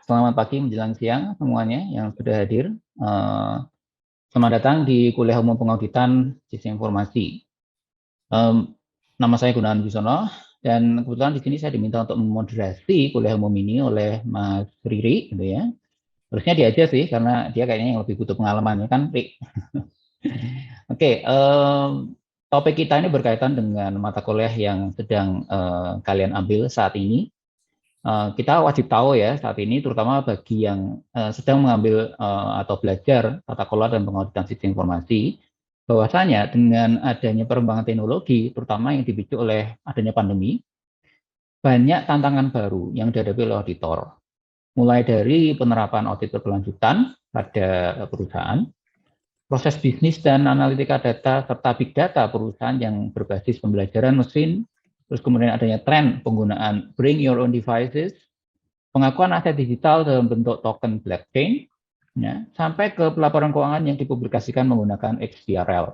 Selamat pagi menjelang siang semuanya yang sudah hadir. Selamat datang di Kuliah Umum Pengauditan Sistem Informasi. Nama saya Gunawan Wibisono, dan kebetulan di sini saya diminta untuk memoderasi kuliah umum ini oleh Mas Riri, gitu ya. Harusnya dia aja sih, karena dia kayaknya yang lebih butuh pengalaman, ya kan, Ri? Oke, topik kita ini berkaitan dengan mata kuliah yang sedang kalian ambil saat ini. Kita wajib tahu ya saat ini, terutama bagi yang sedang mengambil atau belajar tata kelola dan pengauditan sistem informasi, bahwasanya dengan adanya perkembangan teknologi, terutama yang dipicu oleh adanya pandemi, banyak tantangan baru yang dihadapi oleh auditor. Mulai dari penerapan audit berkelanjutan pada perusahaan, proses bisnis dan analitika data, serta big data perusahaan yang berbasis pembelajaran mesin, terus kemudian adanya tren penggunaan bring your own devices, pengakuan aset digital dalam bentuk token blockchain, ya, sampai ke pelaporan keuangan yang dipublikasikan menggunakan XBRL.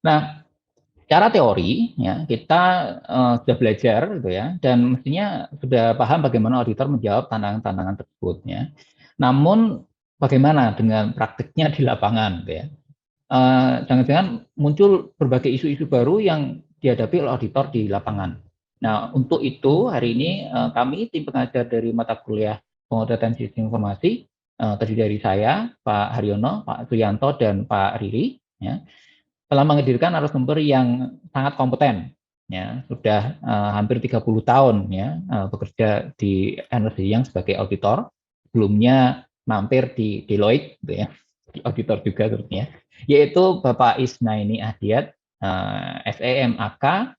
Nah, secara teori, ya, kita sudah belajar, gitu ya, dan mestinya sudah paham bagaimana auditor menjawab tantangan-tantangan tersebut. Ya. Namun, bagaimana dengan praktiknya di lapangan, gitu ya? Jangan-jangan muncul berbagai isu-isu baru yang dihadapi oleh auditor di lapangan. Nah, untuk itu hari ini kami tim pengajar dari mata kuliah Pengaudatan Sistem Informasi terdiri dari saya, Pak Haryono, Pak Suyanto, dan Pak Riri, ya, telah menghadirkan narasumber yang sangat kompeten, ya, sudah hampir 30 tahun ya bekerja di Ernst & Young sebagai auditor, sebelumnya mampir di Deloitte, gitu ya, auditor juga terusnya, yaitu Bapak Isnaini Ahdiat, SEMAK,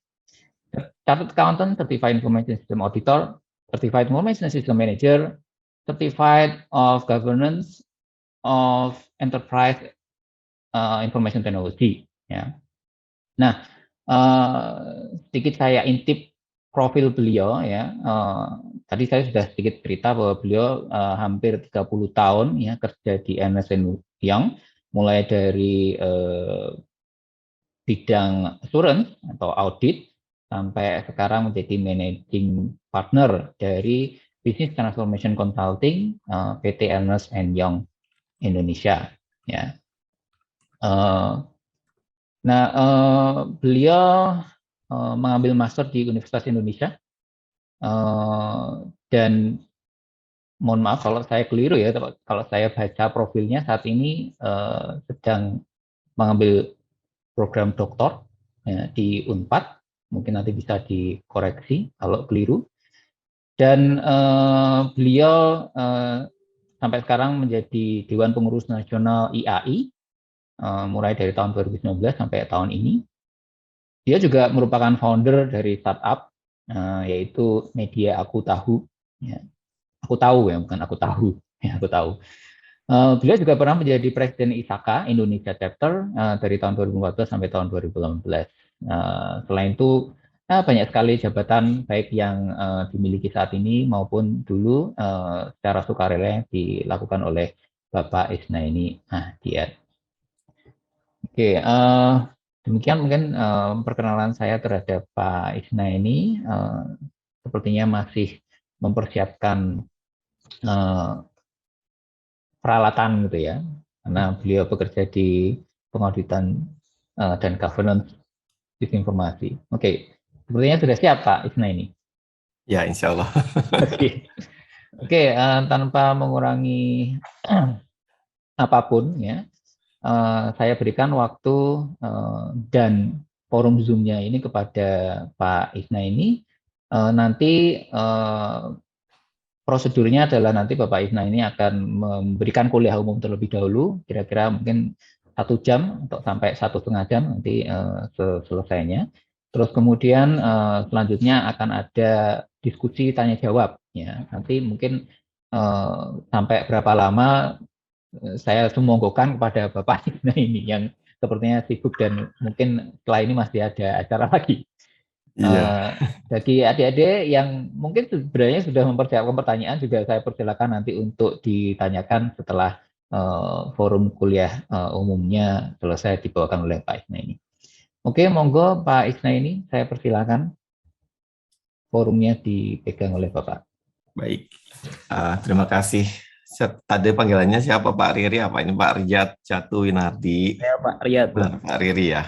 Chartered Accountant, Certified Information System Auditor, Certified Information System Manager, Certified of Governance of Enterprise Information Technology. Ya. Nah, sedikit saya intip profil beliau ya. Tadi saya sudah sedikit cerita bahwa beliau hampir 30 tahun ya kerja di Ernst & Young, mulai dari bidang assurance atau audit sampai sekarang menjadi managing partner dari Business Transformation Consulting PT Ernst & Young Indonesia. Ya. Beliau mengambil master di Universitas Indonesia, dan mohon maaf kalau saya keliru ya, kalau saya baca profilnya saat ini sedang mengambil program doktor ya, di Unpad, mungkin nanti bisa dikoreksi kalau keliru. Dan beliau sampai sekarang menjadi Dewan Pengurus Nasional IAI, mulai dari tahun 2019 sampai tahun ini. Dia juga merupakan founder dari startup, yaitu Media Aku Tahu. Ya. Aku tahu ya, bukan aku tahu. Ya, aku tahu. Beliau juga pernah menjadi Presiden ISAKA Indonesia Chapter dari tahun 2014 sampai tahun 2018. Selain itu, banyak sekali jabatan baik yang dimiliki saat ini maupun dulu secara sukarela yang dilakukan oleh Bapak Isnaini Ahdiat. Oke, demikian mungkin perkenalan saya terhadap Pak Isnaini. Sepertinya masih mempersiapkan peralatan gitu ya, karena beliau bekerja di pengauditan dan governance sistem informasi. Oke, sepertinya sudah siap Pak Isnaini. Ya, insya Allah. Oke, tanpa mengurangi apapun ya, saya berikan waktu dan forum Zoom-nya ini kepada Pak Isnaini. Nanti prosedurnya adalah nanti Bapak Isnaini akan memberikan kuliah umum terlebih dahulu, kira-kira mungkin 1 jam atau sampai 1,5 jam nanti selesainya. Terus kemudian selanjutnya akan ada diskusi tanya jawab ya. Nanti mungkin sampai berapa lama saya sumonggokan kepada Bapak Isnaini yang sepertinya sibuk dan mungkin setelah ini masih ada acara lagi. Iya. Bagi adik-adik yang mungkin sebenarnya sudah mempersiapkan pertanyaan, juga saya persilakan nanti untuk ditanyakan setelah forum kuliah umumnya selesai dibawakan oleh Pak Isnaini. Oke, monggo Pak Isnaini, saya persilakan forumnya dipegang oleh Bapak. Baik. Terima kasih. Tadi panggilannya siapa, Pak Riri? Apa ini Pak Rijat Jatu Winardi? Saya Pak Riyad, Pak. Pak Riri ya.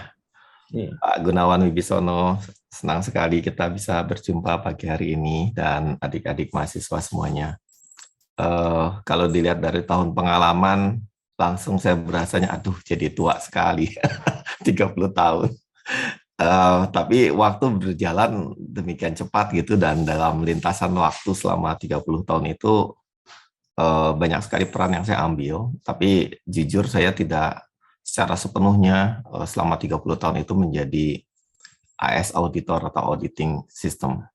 Iya. Pak Gunawan Wibisono. Senang sekali kita bisa berjumpa pagi hari ini dan adik-adik mahasiswa semuanya. Kalau dilihat dari tahun pengalaman, langsung saya berasanya, aduh jadi tua sekali, 30 tahun. Tapi waktu berjalan demikian cepat gitu, dan dalam lintasan waktu selama 30 tahun itu banyak sekali peran yang saya ambil, tapi jujur saya tidak secara sepenuhnya selama 30 tahun itu menjadi AS auditor atau auditing system.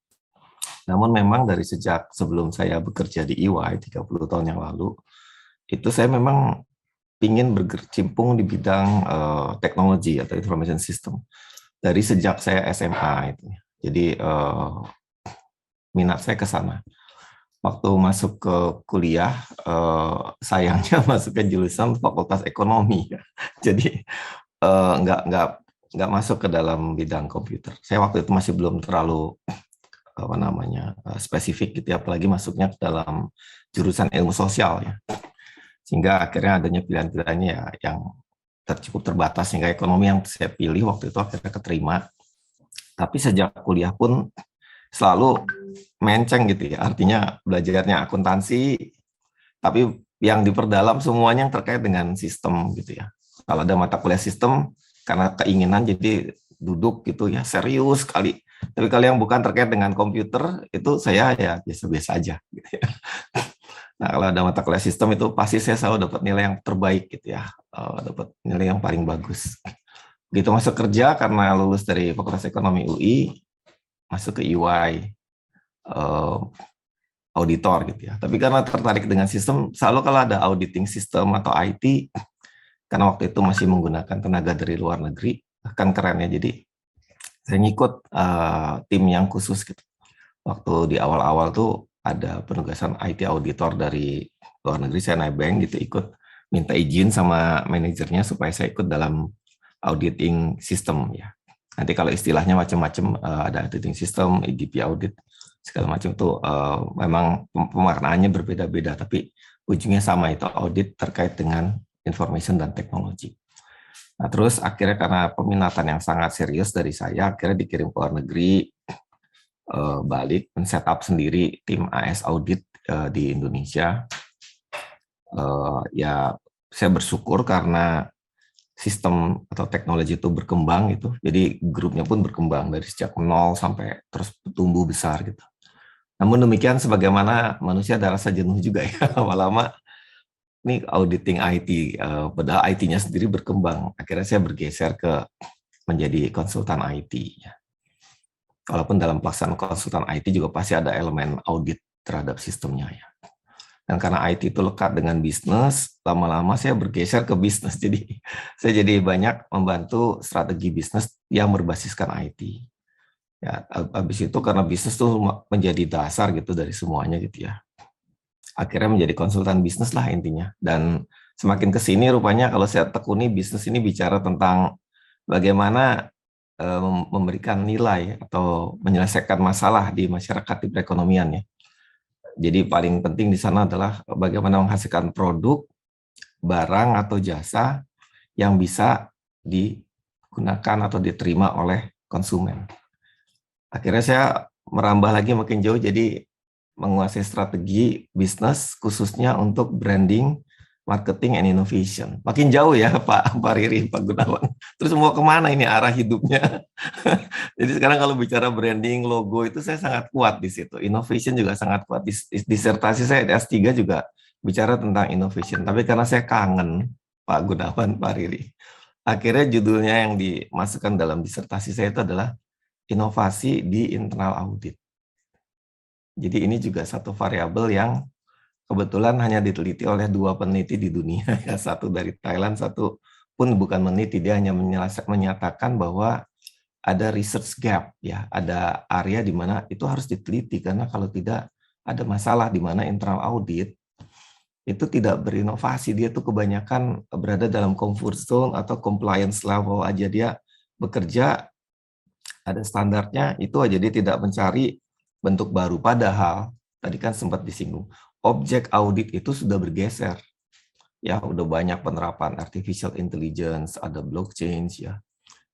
Namun memang dari sejak sebelum saya bekerja di EY 30 tahun yang lalu, itu saya memang ingin berkecimpung di bidang teknologi atau information system dari sejak saya SMA itu. Jadi minat saya ke sana. Waktu masuk ke kuliah, sayangnya masuk ke jurusan Fakultas Ekonomi. Jadi nggak masuk ke dalam bidang komputer. Saya waktu itu masih belum terlalu spesifik gitu, apalagi masuknya ke dalam jurusan ilmu sosial ya, sehingga akhirnya adanya pilihan-pilihannya ya yang cukup terbatas, sehingga ekonomi yang saya pilih waktu itu akhirnya keterima. Tapi sejak kuliah pun selalu menceng gitu ya, artinya belajarnya akuntansi, tapi yang diperdalam semuanya yang terkait dengan sistem gitu ya. Kalau ada mata kuliah sistem, karena keinginan jadi duduk gitu ya, serius sekali. Tapi kalau yang bukan terkait dengan komputer, itu saya ya biasa-biasa aja. Gitu ya. Nah, kalau ada mata kuliah sistem itu pasti saya selalu dapat nilai yang terbaik gitu ya, dapat nilai yang paling bagus. Begitu masuk kerja, karena lulus dari Fakultas Ekonomi UI, masuk ke EY, auditor gitu ya. Tapi karena tertarik dengan sistem, selalu kalau ada auditing sistem atau IT, karena waktu itu masih menggunakan tenaga dari luar negeri, kan keren ya, jadi saya ngikut tim yang khusus gitu. Waktu di awal-awal tuh ada penugasan IT auditor dari luar negeri, saya nebeng gitu, ikut minta izin sama manajernya supaya saya ikut dalam auditing system ya. Nanti kalau istilahnya macam-macam, ada auditing system, EDP audit, segala macam tuh memang pemaknaannya berbeda-beda, tapi ujungnya sama, itu audit terkait dengan information dan teknologi. Nah, terus akhirnya karena peminatan yang sangat serius dari saya, akhirnya dikirim ke luar negeri, balik men-setup sendiri tim AS audit di Indonesia. Ya saya bersyukur karena sistem atau teknologi itu berkembang gitu, jadi grupnya pun berkembang dari sejak nol sampai terus tumbuh besar gitu. Namun demikian, sebagaimana manusia ada rasa jenuh juga ya, lama-lama ini auditing IT, padahal IT-nya sendiri berkembang. Akhirnya saya bergeser ke menjadi konsultan IT. Ya. Walaupun dalam pelaksanaan konsultan IT juga pasti ada elemen audit terhadap sistemnya ya. Dan karena IT itu lekat dengan bisnis, lama-lama saya bergeser ke bisnis. Jadi saya jadi banyak membantu strategi bisnis yang berbasiskan IT. Ya, habis itu karena bisnis itu menjadi dasar gitu dari semuanya gitu ya. Akhirnya menjadi konsultan bisnis lah intinya. Dan semakin ke sini rupanya kalau saya tekuni, bisnis ini bicara tentang bagaimana memberikan nilai atau menyelesaikan masalah di masyarakat, di perekonomian ya. Jadi paling penting di sana adalah bagaimana menghasilkan produk, barang atau jasa yang bisa digunakan atau diterima oleh konsumen. Akhirnya saya merambah lagi makin jauh, jadi menguasai strategi bisnis khususnya untuk branding, marketing, and innovation. Makin jauh ya Pak Riri, Pak Gunawan. Terus mau kemana ini arah hidupnya? Jadi sekarang kalau bicara branding, logo itu saya sangat kuat di situ. Innovation juga sangat kuat. Disertasi saya di S3 juga bicara tentang innovation. Tapi karena saya kangen Pak Gunawan, Pak Riri, akhirnya judulnya yang dimasukkan dalam disertasi saya itu adalah inovasi di internal audit. Jadi ini juga satu variabel yang kebetulan hanya diteliti oleh 2 peneliti di dunia, ya, satu dari Thailand, satu pun bukan meneliti, dia hanya menyatakan bahwa ada research gap, ya, ada area di mana itu harus diteliti, karena kalau tidak ada masalah di mana internal audit itu tidak berinovasi, dia tuh kebanyakan berada dalam comfort zone atau compliance level aja, dia bekerja ada standarnya itu aja, dia tidak mencari bentuk baru, padahal tadi kan sempat disinggung, objek audit itu sudah bergeser. Ya, udah banyak penerapan artificial intelligence, ada blockchain ya.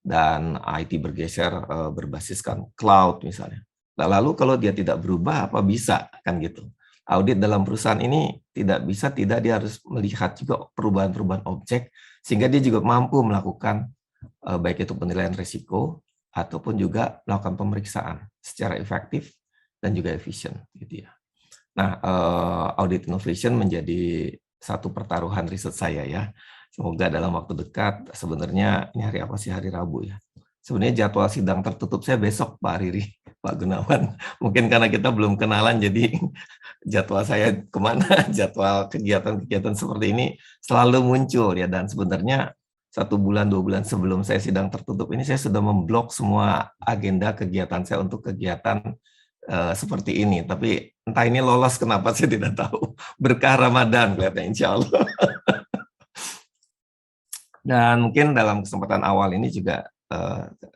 Dan IT bergeser berbasiskan cloud misalnya. Nah, lalu kalau dia tidak berubah apa bisa kan gitu. Audit dalam perusahaan ini tidak bisa tidak dia harus melihat juga perubahan-perubahan objek sehingga dia juga mampu melakukan baik itu penilaian risiko ataupun juga melakukan pemeriksaan secara efektif dan juga efisien gitu ya. Nah, audit innovation menjadi satu pertaruhan riset saya ya. Semoga dalam waktu dekat, sebenarnya ini hari apa sih, hari Rabu ya. Sebenarnya jadwal sidang tertutup saya besok, Pak Riri, Pak Gunawan. Mungkin karena kita belum kenalan, jadi jadwal saya kemana, jadwal kegiatan-kegiatan seperti ini selalu muncul ya. Dan sebenarnya 1 bulan, 2 bulan sebelum saya sidang tertutup ini, saya sudah memblok semua agenda kegiatan saya untuk kegiatan seperti ini. Tapi entah ini lolos kenapa saya tidak tahu. Berkah Ramadan kelihatannya, insya Allah. Dan mungkin dalam kesempatan awal ini juga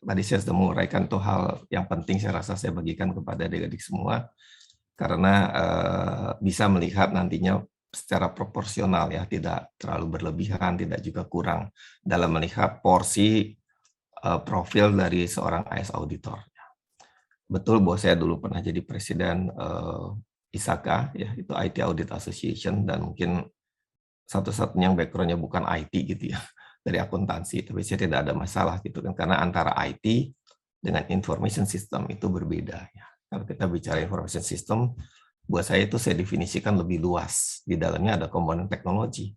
tadi saya sudah menguraikan tuh hal yang penting saya rasa saya bagikan kepada adik-adik semua karena bisa melihat nantinya secara proporsional ya, tidak terlalu berlebihan, tidak juga kurang dalam melihat porsi profil dari seorang AS auditor. Betul bahwa saya dulu pernah jadi presiden ISAKA ya, itu IT Audit Association, dan mungkin satu-satunya yang background-nya bukan IT gitu ya, dari akuntansi, tapi saya tidak ada masalah gitu kan, karena antara IT dengan information system itu berbeda ya. Kalau kita bicara information system, buat saya itu saya definisikan lebih luas. Di dalamnya ada komponen teknologi,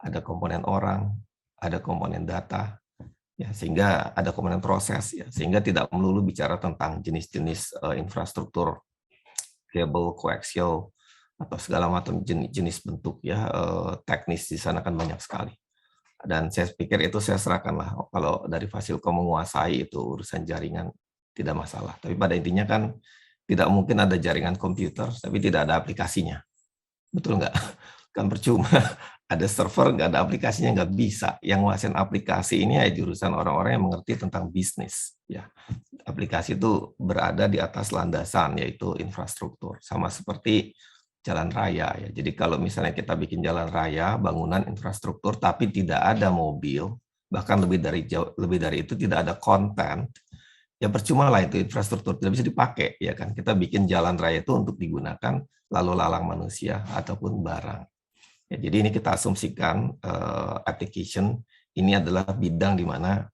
ada komponen orang, ada komponen data, ya, sehingga ada komponen proses ya, sehingga tidak melulu bicara tentang jenis-jenis infrastruktur kabel, koaksial atau segala macam jenis bentuk ya, teknis di sana kan banyak sekali. Dan saya pikir itu saya serahkanlah, kalau dari Fasilkom menguasai itu urusan jaringan tidak masalah. Tapi pada intinya kan tidak mungkin ada jaringan komputer tapi tidak ada aplikasinya. Betul nggak? Kan percuma. Ada server nggak ada aplikasinya, nggak bisa. Yang nguasain aplikasi ini ya jurusan orang-orang yang mengerti tentang bisnis. Ya, aplikasi itu berada di atas landasan yaitu infrastruktur. Sama seperti jalan raya ya. Jadi kalau misalnya kita bikin jalan raya, bangunan infrastruktur tapi tidak ada mobil, bahkan lebih dari itu tidak ada konten, ya percuma lah itu infrastruktur tidak bisa dipakai ya kan. Kita bikin jalan raya itu untuk digunakan lalu lalang manusia ataupun barang. Ya, jadi ini kita asumsikan application ini adalah bidang di mana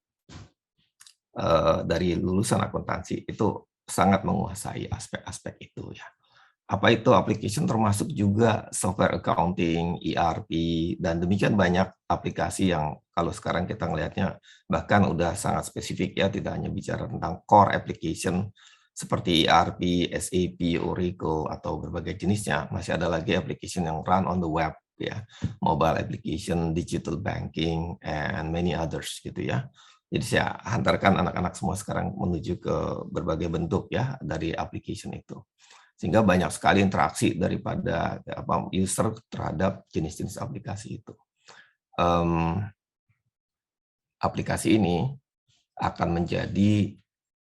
dari lulusan akuntansi itu sangat menguasai aspek-aspek itu ya. Apa itu application termasuk juga software accounting, ERP, dan demikian banyak aplikasi yang kalau sekarang kita ngelihatnya bahkan udah sangat spesifik ya, tidak hanya bicara tentang core application seperti ERP, SAP, Oracle, atau berbagai jenisnya, masih ada lagi application yang run on the web ya, mobile application, digital banking, and many others gitu ya. Jadi saya hantarkan anak-anak semua sekarang menuju ke berbagai bentuk ya dari application itu. Sehingga banyak sekali interaksi daripada user terhadap jenis-jenis aplikasi itu. Aplikasi ini akan menjadi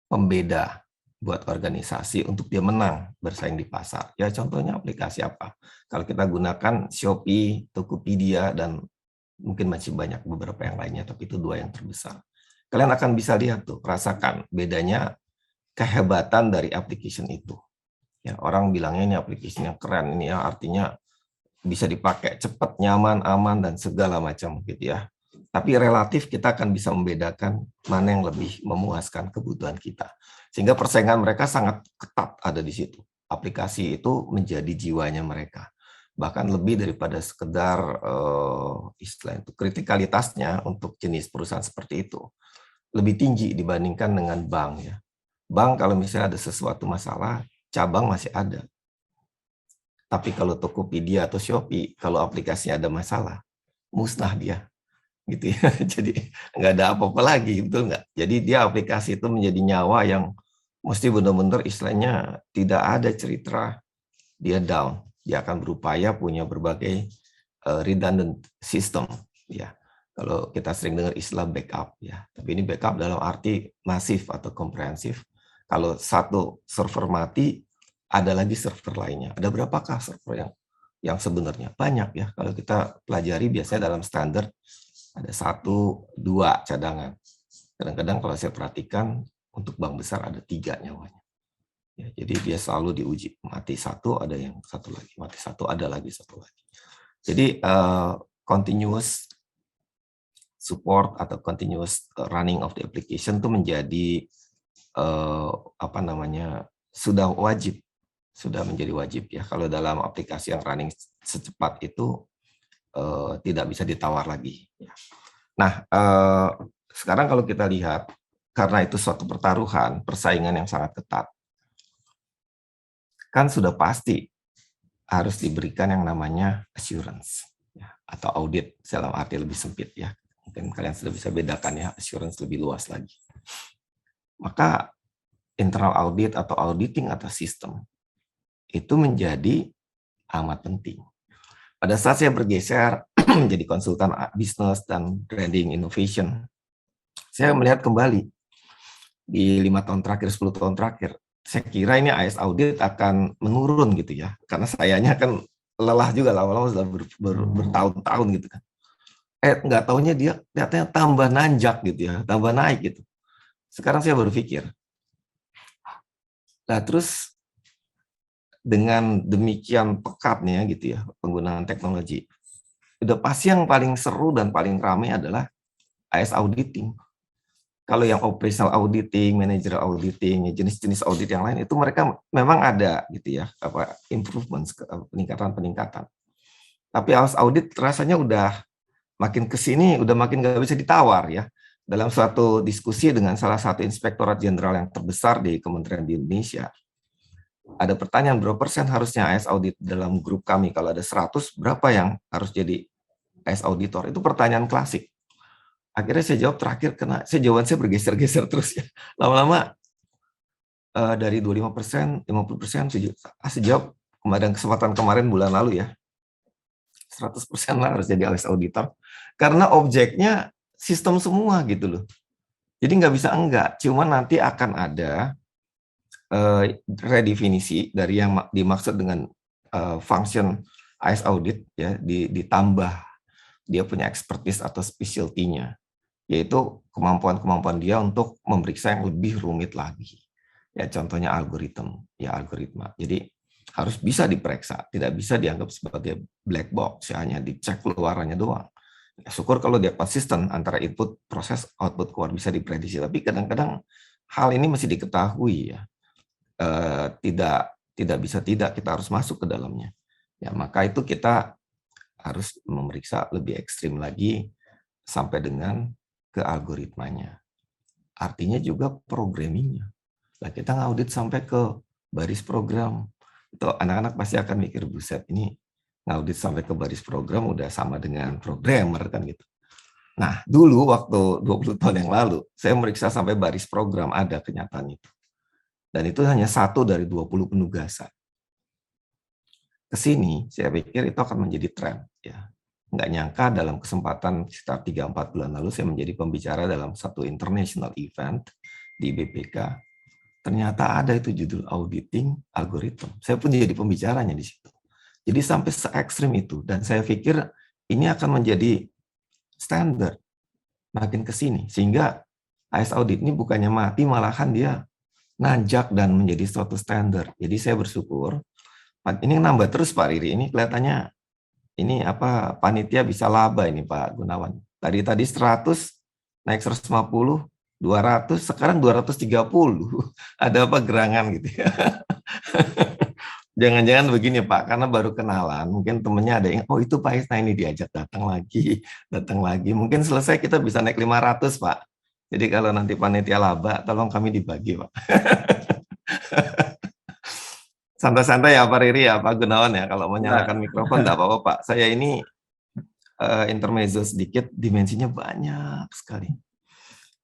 pembeda buat organisasi untuk dia menang bersaing di pasar. Ya contohnya aplikasi apa? Kalau kita gunakan Shopee, Tokopedia, dan mungkin masih banyak beberapa yang lainnya, tapi itu 2 yang terbesar. Kalian akan bisa lihat tuh, rasakan bedanya kehebatan dari application itu. Ya, orang bilangnya ini aplikasi yang keren, ini ya artinya bisa dipakai cepat, nyaman, aman, dan segala macam gitu ya. Tapi relatif kita akan bisa membedakan mana yang lebih memuaskan kebutuhan kita. Sehingga persaingan mereka sangat ketat ada di situ. Aplikasi itu menjadi jiwanya mereka. Bahkan lebih daripada sekedar istilah itu kritikalitasnya untuk jenis perusahaan seperti itu lebih tinggi dibandingkan dengan bank ya. Bank kalau misalnya ada sesuatu masalah, cabang masih ada. Tapi kalau Tokopedia atau Shopee, kalau aplikasinya ada masalah, musnah dia. Gitu ya. Jadi nggak ada apa-apa lagi, betul nggak? Jadi dia aplikasi itu menjadi nyawa yang mesti benar-benar istilahnya tidak ada cerita dia down. Dia akan berupaya punya berbagai redundant system. Ya, kalau kita sering dengar istilah backup ya, tapi ini backup dalam arti masif atau komprehensif. Kalau satu server mati, ada lagi server lainnya. Ada berapakah server yang sebenarnya? Banyak ya. Kalau kita pelajari biasanya dalam standar ada 1, 2 cadangan. Kadang-kadang kalau saya perhatikan untuk bank besar ada 3 nyawanya. Ya, jadi dia selalu diuji. Mati 1 ada yang 1 lagi. Mati 1 ada lagi 1 lagi. Jadi continuous support atau continuous running of the application itu menjadi sudah wajib, sudah menjadi wajib ya. Kalau dalam aplikasi yang running secepat itu tidak bisa ditawar lagi. Nah, sekarang kalau kita lihat, karena itu suatu pertaruhan, persaingan yang sangat ketat, kan sudah pasti harus diberikan yang namanya assurance ya, atau audit dalam arti lebih sempit ya. Mungkin kalian sudah bisa bedakan ya, assurance lebih luas lagi. Maka internal audit atau auditing atas sistem itu menjadi amat penting. Pada saat saya bergeser menjadi konsultan bisnis dan branding innovation, saya melihat kembali di 5 tahun terakhir, 10 tahun terakhir, saya kira ini AS audit akan menurun gitu ya, karena sayanya kan lelah juga lama-lama sudah bertahun-tahun gitu kan. Nggak taunya dia ternyata tambah nanjak gitu ya, tambah naik gitu. Sekarang saya berpikir, nah terus dengan demikian pekatnya gitu ya penggunaan teknologi, udah pasti yang paling seru dan paling ramai adalah AS auditing. Kalau yang operational auditing, managerial auditing, jenis-jenis audit yang lain itu mereka memang ada gitu ya, improvement, peningkatan. Tapi AS audit rasanya udah makin ke sini udah makin nggak bisa ditawar ya. Dalam suatu diskusi dengan salah satu inspektorat jenderal yang terbesar di kementerian di Indonesia, ada pertanyaan berapa persen harusnya AS audit dalam grup kami. Kalau ada 100, berapa yang harus jadi AS auditor? Itu pertanyaan klasik. Akhirnya saya jawab terakhir, karena jawaban saya bergeser-geser terus ya. Lama-lama dari 25%, 50%, saya jawab kesempatan kemarin bulan lalu ya, 100% lah harus jadi AS auditor. Karena objeknya sistem semua gitu loh. Jadi nggak bisa enggak, cuma nanti akan ada redefinisi dari yang dimaksud dengan function AS audit ya, ditambah dia punya expertise atau specialty-nya, yaitu kemampuan-kemampuan dia untuk memeriksa yang lebih rumit lagi. Ya contohnya algoritma. Jadi harus bisa diperiksa, tidak bisa dianggap sebagai black box, ya, hanya dicek keluarannya doang. Ya, syukur kalau dia konsisten antara input, proses, output keluar bisa diprediksi, tapi kadang-kadang hal ini mesti diketahui ya. Tidak bisa tidak, kita harus masuk ke dalamnya. Ya, maka itu kita harus memeriksa lebih ekstrim lagi sampai dengan ke algoritmanya. Artinya juga programmingnya. Nah, kita ngaudit sampai ke baris program. Itu anak-anak pasti akan mikir, buset, ini ngaudit sampai ke baris program udah sama dengan programmer kan gitu. Nah, dulu waktu 20 tahun yang lalu, saya meriksa sampai baris program, ada kenyataan itu. Dan itu hanya 1 dari 20 penugasan. Kesini, saya pikir itu akan menjadi tren. Ya. Nggak nyangka dalam kesempatan sekitar 3-4 bulan lalu, saya menjadi pembicara dalam satu international event di BPK. Ternyata ada itu judul auditing algoritma. Saya pun jadi pembicaranya di situ. Jadi sampai se-ekstrim itu. Dan saya pikir ini akan menjadi standar makin ke sini. Sehingga AS audit ini bukannya mati, malahan dia nanjak dan menjadi suatu standar. Jadi saya bersyukur. Ini nambah terus Pak Riri. Ini kelihatannya ini panitia bisa laba ini Pak Gunawan. Tadi 100 naik 150, 200, sekarang 230. Ada apa gerangan gitu ya. Jangan-jangan begini Pak, karena baru kenalan, mungkin temennya ada yang, oh itu Pak Isna ini diajak datang lagi. Mungkin selesai kita bisa naik 500 Pak. Jadi kalau nanti panitia laba, tolong kami dibagi Pak. Santai-santai ya Pak Riri ya, Pak Gunawan ya, kalau mau nyalakan mikrofon enggak apa-apa Pak. Saya ini intermezzo sedikit, dimensinya banyak sekali.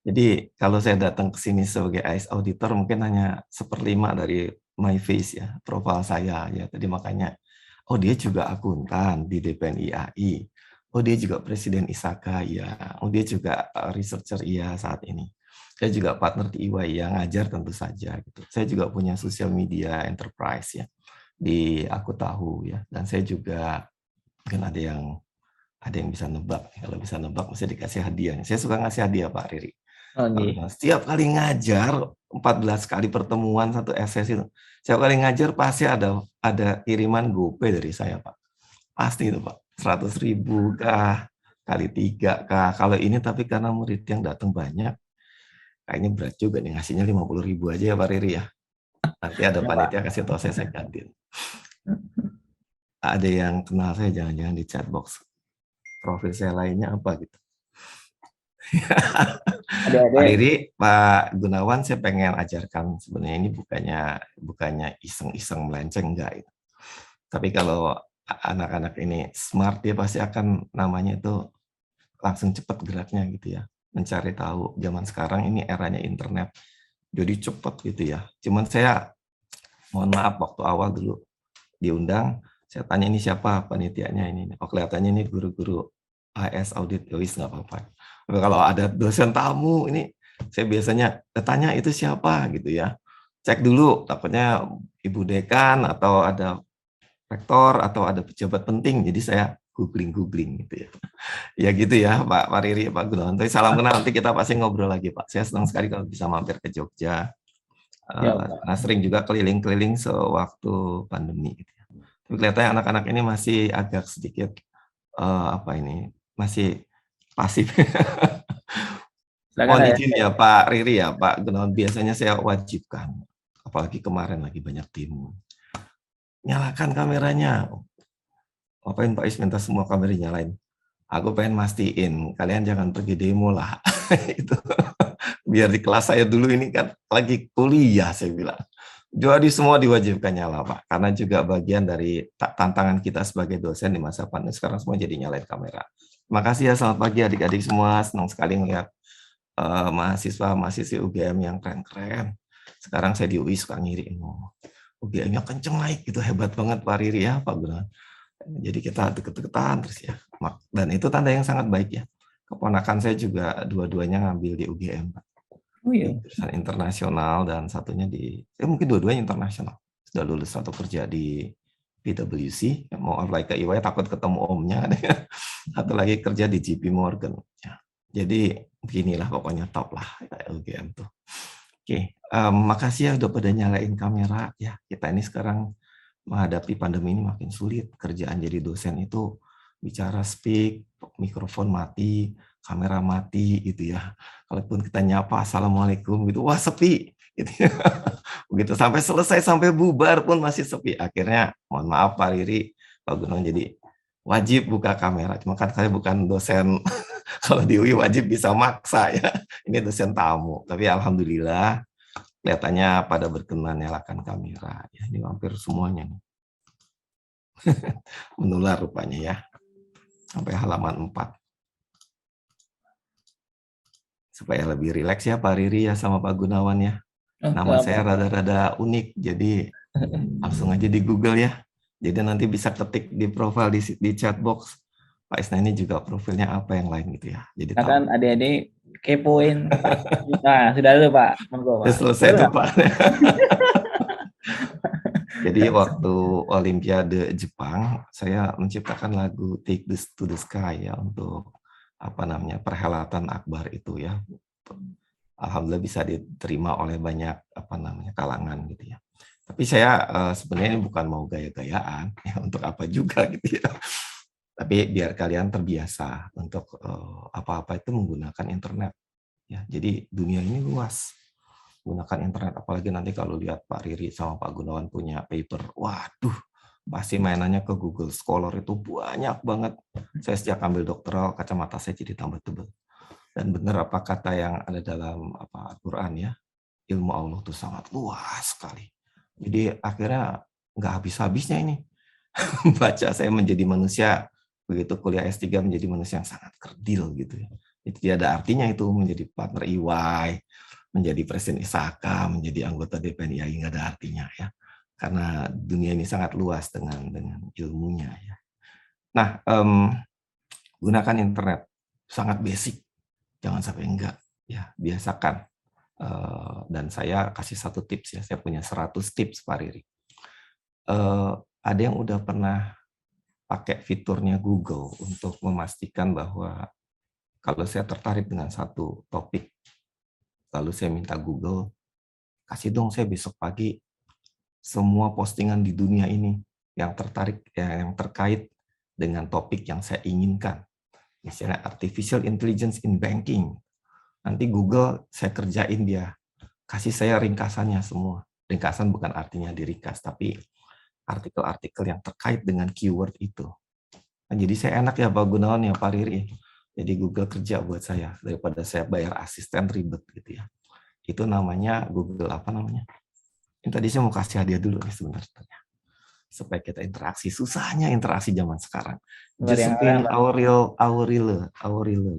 Jadi kalau saya datang ke sini sebagai AS auditor mungkin hanya 1/5 dari my face ya, profil saya ya. Tadi makanya, oh dia juga akuntan di DPNIAI. Oh dia juga presiden ISAKA ya. Oh dia juga researcher iya saat ini. Saya juga partner di EY yang ngajar tentu saja gitu. Saya juga punya social media enterprise ya di Aku Tahu ya, dan saya juga mungkin ada yang bisa nebak. Kalau bisa nebak mesti dikasih hadiah. Saya suka ngasih hadiah Pak Riri. Oke. Setiap kali ngajar 14 kali pertemuan satu sesi itu, setiap kali ngajar pasti ada kiriman GoPay dari saya Pak. Pasti itu Pak. 100.000 kah, kali 3 kah. Kalau ini tapi karena murid yang datang banyak, kayaknya berat juga nih ngasihnya 50.000 aja ya Pak Riri ya. Nanti ada Ya, Pak. panitia kasih tahu saya gantiin. Ada yang kenal saya jangan-jangan di chatbox. Profil saya lainnya apa gitu. Pak Adik-adik. Riri, Pak Gunawan, saya pengen ajarkan sebenarnya ini bukannya iseng-iseng melenceng enggak itu. Tapi kalau anak-anak ini smart dia pasti akan namanya itu langsung cepat geraknya gitu ya. Mencari tahu zaman sekarang ini eranya internet. Jadi cepat gitu ya. Cuman saya mohon maaf waktu awal dulu diundang, saya tanya ini siapa panitianya ini. Oh kelihatannya ini guru-guru AS audit, Yowis nggak apa-apa. Kalau ada dosen tamu ini saya biasanya tanya itu siapa gitu ya. Cek dulu takutnya ibu dekan atau ada rektor atau ada pejabat penting. Jadi saya googling gitu ya. Ya gitu ya Pak Riri, Pak Gunawan. Tapi salam kenal, nanti kita pasti ngobrol lagi Pak. Saya senang sekali kalau bisa mampir ke Jogja. Ya, Pak. Karena sering juga keliling-keliling sewaktu pandemi. Gitu ya. Tapi kelihatannya anak-anak ini masih agak sedikit masih pasif. Silakan Mohon saya. izin ya Pak Riri ya Pak Gunawan, biasanya saya wajibkan, apalagi kemarin lagi banyak tim, nyalakan kameranya. Ngapain Pak Is minta semua kamera nyalain? Aku pengen mastiin kalian jangan pergi demo lah. Itu biar di kelas saya dulu ini kan lagi kuliah saya bilang. Jadi semua diwajibkan nyala Pak, karena juga bagian dari tantangan kita sebagai dosen di masa pandemi sekarang semua jadi nyalain kamera. Terima kasih ya, selamat pagi adik-adik semua, senang sekali melihat mahasiswa-mahasiswi UGM yang keren-keren. Sekarang saya di UI suka ngiri, UGM-nya kenceng naik gitu, hebat banget Pak Riri ya Pak Gunawan. Jadi kita deket-deketan terus ya. Dan itu tanda yang sangat baik ya. Keponakan saya juga dua-duanya ngambil di UGM Pak. Oh iya. Jurusan internasional dan satunya mungkin dua-duanya internasional. Sudah lulus atau kerja di PwC, mau apply ke EY takut ketemu omnya. Satu lagi kerja di JP Morgan. Ya. Jadi beginilah pokoknya top lah UGM tuh. Oke, makasih ya udah pada nyalain kamera ya. Kita ini sekarang menghadapi pandemi ini makin sulit. Kerjaan jadi dosen itu bicara speak, mikrofon mati, kamera mati gitu ya. Kalaupun kita nyapa assalamualaikum gitu, wah sepi. Gitu ya. Begitu sampai selesai sampai bubar pun masih sepi. Akhirnya mohon maaf Pak Riri, Pak Gunawan jadi wajib buka kamera. Cuma kan saya bukan dosen kalau di UI wajib bisa maksa ya. Ini dosen tamu. Tapi alhamdulillah kelihatannya pada berkenan nyalakan kamera. Ya, ini hampir semuanya nih. Menular rupanya ya. Sampai halaman 4. Supaya lebih rileks ya Pak Riri ya sama Pak Gunawan ya. Nama saya rada-rada unik, jadi langsung aja di Google ya. Jadi nanti bisa ketik di profil di chatbox. Pak Isna ini juga profilnya apa yang lain gitu ya. Jadi Silakan adik-adik kepoin Pak. Nah, sudah dulu Pak. Monggo Pak. selesai itu Pak. Jadi waktu Olimpiade Jepang, saya menciptakan lagu Take This to the Sky ya untuk perhelatan akbar itu ya. Alhamdulillah bisa diterima oleh banyak kalangan gitu ya. Tapi saya sebenarnya ini bukan mau gaya-gayaan ya, untuk apa juga gitu ya. Tapi biar kalian terbiasa untuk apa-apa itu menggunakan internet ya. Jadi dunia ini luas. Gunakan internet, apalagi nanti kalau lihat Pak Riri sama Pak Gunawan punya paper, waduh, pasti mainannya ke Google Scholar itu banyak banget. Saya sejak ambil doktoral, kacamata saya jadi tambah tebal. Dan benar apa kata yang ada dalam Al-Quran ya, ilmu Allah itu sangat luas sekali. Jadi akhirnya nggak habis-habisnya ini. Baca saya menjadi manusia, begitu kuliah S3 menjadi manusia yang sangat kerdil gitu ya. Jadi tidak ada artinya itu menjadi partner EY, menjadi presiden ISAKA, menjadi anggota DPNIAI, nggak ada artinya ya. Karena dunia ini sangat luas dengan ilmunya ya. Nah, gunakan internet, sangat basic, jangan sampai enggak ya biasakan. Dan saya kasih satu tips ya, saya punya 100 tips Pak Riri. Ada yang udah pernah pakai fiturnya Google untuk memastikan bahwa kalau saya tertarik dengan satu topik, lalu saya minta Google, kasih dong saya besok pagi semua postingan di dunia ini yang terkait dengan topik yang saya inginkan. Misalnya artificial intelligence in banking. Nanti Google saya kerjain dia. Kasih saya ringkasannya semua. Ringkasan bukan artinya diringkas, tapi artikel-artikel yang terkait dengan keyword itu. Nah, jadi saya enak ya Pak Gunawan ya Pak Riri. Jadi Google kerja buat saya daripada saya bayar asisten ribet gitu ya. Itu namanya Google apa namanya? Ini tadi saya mau kasih hadiah dulu nih sebenarnya. Supaya kita interaksi. Susahnya interaksi zaman sekarang. Josephine Aurille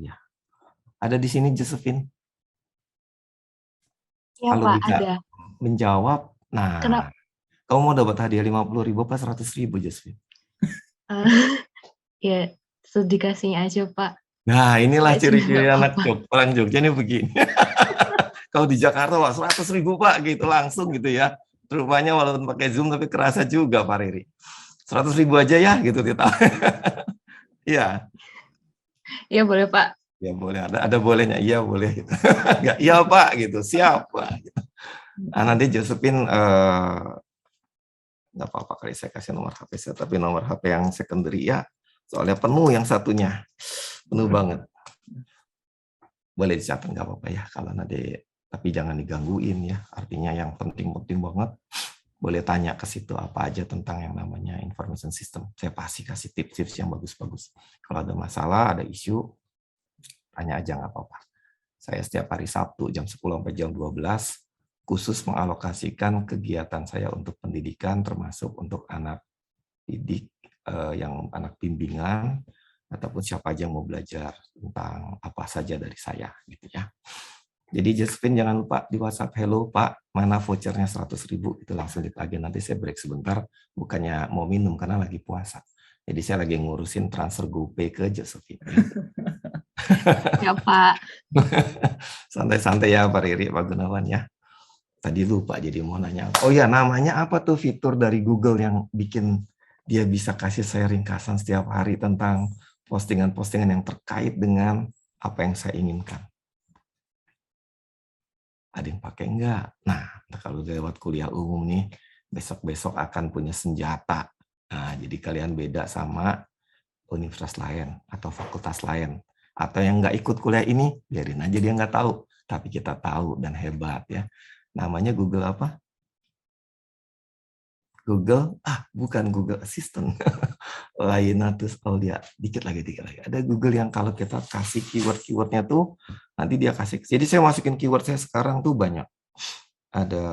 ya. Ada di sini Josephine? Ya Kalau Pak, bisa ada. menjawab, nah, Kenapa? kamu mau dapat hadiah 50.000 apa 100.000 Josephine? Ya, sedikasihnya aja Pak. Nah, inilah Nggak ciri-ciri juga anak apa-apa. orang Jogja ini begini. Kalau di Jakarta, wah 100.000 Pak, gitu langsung gitu ya. Rupanya walaupun pakai Zoom, tapi kerasa juga Pak Riri. 100.000 aja ya, gitu kita. Iya. Ya boleh Pak. Ya boleh, ada bolehnya, iya boleh. Gitu. Enggak, iya Pak, gitu, siap Pak. Gitu. Nah, nanti Josephine, nggak apa-apa kali saya kasih nomor HP saya, tapi nomor HP yang secondary ya, soalnya penuh yang satunya. Penuh banget. Boleh dicatat nggak apa-apa ya, kalau nanti, tapi jangan digangguin ya, artinya yang penting-penting banget, boleh tanya ke situ apa aja tentang yang namanya information system. Saya pasti kasih tips-tips yang bagus-bagus. Kalau ada masalah, ada isu, tanya aja nggak apa-apa. Saya setiap hari Sabtu jam 10 sampai jam 12, khusus mengalokasikan kegiatan saya untuk pendidikan, termasuk untuk anak didik, yang anak bimbingan, ataupun siapa aja yang mau belajar tentang apa saja dari saya gitu ya. Jadi Josephine jangan lupa di WhatsApp, hello Pak, mana vouchernya 100.000, itu langsung ditagih. Nanti saya break sebentar, bukannya mau minum karena lagi puasa. Jadi saya lagi ngurusin transfer GoPay ke Josephine. Ya Pak. Santai-santai ya Pak Riri, Pak Gunawan ya. Tadi lupa jadi mau nanya. Oh ya, namanya apa tuh fitur dari Google yang bikin dia bisa kasih saya ringkasan setiap hari tentang postingan-postingan yang terkait dengan apa yang saya inginkan. Ada yang pakai enggak? Nah, kalau lewat kuliah umum nih, besok-besok akan punya senjata. Nah, jadi kalian beda sama universitas lain atau fakultas lain. Atau yang nggak ikut kuliah ini, biarin aja dia nggak tahu. Tapi kita tahu dan hebat ya. Namanya Google apa? Google, bukan Google Assistant. Lainatus Aulia. Dikit lagi. Ada Google yang kalau kita kasih keyword-keywordnya tuh, nanti dia kasih. Jadi saya masukin keyword saya sekarang tuh banyak. Ada,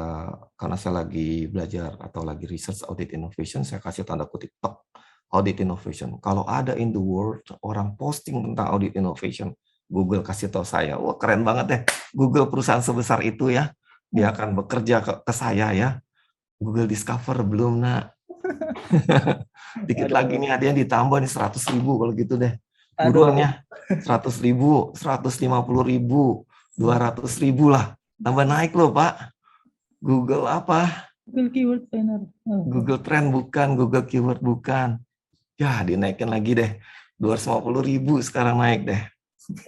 karena saya lagi belajar atau lagi research audit innovation, saya kasih tanda kutip top audit innovation. Kalau ada in the world orang posting tentang audit innovation, Google kasih tahu saya, wah keren banget deh. Google perusahaan sebesar itu ya, dia akan bekerja ke saya ya. Google Discover belum nak. Dikit lagi nih ada yang ditambah nih 100.000 kalau gitu deh. Buruan ya. 100.000, 150.000, 200.000 lah. Tambah naik loh Pak. Google apa? Google Keyword Planner. Google Trend bukan, Google Keyword bukan. Ya dinaikin lagi deh. 250.000 sekarang naik deh.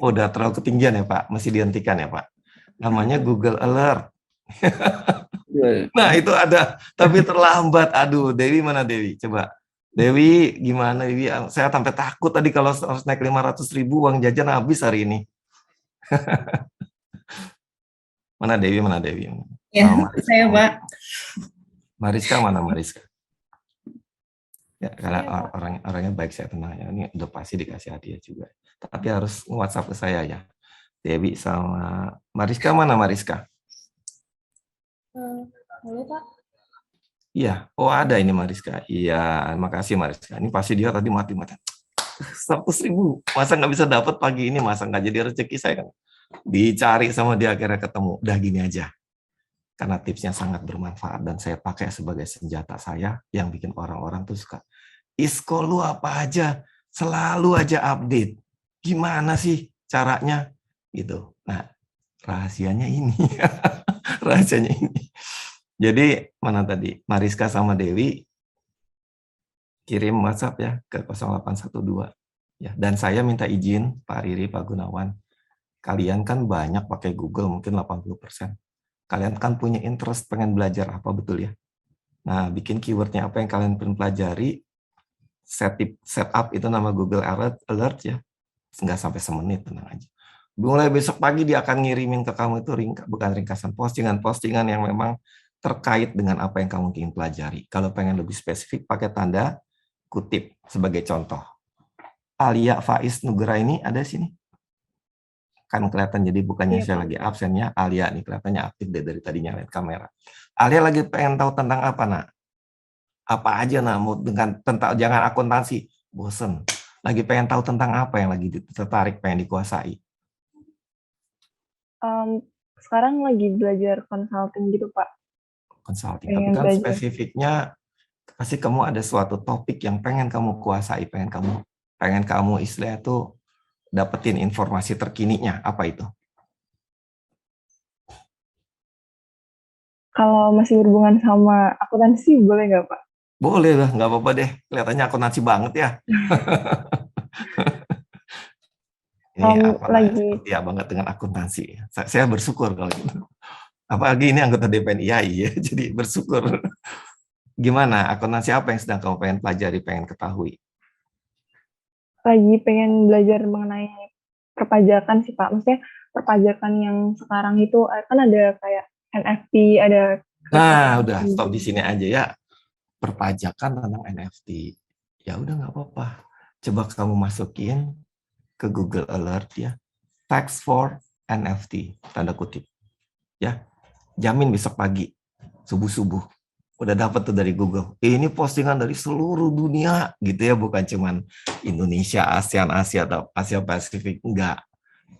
Oh, udah terlalu ketinggian ya Pak. Masih dihentikan ya Pak. Namanya Google Alert. Nah itu ada, tapi terlambat. Aduh, Dewi mana Dewi? Coba. Dewi gimana Dewi? Saya sampai takut tadi kalau harus naik 500.000 uang jajan habis hari ini. Mana Dewi? Ya, saya Pak. Mariska mana Mariska? Ya, karena orangnya baik, saya tenang ya. Ini udah pasti dikasih hadiah juga. Tapi harus WhatsApp ke saya ya. Dewi sama Mariska mana Mariska? Boleh Pak? Iya, oh ada ini Mariska. Iya, makasih Mariska. Ini pasti dia tadi mati-mati. 100.000, masa nggak bisa dapat pagi ini, masa nggak jadi rezeki saya kan. Dicari sama dia akhirnya ketemu. Udah gini aja. Karena tipsnya sangat bermanfaat dan saya pakai sebagai senjata saya yang bikin orang-orang tuh suka. Isko lu apa aja, selalu aja update. Gimana sih caranya? Gitu. Nah, Rahasianya ini. Rahasianya ini. Jadi, mana tadi? Mariska sama Dewi kirim WhatsApp ya ke 0812. Ya, dan saya minta izin, Pak Riri, Pak Gunawan. Kalian kan banyak pakai Google, mungkin 80%. Kalian kan punya interest pengen belajar apa, betul ya? Nah, bikin keywordnya apa yang kalian pengen pelajari, setup itu nama Google Alert ya. Nggak sampai semenit, tenang aja. Mulai besok pagi dia akan ngirimin ke kamu itu bukan ringkasan postingan yang memang terkait dengan apa yang kamu ingin pelajari. Kalau pengen lebih spesifik, pakai tanda kutip sebagai contoh. Alia Faiz Nugra ini ada sini. Kan kelihatan, jadi bukannya saya lagi absennya, Alia nih kelihatannya aktif dari tadi nyalain kamera. Alia lagi pengen tahu tentang apa, nak? Apa aja, nak? Mau tentang jangan akuntansi, bosen. Lagi pengen tahu tentang apa yang lagi tertarik, pengen dikuasai? Sekarang lagi belajar consulting gitu, Pak. Consulting, tapi kan spesifiknya pasti kamu ada suatu topik yang pengen kamu kuasai, pengen kamu istilah itu dapetin informasi terkininya. Apa itu? Kalau masih berhubungan sama akuntansi, boleh nggak, Pak? Boleh lah, nggak apa-apa deh. Kelihatannya akuntansi banget ya. Ini lagi setia banget dengan akuntansi. Saya bersyukur kalau gitu. Apalagi ini anggota DPN IAI ya, jadi bersyukur. Gimana, akuntansi apa yang sedang kamu pengen pelajari, pengen ketahui? Lagi pengen belajar mengenai perpajakan sih, Pak. Maksudnya perpajakan yang sekarang itu kan ada kayak NFT, ada... Nah, udah stop di sini aja ya. Perpajakan tentang NFT. Ya udah nggak apa-apa. Coba kamu masukin ke Google Alert ya. Tax for NFT, tanda kutip. Ya, jamin besok pagi, subuh-subuh. Udah dapat tuh dari Google. Ini postingan dari seluruh dunia gitu ya, bukan cuman Indonesia, ASEAN, Asia atau Asia Pasifik, enggak.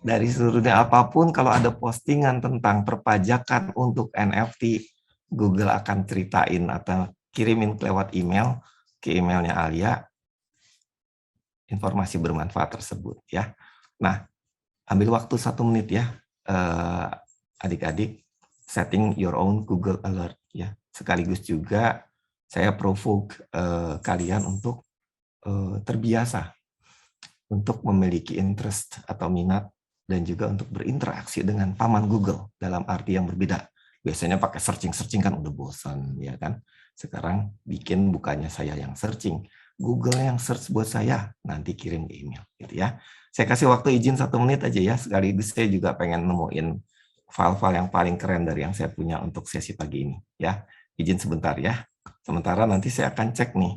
Dari seluruh dunia apapun kalau ada postingan tentang perpajakan untuk NFT, Google akan ceritain atau kirimin lewat email ke emailnya Alia informasi bermanfaat tersebut ya. Nah, ambil waktu 1 menit ya, adik-adik, setting your own Google Alert ya. Sekaligus juga saya provoke kalian untuk terbiasa untuk memiliki interest atau minat dan juga untuk berinteraksi dengan paman Google dalam arti yang berbeda. Biasanya pakai searching kan udah bosan ya kan. Sekarang bikin bukannya saya yang searching, Google yang search buat saya, nanti kirim ke email gitu ya. Saya kasih waktu izin 1 menit aja ya, sekaligus saya juga pengen nemuin file-file yang paling keren dari yang saya punya untuk sesi pagi ini ya. Izin sebentar ya. Sementara nanti saya akan cek nih.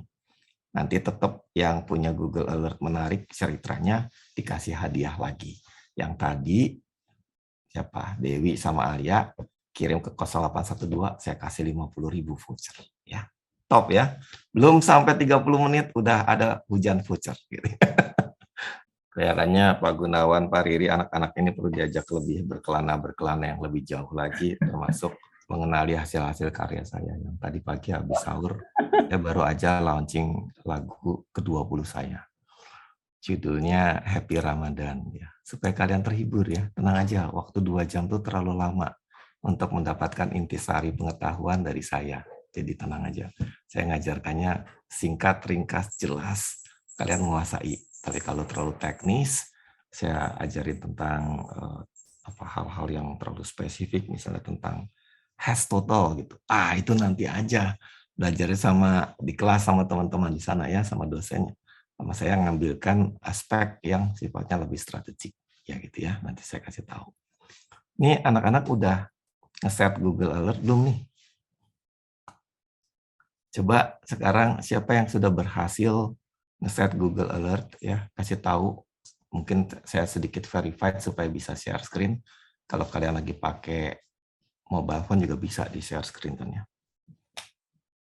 Nanti tetap yang punya Google Alert menarik ceritanya dikasih hadiah lagi. Yang tadi siapa? Dewi sama Alia kirim ke 0812, saya kasih 50.000 voucher ya. Top ya. Belum sampai 30 menit udah ada hujan voucher gitu. Kelihatannya Pak Gunawan, Pak Riri, anak-anak ini perlu diajak lebih berkelana yang lebih jauh lagi, termasuk mengenali hasil-hasil karya saya. Yang tadi pagi habis sahur, saya baru aja launching lagu ke-20 saya. Judulnya Happy Ramadan. Ya. Supaya kalian terhibur ya, tenang aja, waktu 2 jam itu terlalu lama untuk mendapatkan intisari pengetahuan dari saya. Jadi tenang aja, saya ngajarkannya singkat, ringkas, jelas, kalian menguasai. Tapi kalau terlalu teknis, saya ajarin tentang hal-hal yang terlalu spesifik, misalnya tentang hash total gitu. Itu nanti aja belajarnya di kelas sama teman-teman di sana ya, sama dosennya. Sama saya ngambilkan aspek yang sifatnya lebih strategik ya gitu ya. Nanti saya kasih tahu. Ini anak-anak udah nge-set Google Alert belum nih? Coba sekarang siapa yang sudah berhasil nge-set Google Alert ya, kasih tahu. Mungkin saya sedikit verified supaya bisa share screen. Kalau kalian lagi pakai mobile phone juga bisa di share screen kan ya.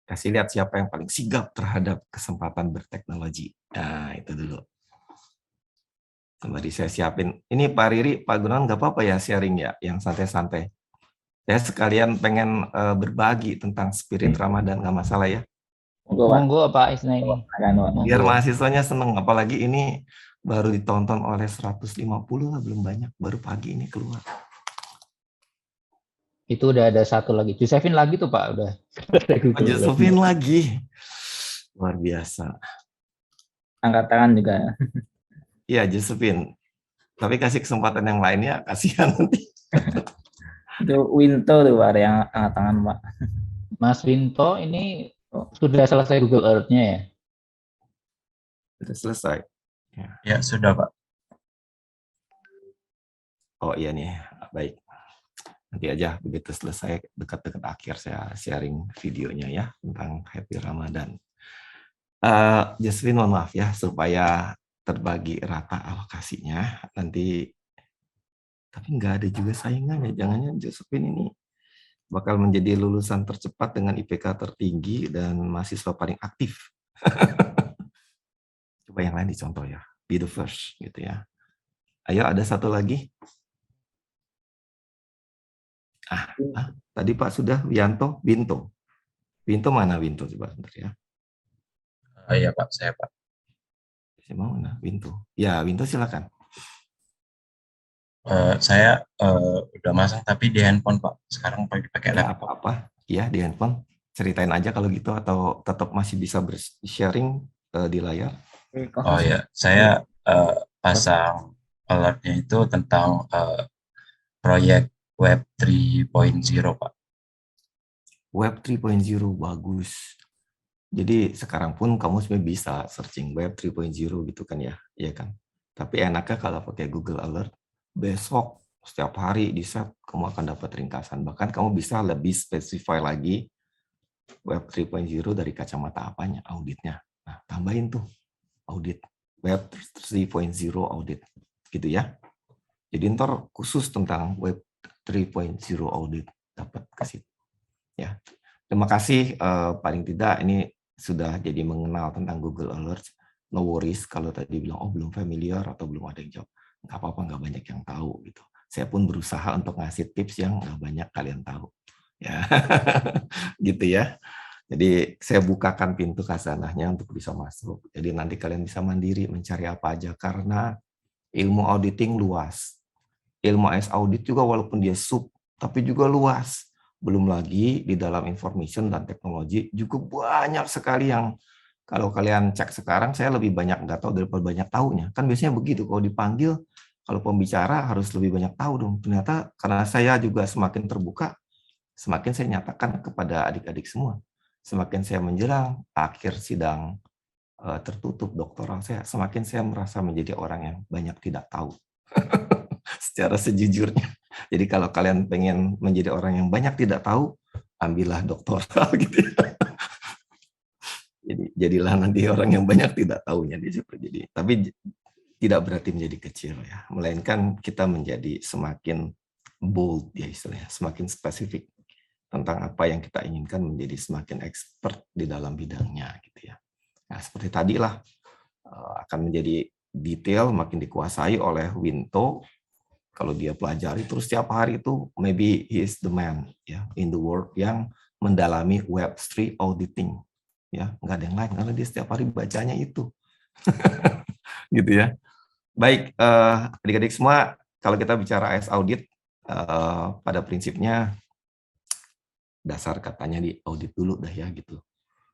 Kasih lihat siapa yang paling sigap terhadap kesempatan berteknologi. Nah, itu dulu. Kembali saya siapin. Ini Pak Riri, Pak Gunawan nggak apa-apa ya sharing ya, yang santai-santai. Saya sekalian pengen berbagi tentang spirit Ramadan, nggak masalah ya. Monggo Pak Isna ini. Biar mahasiswanya seneng, apalagi ini baru ditonton oleh 150 lah, belum banyak, baru pagi ini keluar. Itu udah ada satu lagi. Josephine lagi tuh Pak, udah. Ada Google Alert. Josephine lagi. Luar biasa. Angkat tangan juga. Iya, Josephine. Tapi kasih kesempatan yang lainnya, kasihan nanti. Itu Winto tuh Pak, yang angkat tangan Pak. Mas Winto ini sudah selesai Google Earth-nya ya? Sudah selesai. Ya, sudah Pak. Oh iya nih, baik. Nanti aja begitu selesai dekat-dekat akhir saya sharing videonya ya tentang Happy Ramadan. Josephine mohon maaf ya supaya terbagi rata alokasinya nanti, tapi nggak ada juga saingannya. Jangan-jangan Josephine ini bakal menjadi lulusan tercepat dengan IPK tertinggi dan mahasiswa paling aktif. Coba yang lain dicontoh ya, be the first gitu ya. Ayo ada satu lagi. Tadi Pak sudah, Wianto, Winto. Winto mana Winto? Coba sebentar ya. Iya Pak, saya Pak. Saya mau mana? Winto. Ya, Winto silakan. Saya udah masang tapi di handphone Pak. Sekarang pakai Ya, laptop. apa-apa. Ya, di handphone. Ceritain aja kalau gitu atau tetap masih bisa sharing di layar. Oh ya, saya pasang alertnya itu tentang proyek Web 3.0 Pak. Web 3.0 bagus. Jadi sekarang pun kamu sebenarnya bisa searching Web 3.0 gitu kan ya, iya kan. Tapi enaknya kalau pakai Google Alert, besok setiap hari di set kamu akan dapat ringkasan. Bahkan kamu bisa lebih spesify lagi Web 3.0 dari kacamata apanya, auditnya. Nah, tambahin tuh audit Web 3.0 audit, gitu ya. Jadi ntar khusus tentang Web 3.0 audit dapat ke situ. Ya, terima kasih. Paling tidak ini sudah jadi mengenal tentang Google Alerts. No worries kalau tadi bilang oh belum familiar atau belum ada yang jawab. Nggak apa-apa, nggak banyak yang tahu gitu. Saya pun berusaha untuk ngasih tips yang nggak banyak kalian tahu. Ya, gitu ya. Jadi saya bukakan pintu khazanahnya untuk bisa masuk. Jadi nanti kalian bisa mandiri mencari apa aja karena ilmu auditing luas. Ilmu AS audit juga walaupun dia sub, tapi juga luas. Belum lagi di dalam information dan teknologi juga banyak sekali yang kalau kalian cek sekarang saya lebih banyak nggak tahu daripada banyak tahunya. Kan biasanya begitu, kalau dipanggil, kalau pembicara harus lebih banyak tahu dong. Ternyata karena saya juga semakin terbuka, semakin saya nyatakan kepada adik-adik semua. Semakin saya menjelang akhir sidang tertutup doktoral saya, semakin saya merasa menjadi orang yang banyak tidak tahu. Secara sejujurnya. Jadi kalau kalian pengen menjadi orang yang banyak tidak tahu, ambillah doktoral gitu ya. Jadi jadilah nanti orang yang banyak tidak tahunya di situ. Jadi tapi tidak berarti menjadi kecil ya, melainkan kita menjadi semakin bold ya istilahnya, semakin spesifik tentang apa yang kita inginkan, menjadi semakin expert di dalam bidangnya gitu ya. Nah, seperti tadilah akan menjadi detail makin dikuasai oleh Winto. Kalau dia pelajari terus setiap hari itu, maybe he is the man ya in the world yang mendalami Web3 auditing ya, nggak ada yang lain karena dia setiap hari bacanya itu. Gitu ya. Baik, adik-adik semua, kalau kita bicara AS audit pada prinsipnya dasar katanya di audit dulu dah ya gitu.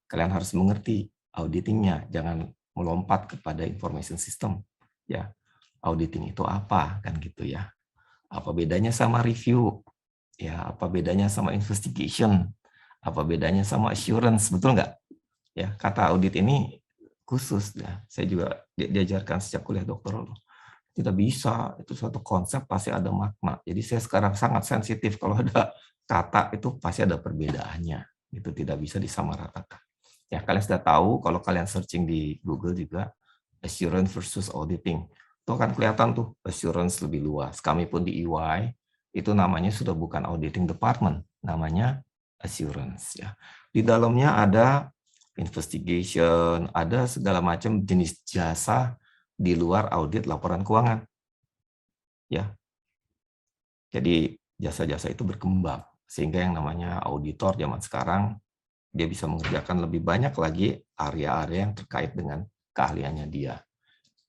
Kalian harus mengerti auditingnya, jangan melompat kepada information system ya. Auditing itu apa kan gitu ya. Apa bedanya sama review? Ya, apa bedanya sama investigation? Apa bedanya sama assurance? Betul nggak? Ya, kata audit ini khusus ya. Saya juga diajarkan sejak kuliah doktoral. Tidak bisa, itu suatu konsep pasti ada makna. Jadi saya sekarang sangat sensitif kalau ada kata itu pasti ada perbedaannya. Itu tidak bisa disamaratakan. Ya, kalian sudah tahu kalau kalian searching di Google juga assurance versus auditing. Itu akan kelihatan tuh assurance lebih luas. Kami pun di EY itu namanya sudah bukan auditing department, namanya assurance ya. Di dalamnya ada investigation, ada segala macam jenis jasa di luar audit laporan keuangan. Ya. Jadi jasa-jasa itu berkembang sehingga yang namanya auditor zaman sekarang dia bisa mengerjakan lebih banyak lagi area-area yang terkait dengan keahliannya dia.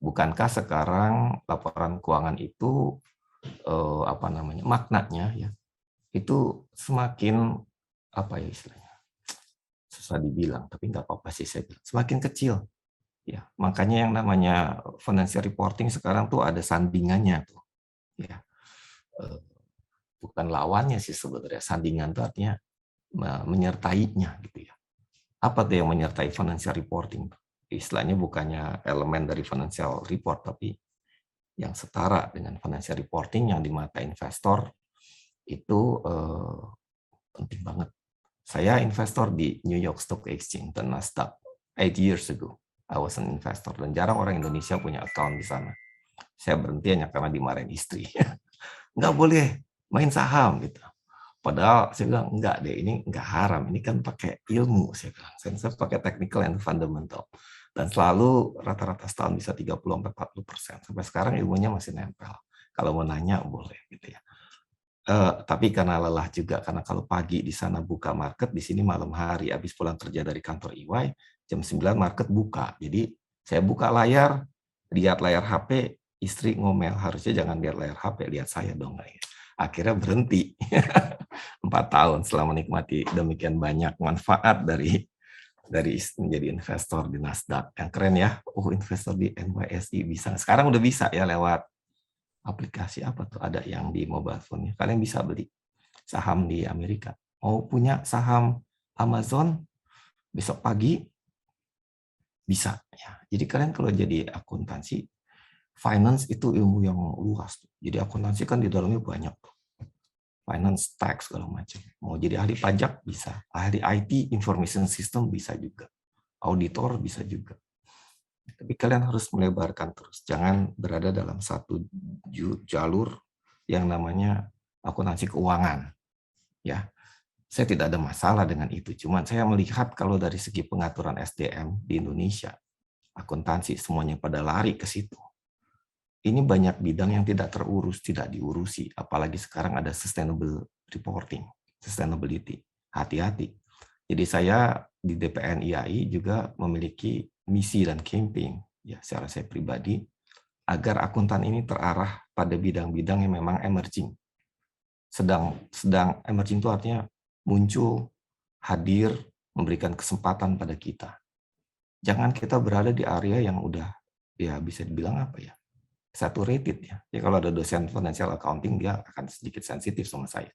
Bukankah sekarang laporan keuangan itu maknanya ya itu semakin apa ya istilahnya, susah dibilang, tapi nggak apa-apa sih saya bilang, semakin kecil. Ya, makanya yang namanya financial reporting sekarang tuh ada sandingannya tuh. Ya, bukan lawannya sih sebenarnya. Sandingan itu artinya menyertainya gitu ya. Apa tuh yang menyertai financial reporting? Istilahnya bukannya elemen dari financial report, tapi yang setara dengan financial reporting yang di mata investor itu penting banget. Saya investor di New York Stock Exchange dan Nasdaq 8 years ago. I was an investor dan jarang orang Indonesia punya account di sana. Saya berhenti hanya karena dimarahin istri. Nggak boleh main saham gitu. Padahal saya bilang enggak deh, ini enggak haram, ini kan pakai ilmu saya bilang. Saya pakai technical and fundamental. Dan selalu rata-rata setahun bisa 30-40%. Sampai sekarang ilmunya masih nempel. Kalau mau nanya boleh gitu ya. Tapi karena lelah juga, karena kalau pagi di sana buka market, di sini malam hari, habis pulang kerja dari kantor EY, jam 9 market buka. Jadi saya buka layar, lihat layar HP, istri ngomel, harusnya jangan lihat layar HP, lihat saya dong. Akhirnya berhenti. 4 tahun setelah menikmati demikian banyak manfaat dari menjadi investor di Nasdaq. Yang keren ya, investor di NYSE bisa. Sekarang udah bisa ya lewat aplikasi apa tuh, ada yang di mobile phone-nya. Kalian bisa beli saham di Amerika. Mau punya saham Amazon besok pagi bisa ya. Jadi kalian kalau jadi akuntansi, finance itu ilmu yang luas. Jadi akuntansi kan di dalamnya banyak tuh. Finance, tax, segala macam. Mau jadi ahli pajak bisa, ahli IT, information system bisa juga, auditor bisa juga. Tapi kalian harus melebarkan terus, jangan berada dalam satu jalur yang namanya akuntansi keuangan. Ya, saya tidak ada masalah dengan itu. Cuman saya melihat kalau dari segi pengaturan SDM di Indonesia, akuntansi semuanya pada lari ke situ. Ini banyak bidang yang tidak terurus, tidak diurusi. Apalagi sekarang ada sustainable reporting, sustainability. Hati-hati. Jadi saya di DPN IAI juga memiliki misi dan campaign, ya secara saya pribadi, agar akuntan ini terarah pada bidang-bidang yang memang emerging. Sedang emerging itu artinya muncul, hadir, memberikan kesempatan pada kita. Jangan kita berada di area yang udah, ya bisa dibilang apa ya, saturated ya. Ya kalau ada dosen financial accounting dia akan sedikit sensitif sama saya.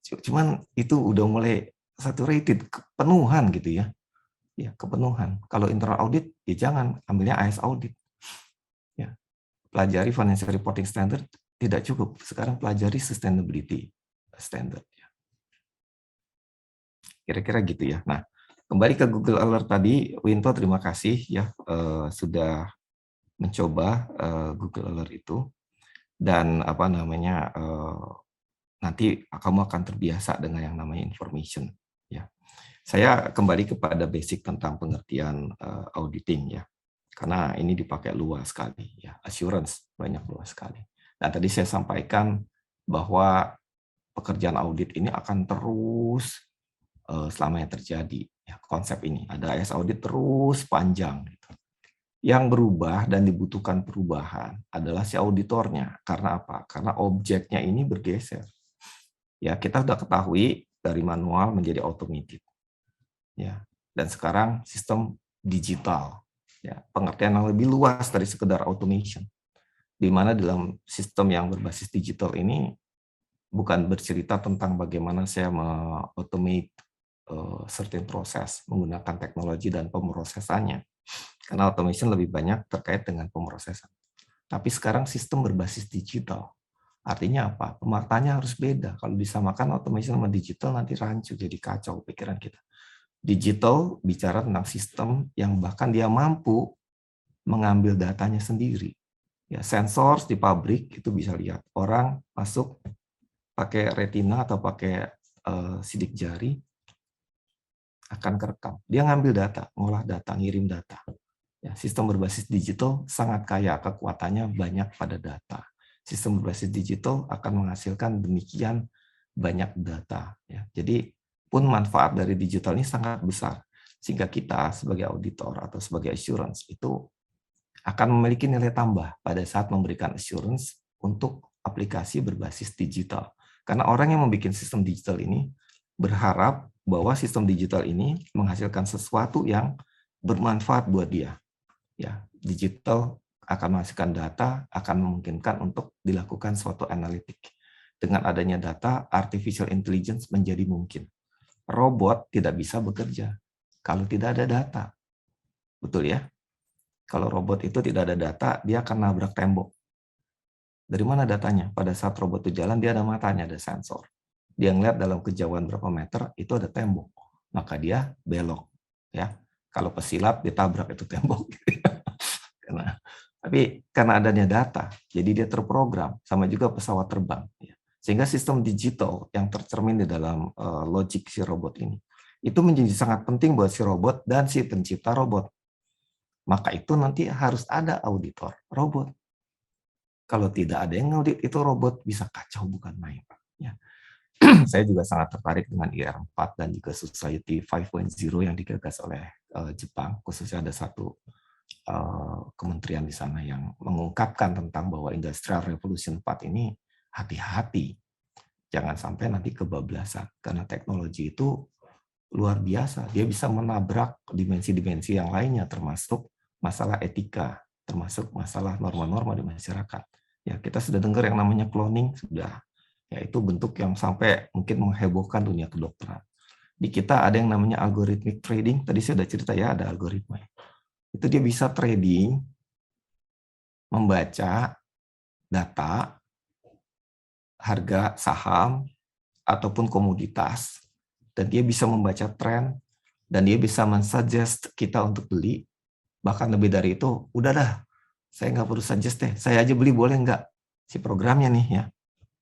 Cuman itu udah mulai saturated, kepenuhan gitu ya. Ya, kepenuhan. Kalau internal audit ya jangan ambilnya AS audit. Ya. Pelajari financial reporting standard tidak cukup. Sekarang pelajari sustainability standard ya. Kira-kira gitu ya. Nah, kembali ke Google Alert tadi, Winto terima kasih ya sudah mencoba Google Alert itu, dan apa namanya nanti kamu akan terbiasa dengan yang namanya information ya. Saya kembali kepada basic tentang pengertian auditing ya, karena ini dipakai luas sekali ya, assurance banyak luas sekali. Dan tadi saya sampaikan bahwa pekerjaan audit ini akan terus selamanya terjadi ya, konsep ini ada AS audit terus panjang gitu. Yang berubah dan dibutuhkan perubahan adalah si auditornya. Karena apa? Karena objeknya ini bergeser. Ya, kita sudah ketahui dari manual menjadi automated. Ya, dan sekarang sistem digital. Ya, pengertian yang lebih luas dari sekedar automation. Di mana dalam sistem yang berbasis digital ini bukan bercerita tentang bagaimana saya me-automate certain proses menggunakan teknologi dan pemrosesannya. Karena automation lebih banyak terkait dengan pemrosesan. Tapi sekarang sistem berbasis digital. Artinya apa? Pemaknaannya harus beda. Kalau disamakan automation sama digital nanti rancu, jadi kacau pikiran kita. Digital bicara tentang sistem yang bahkan dia mampu mengambil datanya sendiri. Ya, sensor di pabrik itu bisa lihat orang masuk pakai retina atau pakai sidik jari akan kerekam. Dia ngambil data, ngolah data, ngirim data. Ya, sistem berbasis digital sangat kaya, kekuatannya banyak pada data. Sistem berbasis digital akan menghasilkan demikian banyak data. Ya. Jadi pun manfaat dari digital ini sangat besar, sehingga kita sebagai auditor atau sebagai assurance itu akan memiliki nilai tambah pada saat memberikan assurance untuk aplikasi berbasis digital. Karena orang yang membuat sistem digital ini berharap bahwa sistem digital ini menghasilkan sesuatu yang bermanfaat buat dia. Ya, digital akan menghasilkan data, akan memungkinkan untuk dilakukan suatu analitik. Dengan adanya data, artificial intelligence menjadi mungkin. Robot tidak bisa bekerja kalau tidak ada data. Betul ya? Kalau robot itu tidak ada data, dia akan nabrak tembok. Dari mana datanya? Pada saat robot itu jalan, dia ada matanya, ada sensor. Dia ngeliat dalam kejauhan berapa meter, itu ada tembok. Maka dia belok. Ya, kalau pesilap, ditabrak itu tembok. Tapi karena adanya data, jadi dia terprogram. Sama juga pesawat terbang. Sehingga sistem digital yang tercermin di dalam logik si robot ini, itu menjadi sangat penting buat si robot dan si pencipta robot. Maka itu nanti harus ada auditor robot. Kalau tidak ada yang audit, itu robot bisa kacau, bukan main. Ya. Saya juga sangat tertarik dengan IR4 dan juga Society 5.0 yang digagas oleh Jepang. Khususnya ada satu kementerian di sana yang mengungkapkan tentang bahwa Industrial Revolution 4 ini hati-hati. Jangan sampai nanti kebablasan. Karena teknologi itu luar biasa. Dia bisa menabrak dimensi-dimensi yang lainnya, termasuk masalah etika, termasuk masalah norma-norma di masyarakat. Ya, kita sudah dengar yang namanya cloning, sudah. Ya, itu bentuk yang sampai mungkin menghebohkan dunia kedokteran. Di kita ada yang namanya algorithmic trading. Tadi saya sudah cerita ya, ada algoritma. Itu dia bisa trading, membaca data, harga saham, ataupun komoditas, dan dia bisa membaca tren, dan dia bisa mensuggest kita untuk beli. Bahkan lebih dari itu, udah dah, saya nggak perlu suggest deh, saya aja beli boleh nggak? Si programnya nih ya.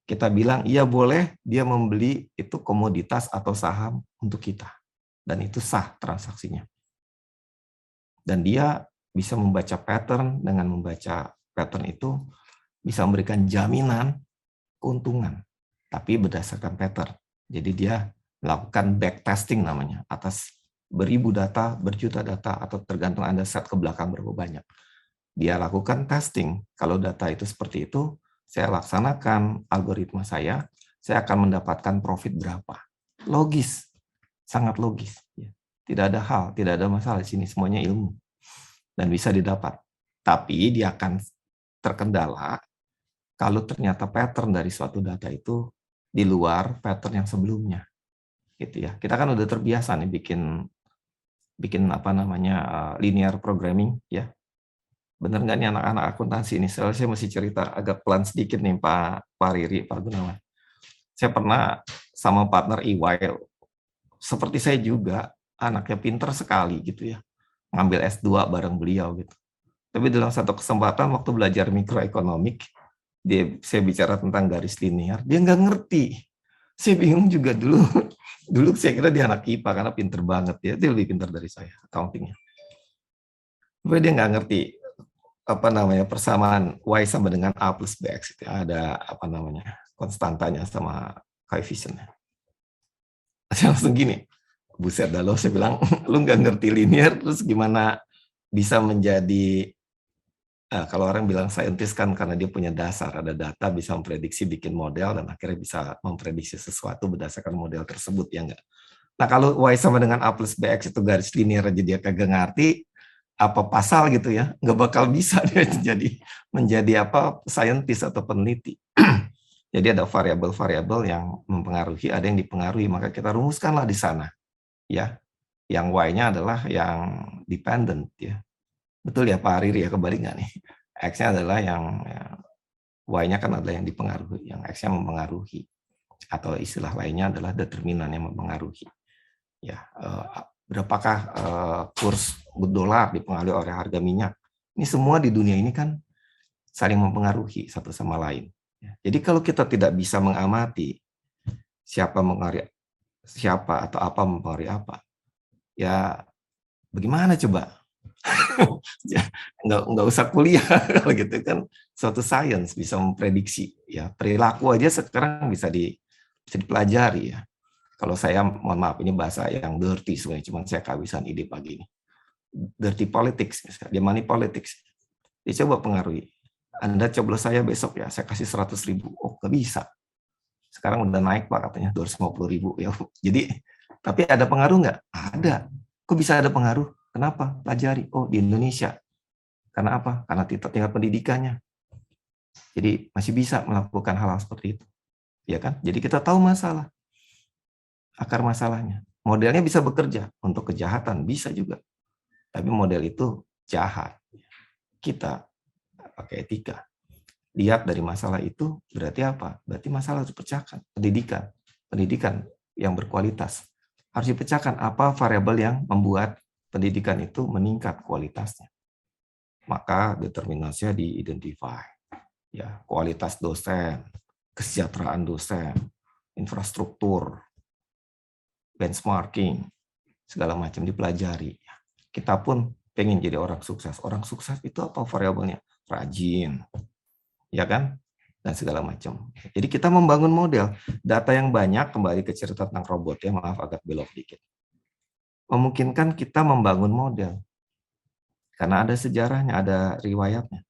Kita bilang, iya boleh, dia membeli itu komoditas atau saham untuk kita. Dan itu sah transaksinya. Dan dia bisa membaca pattern, dengan membaca pattern itu bisa memberikan jaminan keuntungan, tapi berdasarkan pattern. Jadi dia melakukan backtesting namanya, atas beribu data, berjuta data, atau tergantung Anda set ke belakang berapa banyak. Dia lakukan testing, kalau data itu seperti itu, saya laksanakan algoritma saya akan mendapatkan profit berapa. Logis, sangat logis. Tidak ada hal, tidak ada masalah di sini, semuanya ilmu. Dan bisa didapat. Tapi dia akan terkendala kalau ternyata pattern dari suatu data itu di luar pattern yang sebelumnya. Gitu ya. Kita kan udah terbiasa nih bikin apa namanya linear programming ya. Bener nggak nih anak-anak akuntansi ini? Saya masih cerita agak pelan sedikit nih Pak Riri, Pak Gunawan. Saya pernah sama partner EY, seperti saya juga, anaknya pinter sekali gitu ya, ngambil S2 bareng beliau gitu. Tapi dalam satu kesempatan waktu belajar mikroekonomik, saya bicara tentang garis linear, dia nggak ngerti. Saya bingung juga dulu. Dulu saya kira dia anak IPA karena pinter banget ya, dia lebih pinter dari saya accountingnya. Tapi dia nggak ngerti apa namanya persamaan Y sama dengan A plus BX itu ada apa namanya konstantanya sama koefisiennya. Saya langsung gini, buset dah lo, saya bilang lu nggak ngerti linear terus gimana bisa menjadi kalau orang bilang saintis kan karena dia punya dasar, ada data, bisa memprediksi, bikin model dan akhirnya bisa memprediksi sesuatu berdasarkan model tersebut ya enggak. Nah kalau Y sama dengan A plus BX itu garis linear aja dia kagak ngerti apa pasal gitu ya, nggak bakal bisa dia menjadi apa saintis atau peneliti. Jadi ada variabel-variabel yang mempengaruhi, ada yang dipengaruhi, maka kita rumuskanlah di sana, ya. Yang Y-nya adalah yang dependent, ya. Betul ya Pak Riri ya, kebalik nggak nih? X-nya adalah yang Y-nya kan adalah yang dipengaruhi, yang X-nya mempengaruhi, atau istilah lainnya adalah determinan yang mempengaruhi. Ya, berapakah kurs dolar dipengaruhi oleh harga minyak? Ini semua di dunia ini kan saling mempengaruhi satu sama lain. Jadi kalau kita tidak bisa mengamati siapa mengaruhi siapa atau apa mempengaruhi apa, ya bagaimana coba? nggak usah kuliah kalau gitu kan, suatu sains bisa memprediksi ya, perilaku aja sekarang bisa dipelajari ya. Kalau saya mohon maaf ini bahasa yang dirty sebenarnya, cuma saya kehabisan ide pagi ini. Dirty politics misalnya, dia money politics. Dia coba pengaruhi. Anda coblos saya besok ya, saya kasih 100.000. Oh, nggak bisa. Sekarang udah naik Pak katanya 250.000 ya. Jadi tapi ada pengaruh nggak? Ada. Kok bisa ada pengaruh? Kenapa? Pelajari. Oh, di Indonesia. Karena apa? Karena tingkat pendidikannya. Jadi masih bisa melakukan hal-hal seperti itu. Ya kan? Jadi kita tahu masalah. Akar masalahnya. Modelnya bisa bekerja untuk kejahatan, bisa juga. Tapi model itu jahat. Kita pakai etika. Lihat dari masalah itu berarti apa? Berarti masalah harus dipecahkan. Pendidikan yang berkualitas. Harus dipecahkan apa variabel yang membuat pendidikan itu meningkat kualitasnya. Maka determinasinya di-identify. Ya, kualitas dosen, kesejahteraan dosen, infrastruktur, benchmarking, segala macam dipelajari. Kita pun pengen jadi orang sukses. Orang sukses itu apa variabelnya? Rajin, ya kan? Dan segala macam. Jadi kita membangun model. Data yang banyak, kembali ke cerita tentang robot ya, maaf agak belok dikit. Memungkinkan kita membangun model. Karena ada sejarahnya, ada riwayatnya.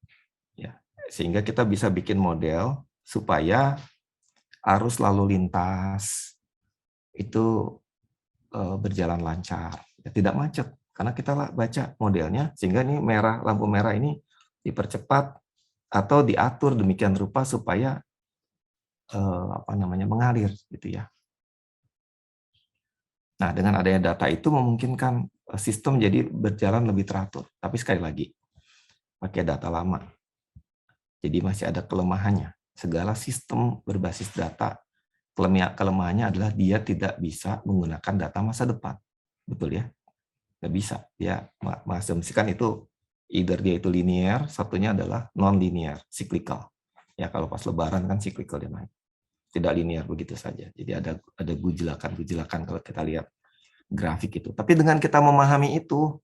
Ya, sehingga kita bisa bikin model supaya arus lalu lintas itu berjalan lancar, ya, tidak macet. Karena kita baca modelnya, sehingga ini lampu merah ini dipercepat atau diatur demikian rupa supaya mengalir gitu ya. Nah, dengan adanya data itu memungkinkan sistem jadi berjalan lebih teratur. Tapi sekali lagi, pakai data lama. Jadi masih ada kelemahannya. Segala sistem berbasis data, kelemahannya adalah dia tidak bisa menggunakan data masa depan. Betul ya? Nggak bisa. Dia mengasumsikan itu, either dia itu linear, satunya adalah non-linear, cyclical. Ya, kalau pas lebaran kan cyclical dia naik. Tidak linear begitu saja. Jadi ada gujelakan kalau kita lihat grafik itu. Tapi dengan kita memahami itu,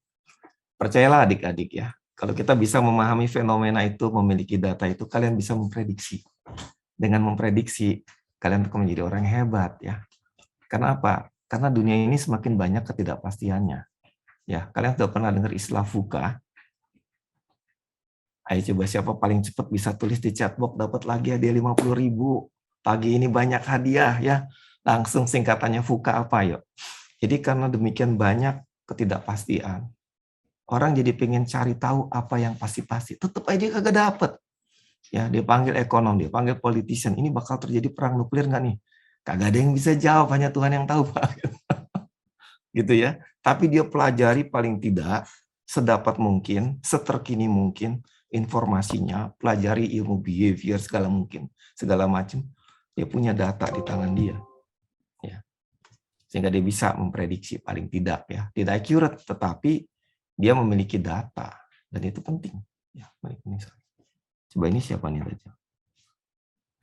percayalah adik-adik ya, kalau kita bisa memahami fenomena itu, memiliki data itu, kalian bisa memprediksi. Dengan memprediksi, kalian akan menjadi orang yang hebat ya. Karena apa? Karena dunia ini semakin banyak ketidakpastiannya. Ya, kalian sudah pernah dengar istilah VUCA? Ayo coba siapa paling cepat bisa tulis di chatbox dapat lagi hadiah 50.000. Pagi ini banyak hadiah ya. Langsung singkatannya VUCA apa yuk? Jadi karena demikian banyak ketidakpastian, orang jadi pengen cari tahu apa yang pasti-pasti. Tetap aja kagak dapet. Ya, dia panggil ekonom, dia panggil politician. Ini bakal terjadi perang nuklir nggak nih? Kagak ada yang bisa jawab, hanya Tuhan yang tahu, Pak. Gitu ya. Tapi dia pelajari paling tidak sedapat mungkin, seterkini mungkin informasinya, pelajari ilmu behavior segala macam. Dia punya data di tangan dia. Ya. Sehingga dia bisa memprediksi paling tidak ya. Tidak accurate, tetapi dia memiliki data dan itu penting. Ya, coba ini siapa nih tadi?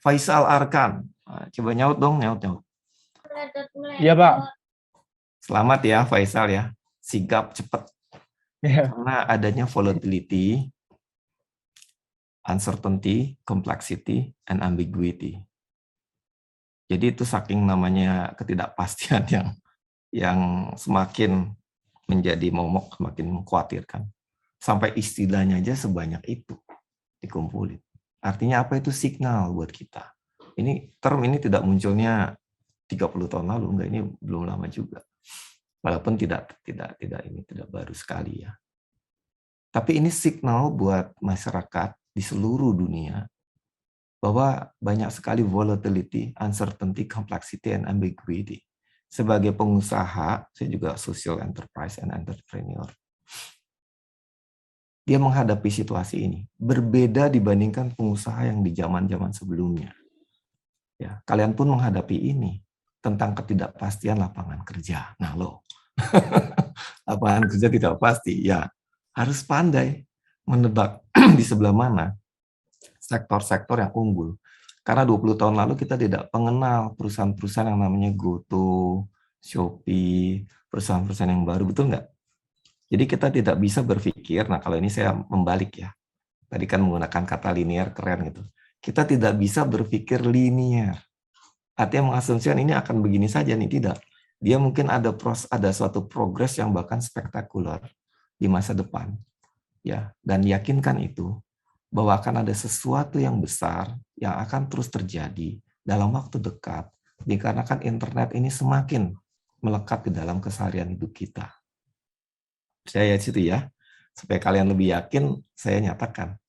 Faisal Arkan. Coba nyaut dong, nyaut. Iya, Pak. Selamat ya Faisal ya. Sigap cepat. Iya. Karena adanya volatility, uncertainty, complexity, and ambiguity. Jadi itu saking namanya ketidakpastian yang semakin menjadi momok, semakin mengkhawatirkan. Sampai istilahnya aja sebanyak itu dikumpulin. Artinya apa itu signal buat kita? Term ini tidak munculnya 30 tahun lalu, enggak, ini belum lama juga. Walaupun tidak baru sekali ya. Tapi ini signal buat masyarakat di seluruh dunia bahwa banyak sekali volatility, uncertainty, complexity, and ambiguity. Sebagai pengusaha, saya juga social enterprise and entrepreneur. Dia menghadapi situasi ini berbeda dibandingkan pengusaha yang di zaman-zaman sebelumnya. Ya, kalian pun menghadapi ini tentang ketidakpastian lapangan kerja. Nah, lapangan kerja tidak pasti. Ya, harus pandai menebak di sebelah mana sektor-sektor yang unggul. Karena 20 tahun lalu kita tidak mengenal perusahaan-perusahaan yang namanya GoTo, Shopee, perusahaan-perusahaan yang baru, betul nggak? Jadi kita tidak bisa berpikir, nah kalau ini saya membalik ya, tadi kan menggunakan kata linear, keren gitu. Kita tidak bisa berpikir linear. Artinya mengasumsikan ini akan begini saja nih, tidak. Dia mungkin ada suatu progres yang bahkan spektakuler di masa depan. Ya, dan yakinkan itu, bahwa akan ada sesuatu yang besar yang akan terus terjadi dalam waktu dekat, dikarenakan internet ini semakin melekat di dalam keseharian hidup kita. Saya situ ya, supaya kalian lebih yakin, saya nyatakan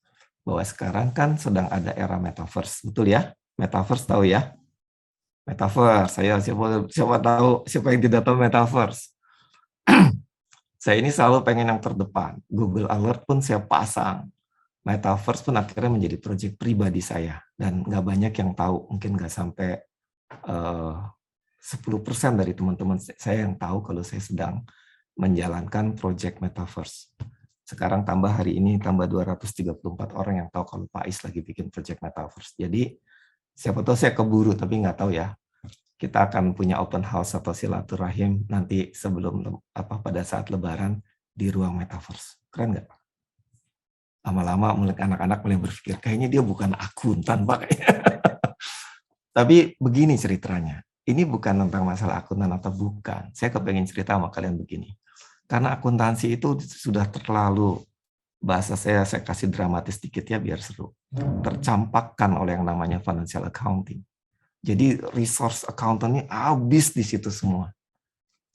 bahwa sekarang kan sedang ada era metaverse, betul ya? Metaverse tahu ya? Metaverse, saya siapa tahu, siapa yang tidak tahu metaverse? Saya ini selalu pengen yang terdepan. Google Alert pun saya pasang. Metaverse pun akhirnya menjadi proyek pribadi saya. Dan nggak banyak yang tahu, mungkin nggak sampai 10% dari teman-teman saya yang tahu kalau saya sedang menjalankan proyek Metaverse. Sekarang tambah hari ini, tambah 234 orang yang tahu kalau Pak Is lagi bikin proyek Metaverse. Jadi, siapa tahu saya keburu, tapi nggak tahu ya. Kita akan punya open house atau silaturahim nanti sebelum pada saat Lebaran di ruang Metaverse. Keren nggak? Lama-lama anak-anak mulai berpikir, kayaknya dia bukan akuntan, Pak. Tapi begini ceritanya. Ini bukan tentang masalah akuntan atau bukan. Saya kepengen cerita sama kalian begini. Karena akuntansi itu sudah terlalu, bahasa saya kasih dramatis dikit ya biar seru. Tercampakkan oleh yang namanya financial accounting. Jadi resource accountant ini habis di situ semua.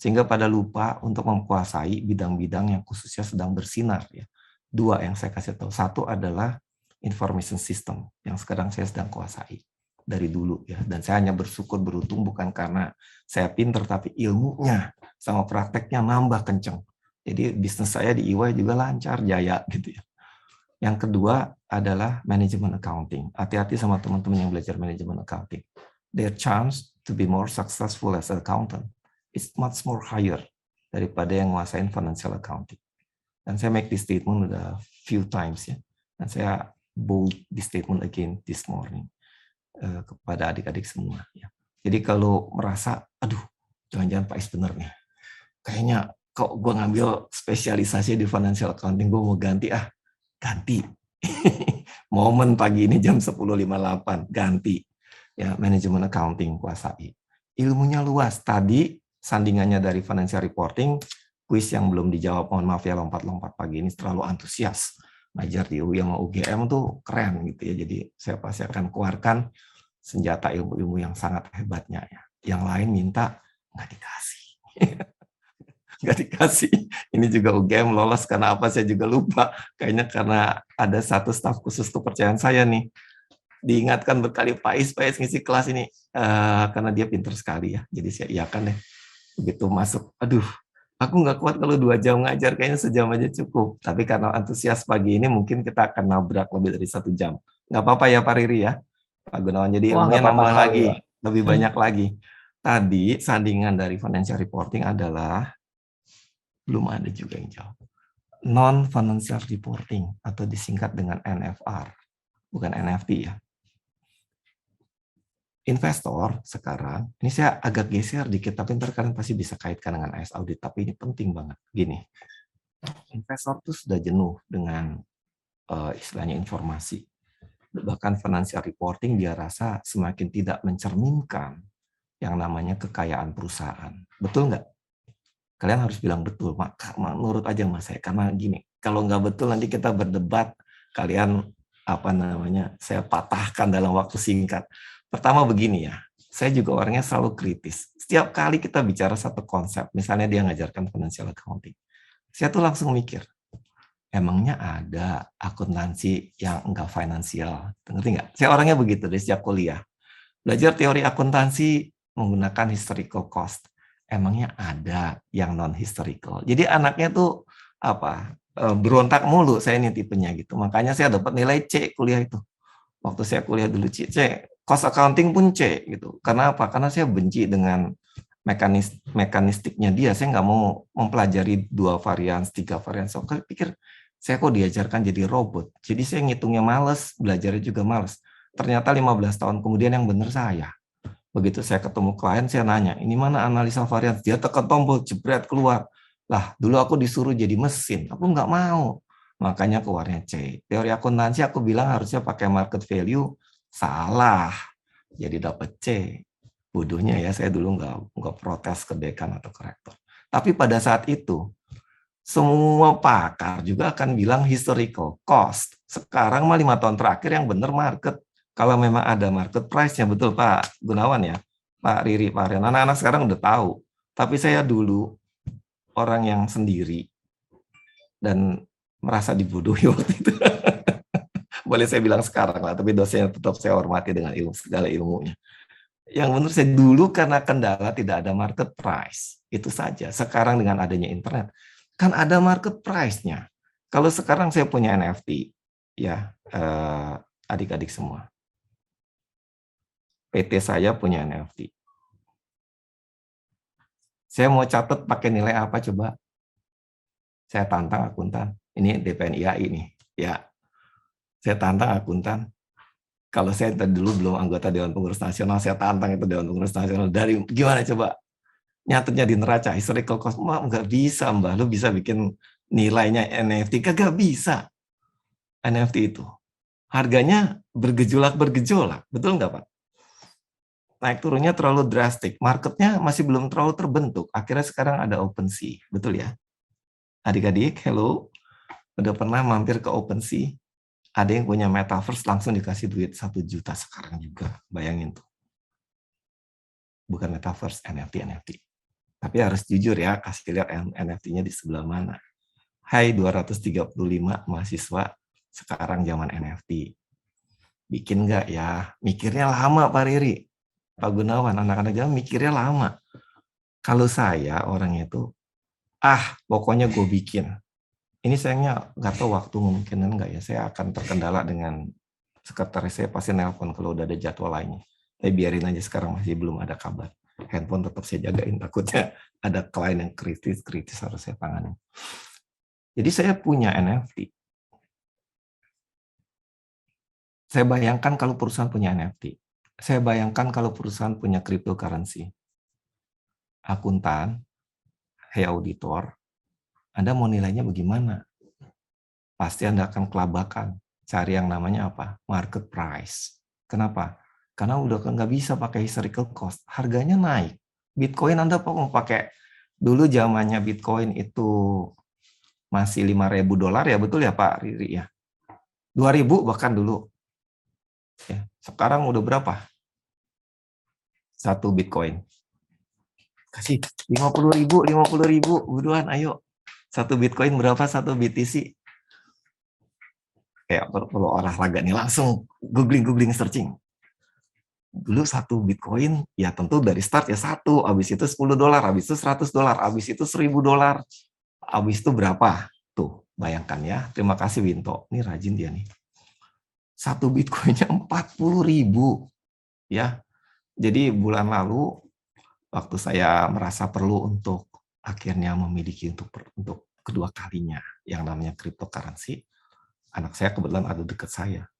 Sehingga pada lupa untuk menguasai bidang-bidang yang khususnya sedang bersinar. Ya. 2 yang saya kasih tahu. 1 adalah information system yang sekarang saya sedang kuasai dari dulu ya. Dan saya hanya bersyukur beruntung bukan karena saya pinter, tapi ilmunya sama prakteknya nambah kenceng. Jadi bisnis saya di EY juga lancar, jaya gitu ya. Yang kedua adalah manajemen accounting. Hati-hati sama teman-teman yang belajar manajemen accounting. Their chance to be more successful as an accountant is much more higher daripada yang nguasain financial accounting. Dan saya make this statement udah few times ya. Dan saya bold this statement again this morning kepada adik-adik semua. Ya. Jadi kalau merasa, aduh, jangan-jangan Pak Is bener nih. Kayaknya kok gue ngambil spesialisasi di financial accounting, gue mau ganti ganti. Momen pagi ini jam 10.58, ganti. Ya, manajemen accounting kuasai. Ilmunya luas. Tadi sandingannya dari financial reporting, kuis yang belum dijawab, mohon maaf ya lompat-lompat pagi ini terlalu antusias. Ngajar di UI sama UGM tuh keren gitu ya. Jadi saya pasti akan keluarkan senjata ilmu-ilmu yang sangat hebatnya ya. Yang lain minta nggak dikasih. Nggak dikasih. Ini juga UGM lolos karena apa saya juga lupa. Kayaknya karena ada satu staf khusus kepercayaan saya nih. Diingatkan berkali Pak Is ngisi kelas ini karena dia pintar sekali ya. Jadi saya iakan deh. Begitu masuk, aduh, aku nggak kuat kalau 2 jam ngajar, kayaknya sejam aja cukup. Tapi karena antusias pagi ini mungkin kita akan nabrak lebih dari 1 jam. Nggak apa-apa ya Pak Riri ya, Pak Gunawan. Jadi ilmunya nambah lagi, lebih banyak lagi. Tadi sandingan dari financial reporting adalah belum ada juga yang jawab. Non-financial reporting atau disingkat dengan NFR, bukan NFT ya. Investor sekarang, ini saya agak geser dikit, tapi ntar kalian pasti bisa kaitkan dengan AS Audit, tapi ini penting banget. Gini, investor tuh sudah jenuh dengan istilahnya informasi. Bahkan financial reporting dia rasa semakin tidak mencerminkan yang namanya kekayaan perusahaan. Betul nggak? Kalian harus bilang betul, menurut aja Mas saya. Karena gini, kalau nggak betul nanti kita berdebat, kalian saya patahkan dalam waktu singkat. Pertama begini ya, saya juga orangnya selalu kritis. Setiap kali kita bicara satu konsep, misalnya dia ngajarkan financial accounting, saya tuh langsung mikir, emangnya ada akuntansi yang enggak finansial? Ngerti nggak? Saya orangnya begitu dari sejak kuliah. Belajar teori akuntansi menggunakan historical cost. Emangnya ada yang non-historical? Jadi anaknya tuh berontak mulu, saya ini tipenya gitu. Makanya saya dapat nilai C kuliah itu. Waktu saya kuliah dulu C, cost accounting pun C gitu. Karena apa? Karena saya benci dengan mekanistiknya dia. Saya nggak mau mempelajari 2 varian, 3 varian. So, pikir saya kok diajarkan jadi robot. Jadi saya ngitungnya males, belajarnya juga males. Ternyata 15 tahun kemudian yang benar saya. Begitu saya ketemu klien, saya nanya, ini mana analisa varian? Dia tekan tombol, jebret keluar. Lah, dulu aku disuruh jadi mesin. Aku nggak mau. Makanya keluarnya C. Teori akuntansi aku bilang harusnya pakai market value, salah. Jadi dapat C. Bodohnya ya, saya dulu nggak protes ke dekan atau ke rektor. Tapi pada saat itu, semua pakar juga akan bilang historical cost. Sekarang mah 5 tahun terakhir yang benar market. Kalau memang ada market price-nya, betul Pak Gunawan ya, Pak Riri, Pak Rian. Anak-anak sekarang udah tahu. Tapi saya dulu orang yang sendiri dan merasa dibodohi waktu itu. Boleh saya bilang sekarang lah, tapi dosennya tetap saya hormati dengan segala ilmunya. Yang menurut saya dulu karena kendala tidak ada market price, itu saja. Sekarang dengan adanya internet, kan ada market price-nya. Kalau sekarang saya punya NFT, ya adik-adik semua, PT saya punya NFT. Saya mau catat pakai nilai apa coba? Saya tantang akuntan. Ini DPNIAI nih, ya. Saya tantang akuntan. Kalau saya dulu belum anggota Dewan Pengurus Nasional, saya tantang itu Dewan Pengurus Nasional. Dari gimana coba? Nyatetnya di neraca, historical cost, nggak bisa Mbak. Lu bisa bikin nilainya NFT, kagak bisa. NFT itu. Harganya bergejolak, betul nggak Pak? Naik turunnya terlalu drastik, marketnya masih belum terlalu terbentuk. Akhirnya sekarang ada OpenSea, betul ya? Adik-adik, hello, udah pernah mampir ke OpenSea? Ada yang punya metaverse langsung dikasih duit 1 juta sekarang juga, bayangin tuh. Bukan metaverse, NFT. Tapi harus jujur ya, kasih lihat NFT-nya di sebelah mana. Hai 235 mahasiswa sekarang zaman NFT. Bikin nggak ya? Mikirnya lama Pak Riri. Pak Gunawan, anak-anak zaman mikirnya lama. Kalau saya orang itu, pokoknya gue bikin. Ini sayangnya nggak tahu waktu mungkinan nggak ya. Saya akan terkendala dengan sekretaris saya pasti nelpon kalau udah ada jadwal lainnya. Tapi biarin aja sekarang masih belum ada kabar. Handphone tetap saya jagain, takutnya ada klien yang kritis harus saya tangani. Jadi saya punya NFT. Saya bayangkan kalau perusahaan punya NFT. Saya bayangkan kalau perusahaan punya cryptocurrency. Akuntan, auditor, Anda mau nilainya bagaimana? Pasti Anda akan kelabakan. Cari yang namanya apa? Market price. Kenapa? Karena udah nggak bisa pakai historical cost. Harganya naik. Bitcoin Anda mau pakai, dulu zamannya Bitcoin itu masih $5.000 ya, betul ya Pak Riri ya? 2.000 bahkan dulu. Ya, sekarang udah berapa? 1 Bitcoin. Kasih 50.000, buruan ayo. 1 Bitcoin berapa? 1 BTC? Kayak perlu olahraga nih, langsung googling searching. Dulu 1 Bitcoin, ya tentu dari start ya 1, habis itu $10, habis itu $100, habis itu $1.000, habis itu berapa? Tuh, bayangkan ya. Terima kasih Winto. Ini rajin dia nih. 1 Bitcoinnya 40.000. Ya. Jadi bulan lalu waktu saya merasa perlu untuk akhirnya memiliki untuk kedua kalinya yang namanya cryptocurrency, anak saya kebetulan ada dekat saya.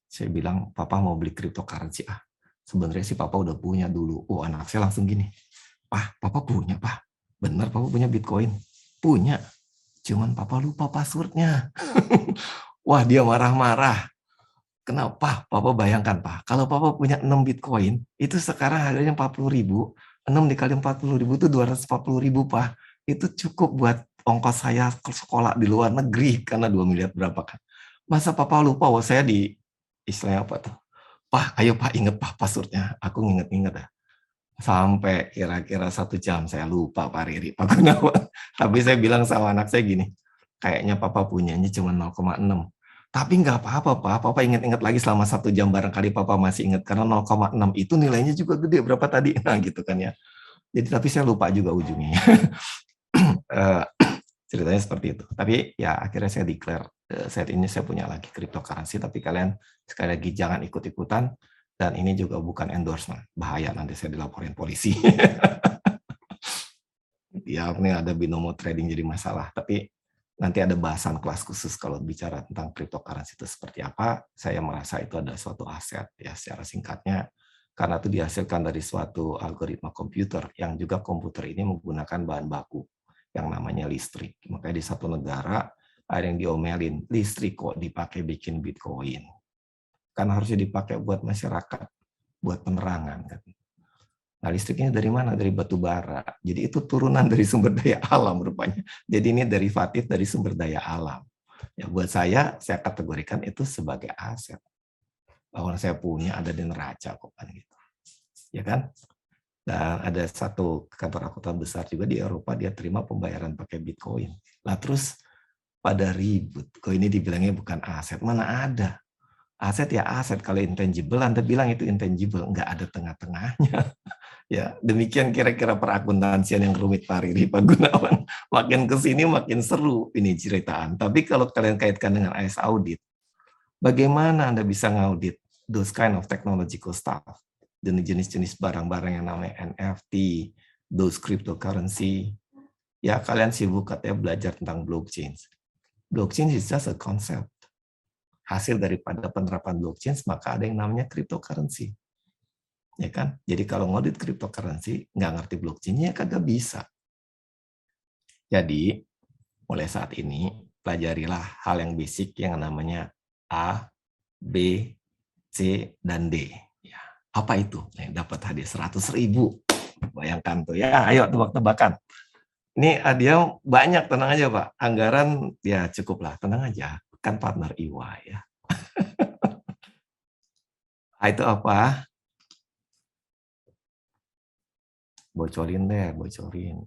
Saya bilang, "Papa mau beli cryptocurrency ah." Sebenarnya sih Papa udah punya dulu. Oh, anak saya langsung gini, Papa punya, Pak. Bener Papa punya Bitcoin? Punya. Cuman Papa lupa passwordnya. Wah, dia marah-marah. Kenapa? Papa bayangkan, Pak. Kalau Papa punya 6 Bitcoin, itu sekarang harganya 40.000. 6 dikali 40.000 itu 240.000, Pak. Itu cukup buat ongkos saya ke sekolah di luar negeri, karena 2 miliar berapa kan. Masa Papa lupa? Wah, saya di istilahnya apa tuh? Pak, ayo Pak, inget Pak passwordnya. Aku nginget-nginget ya. Sampai kira-kira 1 jam saya lupa Pak Riri, Pak Gunawan. Tapi saya bilang sama anak saya gini, kayaknya Papa punyanya cuma 0,6. Tapi nggak apa-apa Pak, Papa inget-inget lagi selama 1 jam, barangkali Papa masih ingat, karena 0,6 itu nilainya juga gede, berapa tadi? Nah gitu kan ya. Jadi tapi saya lupa juga ujungnya. Ceritanya seperti itu. Tapi ya akhirnya saya declare, saat ini saya punya lagi cryptocurrency, tapi kalian sekali lagi jangan ikut-ikutan, dan ini juga bukan endorsement. Bahaya nanti saya dilaporin polisi. Ya, ini ada binomo trading jadi masalah. Tapi nanti ada bahasan kelas khusus kalau bicara tentang cryptocurrency itu seperti apa. Saya merasa itu adalah suatu aset ya secara singkatnya, karena itu dihasilkan dari suatu algoritma komputer yang juga komputer ini menggunakan bahan baku yang namanya listrik. Makanya di satu negara ada yang diomelin, listrik kok dipakai bikin Bitcoin. Kan harusnya dipakai buat masyarakat, buat penerangan kan. Nah, listriknya dari mana? Dari batu bara. Jadi itu turunan dari sumber daya alam rupanya. Jadi ini derivatif dari sumber daya alam. Ya, buat saya kategorikan itu sebagai aset. bahwa saya punya ada di neraca kok kan gitu. Ya kan? Dan ada satu kantor akuntan besar juga di Eropa, dia terima pembayaran pakai Bitcoin. Lah terus pada ribut, kok ini dibilangnya bukan aset, mana ada. Aset ya aset, kalau intangible Anda bilang itu intangible, nggak ada tengah-tengahnya. Ya, demikian kira-kira perakuntansian yang rumit Pak Riri, Pak Gunawan. Makin kesini makin seru ini ceritaan. Tapi kalau kalian kaitkan dengan AS audit, bagaimana Anda bisa ngaudit those kind of technological stuff? Jenis-jenis barang-barang yang namanya NFT, those cryptocurrency. Ya, kalian sibuk katanya belajar tentang blockchain. Blockchain is just a concept. Hasil daripada penerapan blockchain, maka ada yang namanya cryptocurrency. Ya kan? Jadi kalau ngaudit cryptocurrency, nggak ngerti blockchain-nya kagak bisa. Jadi, mulai saat ini, pelajarilah hal yang basic yang namanya A, B, C, dan D. Ya. Apa itu? Dapat hadiah 100.000. Bayangkan tuh ya, ayo tebak-tebakan. Ini hadiah banyak, tenang aja Pak. Anggaran ya cukuplah, tenang aja. Kan partner EY ya. Itu apa? Bocorin deh, bocorin.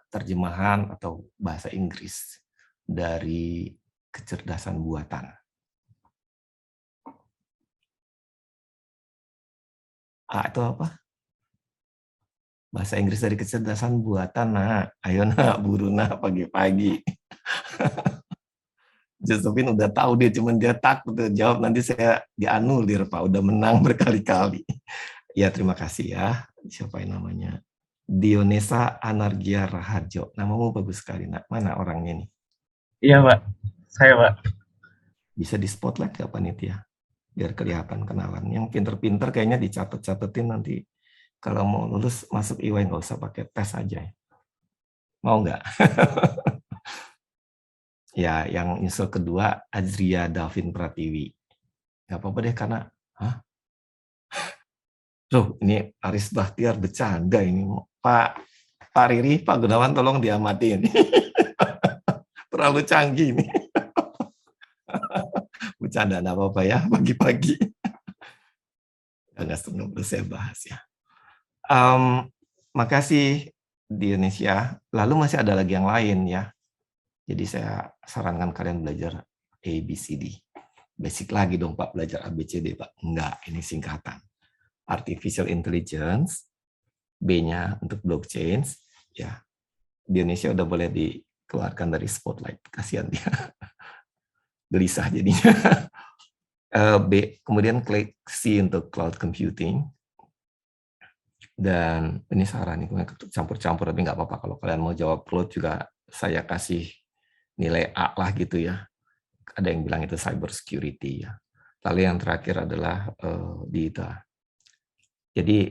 Terjemahan atau bahasa Inggris dari kecerdasan buatan. Itu apa? Bahasa Inggris dari kecerdasan buatan, nak. Ayo nak, buru nak pagi-pagi. Josephine udah tahu dia takut jawab nanti saya dianulir Pak, udah menang berkali-kali. Ya terima kasih ya. Siapa yang namanya? Dionesa Anargia Raharjo. Namamu bagus sekali nak. Mana orangnya nih? Iya Pak, saya Pak. Bisa di spotlight nggak panitia? Biar kelihatan kenalan. Yang pinter-pinter kayaknya dicatat-catetin nanti. Kalau mau lulus masuk EY nggak usah pakai tes aja. Mau nggak? Ya, yang nyusul kedua Azria Davin Pratiwi. Nggak apa-apa deh karena, Loh, ini Aris Bahtiar bercanda ini. Pak Riri, Pak Gunawan tolong diamatin. Terlalu canggih ini. Bercanda nggak apa-apa ya, pagi-pagi. Nggak setengah belum saya bahas ya. Makasih di Indonesia. Lalu masih ada lagi yang lain ya. Jadi saya sarankan kalian belajar ABCD. Basic lagi dong Pak, belajar ABCD Pak. Enggak, ini singkatan. Artificial Intelligence, B-nya untuk blockchain, ya. Di Indonesia udah boleh dikeluarkan dari spotlight. Kasihan dia. Gelisah jadinya. B, kemudian klik C untuk cloud computing. Dan ini saran, ini campur-campur, tapi nggak apa-apa. Kalau kalian mau jawab cloud juga saya kasih nilai A lah gitu ya. Ada yang bilang itu cyber security ya. Lalu yang terakhir adalah data. Jadi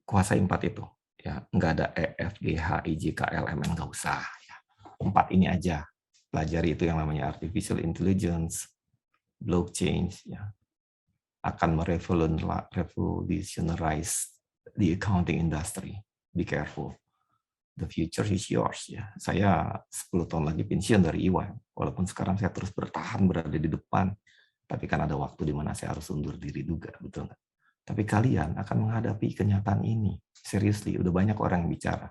kuasai 4 itu ya, nggak ada E, F, G, H, I, J, K, L, M, N, nggak usah ya. 4 ini aja. Pelajari itu yang namanya artificial intelligence, blockchain ya. Akan merevolutionize the accounting industry. Be careful. The future is yours ya. Saya 10 tahun lagi pensiun dari EY. Walaupun sekarang saya terus bertahan berada di depan, tapi kan ada waktu di mana saya harus undur diri juga, betul nggak? Tapi kalian akan menghadapi kenyataan ini. Seriously, udah banyak orang yang bicara.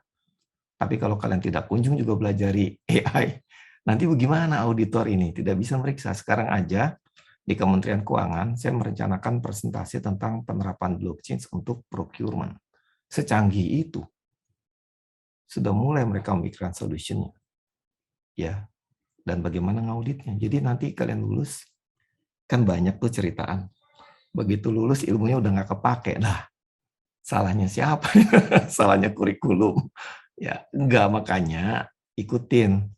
Tapi kalau kalian tidak kunjung juga belajari AI, nanti bagaimana auditor ini? Tidak bisa meriksa. Sekarang aja di Kementerian Keuangan, saya merencanakan presentasi tentang penerapan blockchain untuk procurement. Secanggih itu. Sudah mulai mereka memikirkan solutionnya. Ya, dan bagaimana ngauditnya. Jadi nanti kalian lulus, kan banyak tuh ceritaan. Begitu lulus ilmunya udah nggak kepake. Nah, salahnya siapa? Salahnya kurikulum. Ya, enggak, makanya ikutin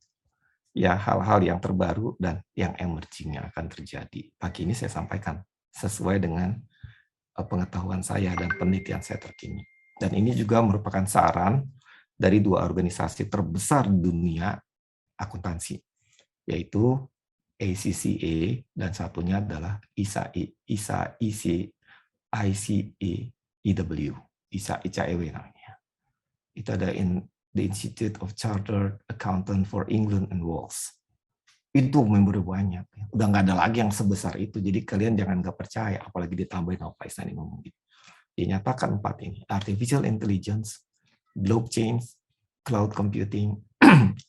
ya hal-hal yang terbaru dan yang emerging yang akan terjadi. Pagi ini saya sampaikan sesuai dengan pengetahuan saya dan penelitian saya terkini. Dan ini juga merupakan saran dari 2 organisasi terbesar di dunia akuntansi, yaitu ACCA dan satunya adalah ICAEW namanya. Itu ada the Institute of Chartered Accountant for England and Wales. Itu member banyak. Udah nggak ada lagi yang sebesar itu. Jadi kalian jangan nggak percaya, apalagi ditambahin apa Pak Isnani ngomong gitu. Dinyatakan 4 ini, artificial intelligence, blockchain, cloud computing,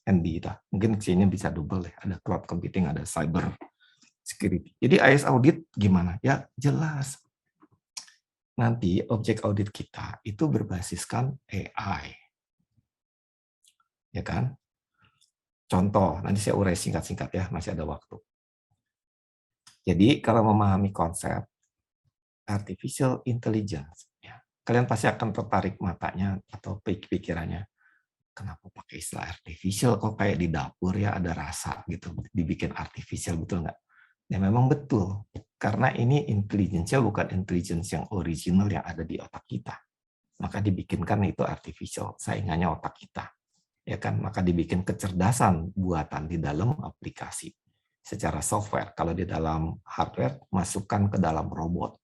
and data. Mungkin C-nya bisa double ya, ada cloud computing, ada cyber security. Jadi IS audit gimana? Ya jelas. Nanti objek audit kita itu berbasiskan AI. Ya kan? Contoh, nanti saya urai singkat-singkat ya, masih ada waktu. Jadi kalau memahami konsep artificial intelligence, ya, kalian pasti akan tertarik matanya atau pikirannya, kenapa pakai istilah artificial, kok kayak di dapur ya ada rasa gitu, dibikin artificial, betul nggak? Ya memang betul, karena ini intelligence-nya bukan intelligence yang original yang ada di otak kita. Maka dibikinkan itu artificial, saingannya otak kita. Ya kan, maka dibikin kecerdasan buatan di dalam aplikasi secara software. Kalau di dalam hardware, masukkan ke dalam robot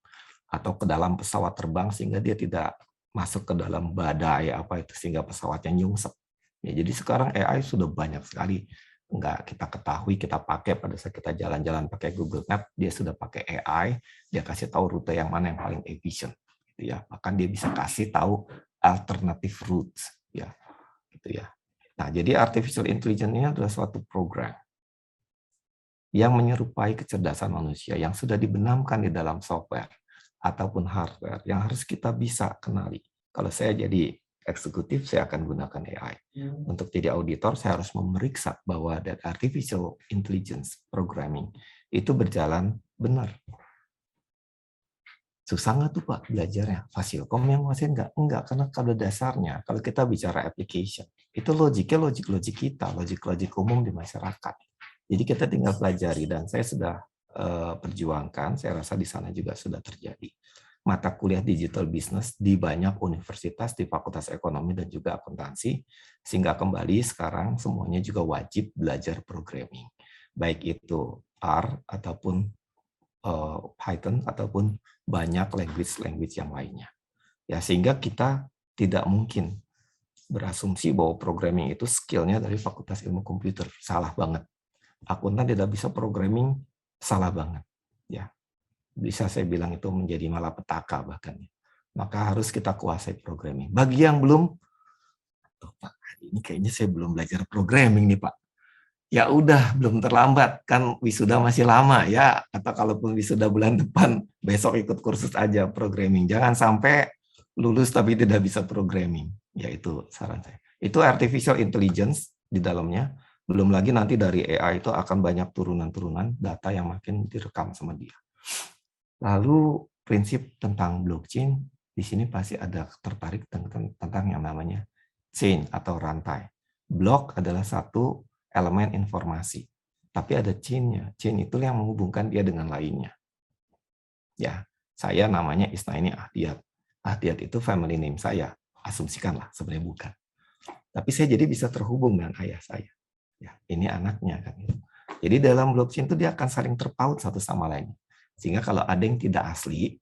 atau ke dalam pesawat terbang sehingga dia tidak masuk ke dalam badai apa itu sehingga pesawatnya nyungsep. Ya, jadi sekarang AI sudah banyak sekali nggak kita ketahui, kita pakai pada saat kita jalan-jalan pakai Google Map, dia sudah pakai AI, dia kasih tahu rute yang mana yang paling efisien, gitu ya. Bahkan dia bisa kasih tahu alternative routes, ya, gitu ya. Nah, jadi artificial intelligence ini adalah suatu program yang menyerupai kecerdasan manusia yang sudah dibenamkan di dalam software ataupun hardware yang harus kita bisa kenali. Kalau saya jadi eksekutif, saya akan gunakan AI. Untuk jadi auditor, saya harus memeriksa bahwa that artificial intelligence programming itu berjalan benar. Susah nggak tuh Pak belajarnya? Fasilkom yang nguasain nggak? Enggak, karena kalau dasarnya, kalau kita bicara application, itu logiknya logik kita, logik umum di masyarakat. Jadi kita tinggal pelajari, dan saya sudah perjuangkan, saya rasa di sana juga sudah terjadi. Mata kuliah digital business di banyak universitas, di Fakultas Ekonomi dan juga akuntansi, sehingga kembali sekarang semuanya juga wajib belajar programming. Baik itu R ataupun Python ataupun banyak language yang lainnya. Ya, sehingga kita tidak mungkin berasumsi bahwa programming itu skill-nya dari Fakultas Ilmu Komputer. Salah banget. Akuntan tidak bisa programming, salah banget. Ya, bisa saya bilang itu menjadi malapetaka bahkan. Maka harus kita kuasai programming. Bagi yang belum, Pak, ini kayaknya saya belum belajar programming nih Pak. Ya udah, belum terlambat, kan wisuda masih lama ya, atau kalaupun wisuda bulan depan, besok ikut kursus aja programming. Jangan sampai lulus tapi tidak bisa programming. Ya itu saran saya. Itu artificial intelligence di dalamnya. Belum lagi nanti dari AI itu akan banyak turunan-turunan data yang makin direkam sama dia. Lalu prinsip tentang blockchain, di sini pasti ada tertarik tentang yang namanya chain atau rantai. Block adalah satu elemen informasi, tapi ada chain-nya. Chain itu yang menghubungkan dia dengan lainnya. Ya, saya namanya Isnaini Ahdiat. Ahdiat itu family name saya. Asumsikanlah, sebenarnya bukan. Tapi saya jadi bisa terhubung dengan ayah saya. Ya, ini anaknya kan. Jadi dalam blockchain itu dia akan saling terpaut satu sama lain. Sehingga kalau ada yang tidak asli,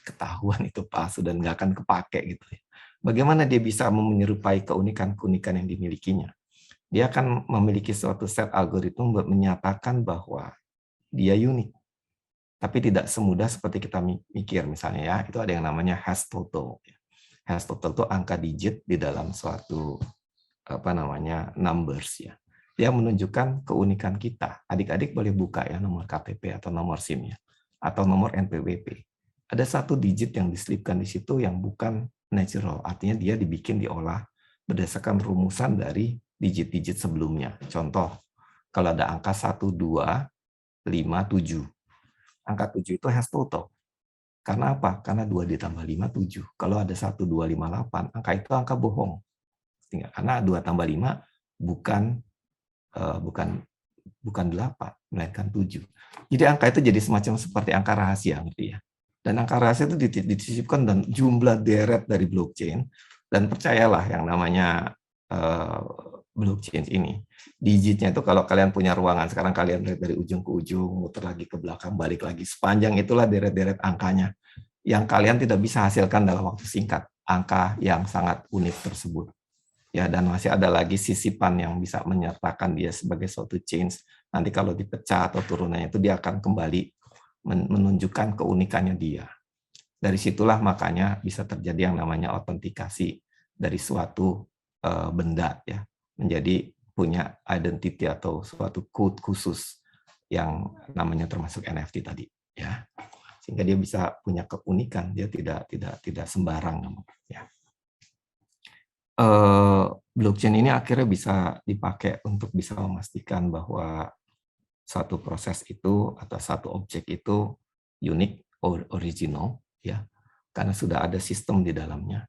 ketahuan itu palsu dan nggak akan kepake gitu. Bagaimana dia bisa menyerupai keunikan-keunikan yang dimilikinya? Dia akan memiliki suatu set algoritma menyatakan bahwa dia unik. Tapi tidak semudah seperti kita mikir. Misalnya ya, itu ada yang namanya hash total. Hash total itu angka digit di dalam suatu numbers ya. Dia menunjukkan keunikan kita. Adik-adik boleh buka ya nomor KTP atau nomor SIM ya, atau nomor NPWP. Ada satu digit yang diselipkan di situ yang bukan natural. Artinya dia dibikin diolah berdasarkan rumusan dari digit-digit sebelumnya. Contoh, kalau ada angka 1, 2, 5, 7. Angka 7 itu hash total. Karena apa? Karena 2 ditambah 5, 7. Kalau ada 1, 2, 5, 8, angka itu angka bohong. Karena 2 tambah 5 bukan 8, melainkan 7. Jadi angka itu jadi semacam seperti angka rahasia. Gitu ya. Dan angka rahasia itu disisipkan dan jumlah deret dari blockchain. Dan percayalah yang namanya blockchain ini, digitnya itu kalau kalian punya ruangan, sekarang kalian lihat dari ujung ke ujung, muter lagi ke belakang, balik lagi, sepanjang itulah deret-deret angkanya, yang kalian tidak bisa hasilkan dalam waktu singkat, angka yang sangat unik tersebut. ya, dan masih ada lagi sisipan yang bisa menyertakan dia sebagai suatu change. Nanti kalau dipecah atau turunannya itu dia akan kembali menunjukkan keunikannya dia. Dari situlah makanya bisa terjadi yang namanya autentikasi dari suatu benda ya, menjadi punya identity atau suatu code khusus yang namanya termasuk NFT tadi ya. Sehingga dia bisa punya keunikan, dia tidak sembarang ya. Blockchain ini akhirnya bisa dipakai untuk bisa memastikan bahwa satu proses itu atau satu objek itu unik, original, ya, karena sudah ada sistem di dalamnya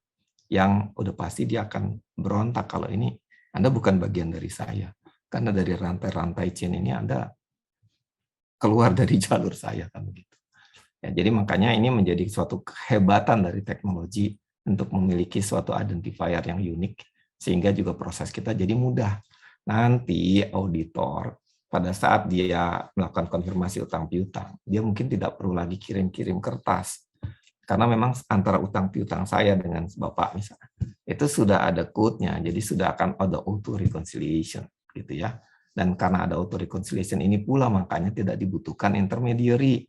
yang udah pasti dia akan berontak kalau ini Anda bukan bagian dari saya, karena dari rantai-rantai chain ini Anda keluar dari jalur saya kan begitu. Ya, jadi makanya ini menjadi suatu kehebatan dari teknologi untuk memiliki suatu identifier yang unik, sehingga juga proses kita jadi mudah. Nanti auditor, pada saat dia melakukan konfirmasi utang piutang, dia mungkin tidak perlu lagi kirim-kirim kertas. Karena memang antara utang piutang saya dengan Bapak misalnya, itu sudah ada code-nya, jadi sudah akan ada auto reconciliation gitu ya. Dan karena ada auto reconciliation ini pula makanya tidak dibutuhkan intermediary.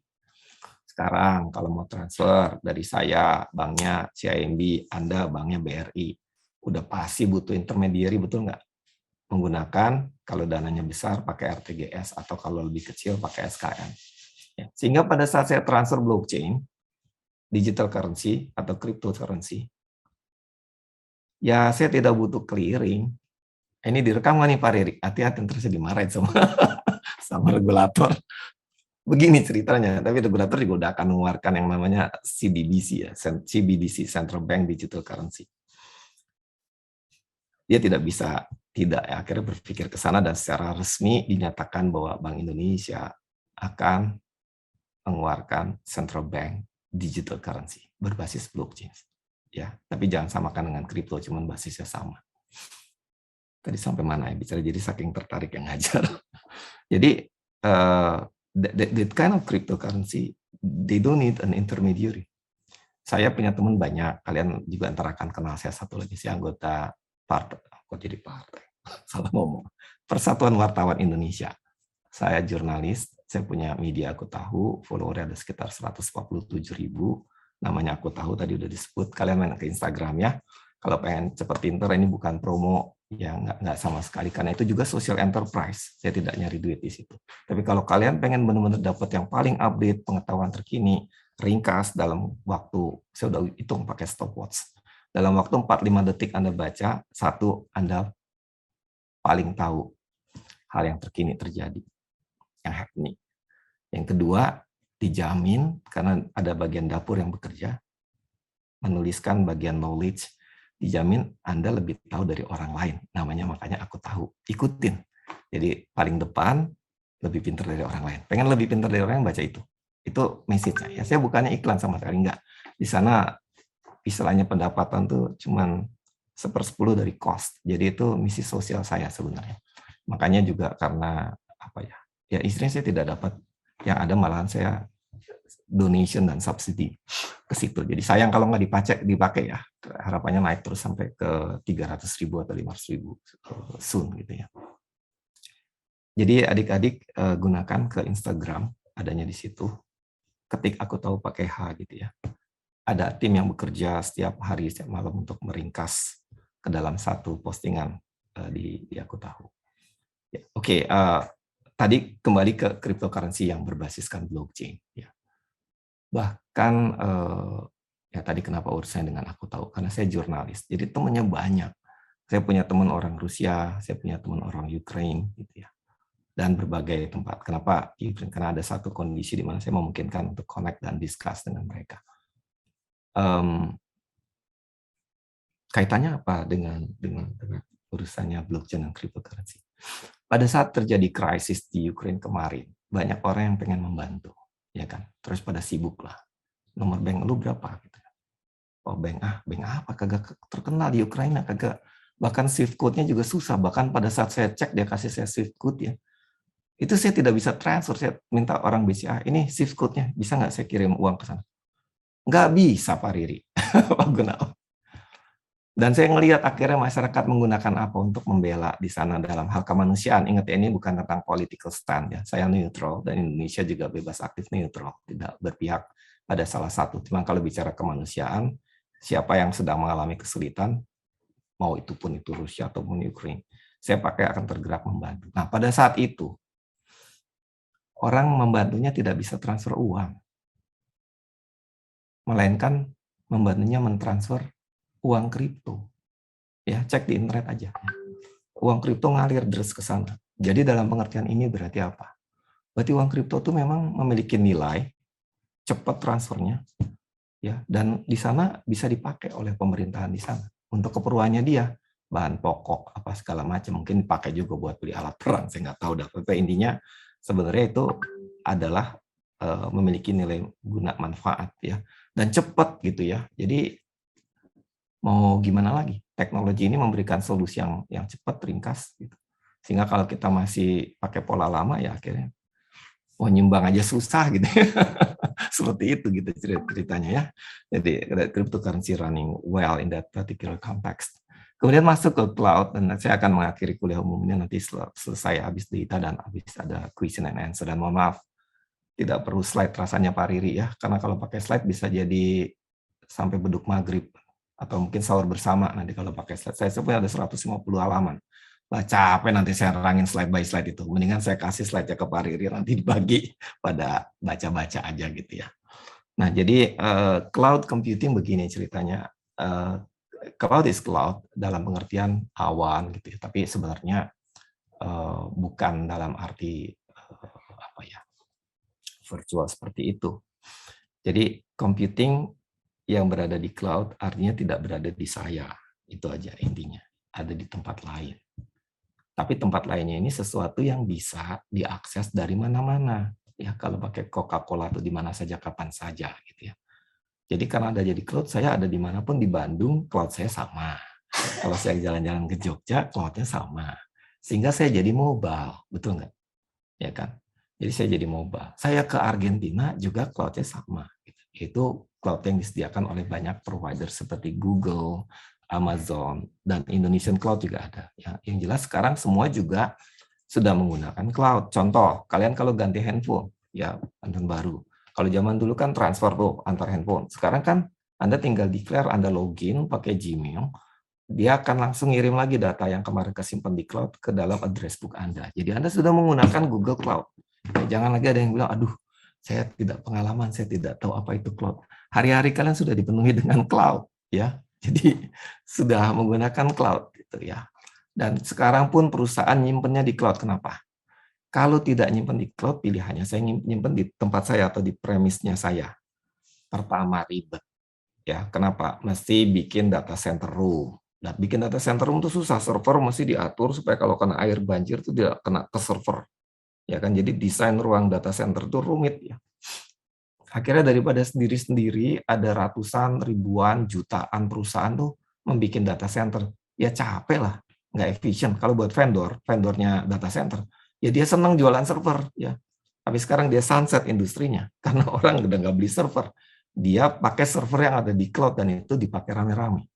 Sekarang kalau mau transfer dari saya, banknya CIMB, Anda banknya BRI, udah pasti butuh intermediary, betul nggak? Menggunakan kalau dananya besar pakai RTGS atau kalau lebih kecil pakai SKN. Ya, sehingga pada saat saya transfer blockchain, digital currency atau cryptocurrency, ya saya tidak butuh clearing. Ini direkam nggak nih Pak Riri? Hati-hati nanti saya dimarahin sama regulator. Begini ceritanya, tapi regulator juga udah akan mengeluarkan yang namanya CBDC ya, CBDC Central Bank Digital Currency. Dia tidak bisa akhirnya berpikir ke sana dan secara resmi dinyatakan bahwa Bank Indonesia akan mengeluarkan Central Bank Digital Currency berbasis blockchain. Ya, tapi jangan samakan dengan kripto, cuman basisnya sama. Tadi sampai mana ya bicara, jadi saking tertarik yang ngajar. Jadi that kind of cryptocurrency, they don't need an intermediary. Saya punya teman banyak, kalian juga antara akan kenal saya satu lagi, saya anggota partai, salah ngomong, Persatuan Wartawan Indonesia. Saya jurnalis, saya punya media Aku Tahu, followernya ada sekitar 147.000, namanya Aku Tahu tadi udah disebut, kalian main ke Instagram ya. Kalau pengen cepet pinter, ini bukan promo, ya nggak sama sekali, karena itu juga social enterprise, saya tidak nyari duit di situ. Tapi kalau kalian pengen benar-benar dapat yang paling update, pengetahuan terkini, ringkas dalam waktu, saya udah hitung pakai stopwatch, dalam waktu 4-5 detik Anda baca, satu, Anda paling tahu hal yang terkini terjadi, yang happening. Yang kedua, dijamin, karena ada bagian dapur yang bekerja, menuliskan bagian knowledge, dijamin Anda lebih tahu dari orang lain. Namanya makanya Aku Tahu. Ikutin. Jadi paling depan, lebih pintar dari orang lain. Pengen lebih pintar dari orang yang baca itu. Itu message-nya. Ya, saya bukannya iklan sama sekali, enggak. Di sana istilahnya pendapatan tuh cuman 1/10 dari cost. Jadi itu misi sosial saya sebenarnya. Makanya juga karena apa ya? Ya istilahnya saya tidak dapat, yang ada malahan saya donation dan subsidi ke situ. Jadi sayang kalau nggak dipakai ya. Harapannya naik terus sampai ke 300.000 atau 500.000 soon gitu ya. Jadi adik-adik gunakan ke Instagram, adanya di situ. Ketik Aku Tahu pakai H gitu ya. Ada tim yang bekerja setiap hari, setiap malam untuk meringkas ke dalam satu postingan di Aku Tahu. Ya, Oke, tadi kembali ke cryptocurrency yang berbasiskan blockchain. Ya. Bahkan ya tadi kenapa urusannya dengan Aku Tahu, karena saya jurnalis, jadi temannya banyak. Saya punya teman orang Rusia, saya punya teman orang Ukraine, gitu ya, dan berbagai tempat. Kenapa Ukraine? Karena ada satu kondisi di mana saya memungkinkan untuk connect dan discuss dengan mereka. Kaitannya apa dengan urusannya blockchain dan cryptocurrency? Pada saat terjadi krisis di Ukraine kemarin, banyak orang yang pengen membantu, ya kan? Terus pada sibuk lah. Nomor bank lu berapa? Gitu. Oh bank apa? Kagak terkenal di Ukraina, kagak. Bahkan Swift code-nya juga susah. Bahkan pada saat saya cek dia kasih saya Swift code ya, itu saya tidak bisa transfer. Saya minta orang BCA, ini Swift code-nya, bisa nggak saya kirim uang ke sana? Nggak bisa Pak Riri, Pak Gunawan. Dan saya ngelihat akhirnya masyarakat menggunakan apa untuk membela di sana dalam hal kemanusiaan. Ingat ya, ini bukan tentang political stand ya. Saya neutral dan Indonesia juga bebas aktif neutral, tidak berpihak pada salah satu. Cuma kalau bicara kemanusiaan, siapa yang sedang mengalami kesulitan, mau itu pun itu Rusia ataupun Ukraina, saya pakai akan tergerak membantu. Nah, pada saat itu orang membantunya tidak bisa transfer uang, melainkan membantunya mentransfer uang kripto. Ya, cek di internet aja. Uang kripto ngalir deres ke sana. Jadi dalam pengertian ini berarti apa? Berarti uang kripto itu memang memiliki nilai, cepat transfernya, ya, dan di sana bisa dipakai oleh pemerintahan di sana untuk keperluannya dia, bahan pokok apa segala macam, mungkin dipakai juga buat beli alat perang, saya nggak tahu dah. Tapi intinya sebenarnya itu adalah memiliki nilai guna manfaat ya, dan cepat gitu ya. Jadi mau gimana lagi? Teknologi ini memberikan solusi yang cepat, ringkas gitu. Sehingga kalau kita masih pakai pola lama ya akhirnya mau nyumbang aja susah gitu. Seperti itu gitu ceritanya ya. Jadi cryptocurrency running well in that particular context. Kemudian masuk ke cloud, dan saya akan mengakhiri kuliah umumnya nanti selesai habis data dan habis ada question and answer. Dan mohon maaf, tidak perlu slide rasanya Pak Riri ya, karena kalau pakai slide bisa jadi sampai beduk maghrib, atau mungkin sahur bersama nanti kalau pakai slide. Saya punya ada 150 halaman. Lah capek nanti saya rangin slide by slide itu. Mendingan saya kasih slide-nya ke Pak Riri, nanti dibagi pada baca-baca aja gitu ya. Nah, jadi cloud computing begini ceritanya. Cloud is cloud dalam pengertian awan gitu ya. Tapi sebenarnya bukan dalam arti apa ya, virtual seperti itu. Jadi computing yang berada di cloud artinya tidak berada di saya, itu aja intinya, ada di tempat lain. Tapi tempat lainnya ini sesuatu yang bisa diakses dari mana-mana. Ya, kalau pakai Coca-Cola itu di mana saja, kapan saja gitu ya. Jadi karena ada jadi cloud, saya ada dimanapun di Bandung, cloud saya sama. Kalau saya jalan-jalan ke Jogja, cloud-nya sama. Sehingga saya jadi mobile, betul nggak? Ya kan? Jadi saya jadi mobile. Saya ke Argentina juga cloud-nya sama. Itu cloud yang disediakan oleh banyak provider seperti Google, Amazon, dan Indonesian Cloud juga ada. Ya, yang jelas sekarang semua juga sudah menggunakan cloud. Contoh, kalian kalau ganti handphone, ya handphone baru. Kalau zaman dulu kan transfer tuh antar handphone. Sekarang kan Anda tinggal declare, Anda login pakai Gmail, dia akan langsung ngirim lagi data yang kemarin kesimpan di cloud ke dalam address book Anda. Jadi Anda sudah menggunakan Google Cloud. Ya, jangan lagi ada yang bilang, aduh, saya tidak pengalaman, saya tidak tahu apa itu cloud. Hari-hari kalian sudah dipenuhi dengan cloud, ya. Jadi sudah menggunakan cloud, gitu ya. Dan sekarang pun perusahaan nyimpennya di cloud. Kenapa? Kalau tidak nyimpen di cloud, pilihannya saya nyimpen di tempat saya atau di premisnya saya. Pertama ribet, ya. Kenapa? Mesti bikin data center room. Nah, bikin data center room itu susah. Server mesti diatur supaya kalau kena air banjir itu tidak kena ke server. Ya kan, jadi desain ruang data center itu rumit ya. Akhirnya daripada sendiri-sendiri ada ratusan, ribuan, jutaan perusahaan tuh membuat data center. Ya capek lah, nggak efisien. Kalau buat vendornya data center, ya dia senang jualan server ya. Tapi sekarang dia sunset industrinya karena orang udah nggak beli server. Dia pakai server yang ada di cloud dan itu dipakai rame-rame.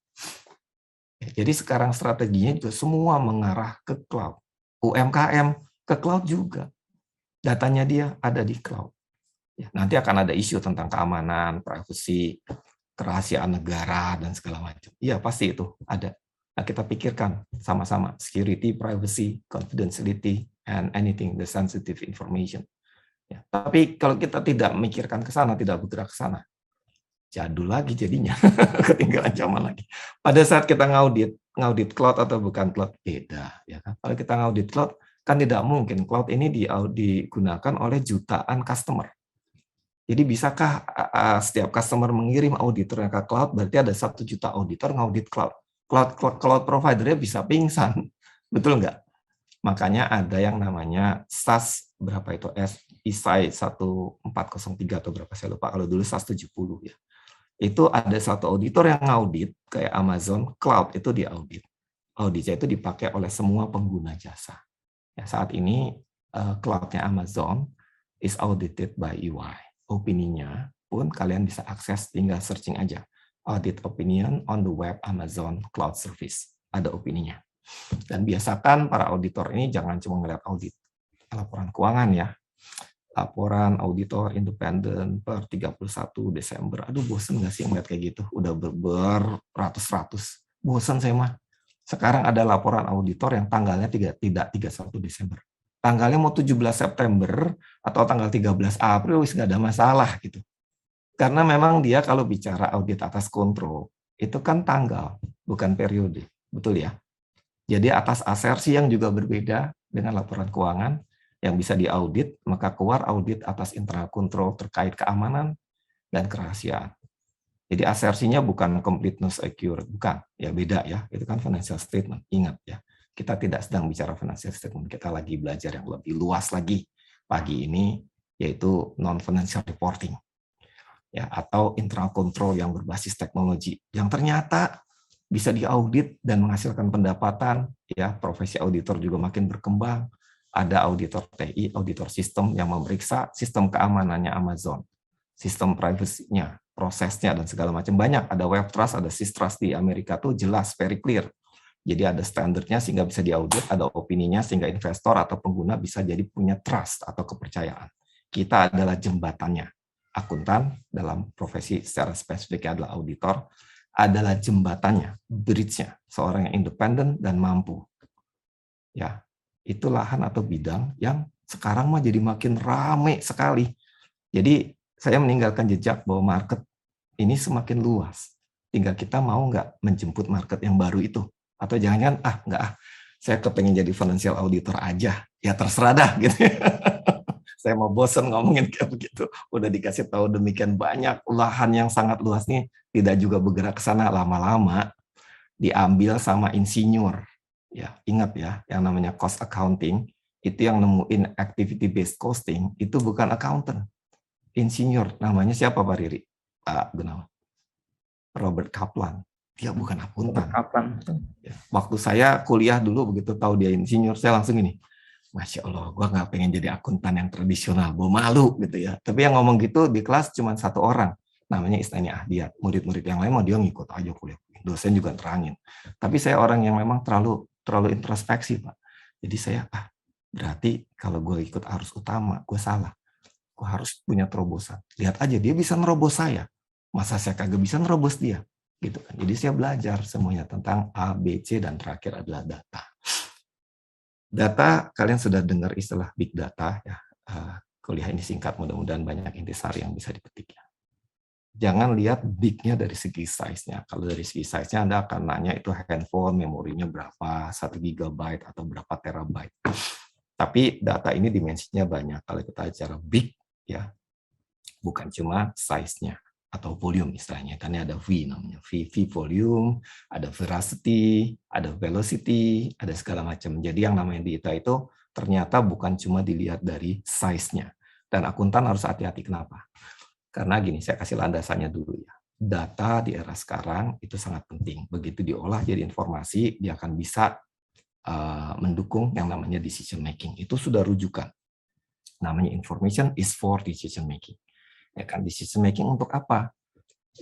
Jadi sekarang strateginya juga semua mengarah ke cloud. UMKM ke cloud juga. Datanya dia ada di cloud. Ya, nanti akan ada isu tentang keamanan, privacy, kerahasiaan negara, dan segala macam. Iya, pasti itu ada. Nah, kita pikirkan sama-sama, security, privacy, confidentiality, and anything, the sensitive information. Ya, tapi kalau kita tidak memikirkan ke sana, tidak bergerak ke sana, jadul lagi jadinya, ketinggalan zaman lagi. Pada saat kita ngaudit cloud atau bukan cloud, beda. Ya kan? Kalau kita ngaudit cloud, kan tidak mungkin cloud ini digunakan oleh jutaan customer. Jadi bisakah setiap customer mengirim auditornya ke cloud, berarti ada 1 juta auditor ngaudit cloud. Cloud provider-nya bisa pingsan, betul nggak? Makanya ada yang namanya SAS, berapa itu? ISAI 1403 atau berapa, saya lupa. Kalau dulu SAS 70 ya. Itu ada satu auditor yang ngaudit, kayak Amazon Cloud, itu diaudit. Auditnya itu dipakai oleh semua pengguna jasa. Ya, saat ini cloud-nya Amazon is audited by EY. Opininya pun kalian bisa akses, tinggal searching aja. audit opinion on the web Amazon Cloud Service. Ada opininya. Dan biasakan para auditor ini jangan cuma ngeliat audit laporan keuangan ya. Laporan auditor independen per 31 Desember. Aduh, bosen nggak sih ngeliat kayak gitu? Udah beratus-ratus. Bosen saya mah. Sekarang ada laporan auditor yang tanggalnya tidak 31 Desember. Tanggalnya mau 17 September atau tanggal 13 April, wis nggak ada masalah gitu. Karena memang dia kalau bicara audit atas kontrol, itu kan tanggal, bukan periode. Betul ya? Jadi atas asersi yang juga berbeda dengan laporan keuangan yang bisa diaudit, maka keluar audit atas internal control terkait keamanan dan kerahasiaan. Jadi asersinya bukan completeness accurate, bukan. Ya beda ya, itu kan financial statement. Ingat ya, kita tidak sedang bicara financial statement, kita lagi belajar yang lebih luas lagi pagi ini, yaitu non-financial reporting. Ya, atau internal control yang berbasis teknologi yang ternyata bisa diaudit dan menghasilkan pendapatan. Ya, profesi auditor juga makin berkembang. Ada auditor TI, auditor sistem yang memeriksa sistem keamanannya Amazon, sistem privacy-nya, prosesnya dan segala macam. Banyak, ada web trust, ada systrust di Amerika tuh jelas, very clear. Jadi ada standarnya sehingga bisa diaudit, ada opininya sehingga investor atau pengguna bisa jadi punya trust atau kepercayaan. Kita adalah jembatannya. Akuntan dalam profesi secara spesifik adalah auditor, adalah jembatannya, bridge-nya, seorang yang independen dan mampu. Ya, itu lahan atau bidang yang sekarang mah jadi makin rame sekali. Jadi saya meninggalkan jejak bahwa market ini semakin luas. Tinggal kita mau nggak menjemput market yang baru itu. Atau jangan-jangan, saya kepengen jadi financial auditor aja. Ya terserah dah gitu. Saya mau bosen ngomongin kayak begitu. Udah dikasih tahu demikian banyak, lahan yang sangat luas nih, tidak juga bergerak ke sana, lama-lama diambil sama insinyur. Ya, ingat ya, yang namanya cost accounting, itu yang nemuin activity based costing, itu bukan accountant. Insinyur, namanya siapa Pak Riri? Pak Gunawan. Robert Kaplan. Dia bukan akuntan. Ya, waktu saya kuliah dulu, begitu tahu dia insinyur, saya langsung ini, Masya Allah, gue nggak pengen jadi akuntan yang tradisional, gue malu gitu ya. Tapi yang ngomong gitu di kelas cuma satu orang, namanya Isnani Ahdiat. Murid-murid yang lain mau dia ngikut aja kuliah. Dosen juga terangin. Tapi saya orang yang memang terlalu introspeksi, Pak. Jadi saya, berarti kalau gue ikut arus utama, gue salah. Gue harus punya terobosan. Lihat aja, dia bisa nerobos saya. Masa saya kagak bisa nerobos dia? Gitu kan. Jadi saya belajar semuanya tentang A, B, C, dan terakhir adalah data. Data, kalian sudah dengar istilah big data ya. Kuliah ini singkat, mudah-mudahan banyak intisari yang bisa dipetik ya. Jangan lihat big-nya dari segi size-nya. Kalau dari segi size-nya Anda akan nanya itu handphone, memorinya berapa, 1 GB atau berapa terabyte. Tapi data ini dimensinya banyak. Kalau kita bicara big ya, bukan cuma size-nya atau volume istilahnya, karena ada V namanya, V volume, ada veracity, ada velocity, ada segala macam. Jadi yang namanya data itu ternyata bukan cuma dilihat dari size-nya. Dan akuntan harus hati-hati, kenapa? Karena gini, saya kasih landasannya dulu ya. Data di era sekarang itu sangat penting. Begitu diolah jadi informasi, dia akan bisa mendukung yang namanya decision making. Itu sudah rujukan. Namanya information is for decision making. Ya kan, decision making untuk apa?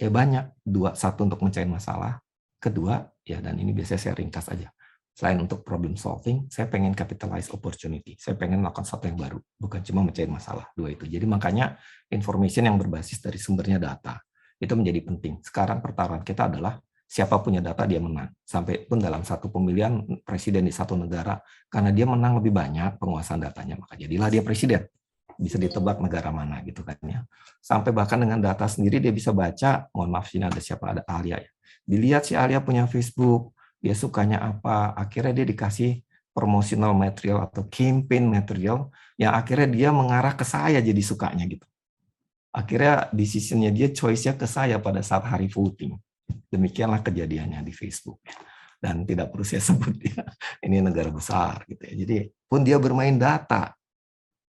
Ya banyak. Satu untuk mencari masalah. Kedua, ya dan ini biasanya saya ringkas aja. Selain untuk problem solving, saya pengen capitalize opportunity. Saya pengen melakukan sesuatu yang baru. Bukan cuma mencari masalah. Dua itu. Jadi makanya information yang berbasis dari sumbernya data. Itu menjadi penting. Sekarang pertaruhan kita adalah siapa punya data dia menang. Sampai pun dalam satu pemilihan presiden di satu negara, karena dia menang lebih banyak penguasaan datanya, maka jadilah dia presiden. Bisa ditebak negara mana gitu kan ya. Sampai bahkan dengan data sendiri dia bisa baca, mohon maaf sini ada siapa, ada Alia ya. Dilihat si Alia punya Facebook, dia sukanya apa, akhirnya dia dikasih promotional material atau campaign material yang akhirnya dia mengarah ke saya jadi sukanya gitu. Akhirnya decision-nya dia, choice-nya ke saya pada saat hari voting. Demikianlah kejadiannya di Facebook. Dan tidak perlu saya sebut ya, ini negara besar gitu ya. Jadi pun dia bermain data.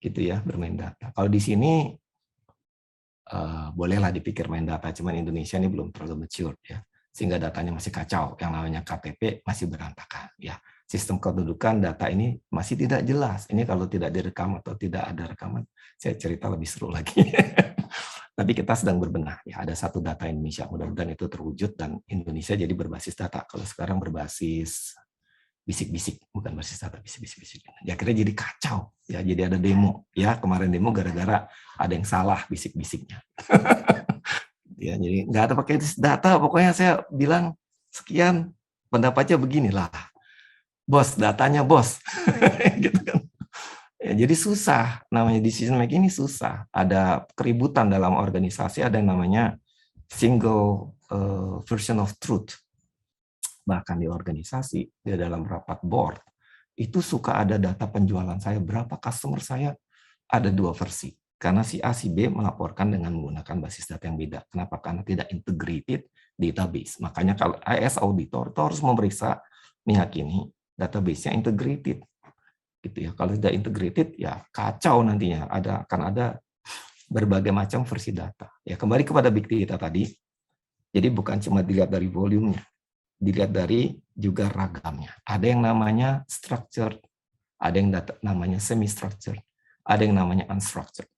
Gitu ya, bermain data. Kalau di sini bolehlah dipikir main data, cuman Indonesia ini belum terlalu mature ya, sehingga datanya masih kacau. Yang namanya KTP masih berantakan ya. Sistem kedudukan data ini masih tidak jelas. Ini kalau tidak direkam atau tidak ada rekaman, saya cerita lebih seru lagi. Tapi kita sedang berbenah. Ya, ada satu data Indonesia. Mudah-mudahan itu terwujud dan Indonesia jadi berbasis data. Kalau sekarang berbasis bisik-bisik, bukan berbasis data, bisik-bisik. Ya akhirnya jadi kacau. Ya, jadi ada demo. Ya, kemarin demo gara-gara ada yang salah bisik-bisiknya. Ya, jadi nggak ada pakai data. Pokoknya saya bilang sekian, pendapatnya beginilah. Bos, datanya bos. Gitu kan. Ya, jadi susah, namanya decision making ini susah. Ada keributan dalam organisasi, ada yang namanya single version of truth. Bahkan di organisasi, di dalam rapat board, itu suka ada data penjualan saya, berapa customer saya, ada 2 versi. Karena si A, si B melaporkan dengan menggunakan basis data yang beda. Kenapa? Karena tidak integrated database. Makanya kalau AS auditor itu harus memeriksa, meyakini database-nya integrated. Gitu ya. Kalau tidak integrated ya kacau nantinya, akan ada berbagai macam versi data. Ya kembali kepada big data tadi. Jadi bukan cuma dilihat dari volumenya, dilihat dari juga ragamnya. Ada yang namanya structured, ada yang namanya semi structured, ada yang namanya unstructured.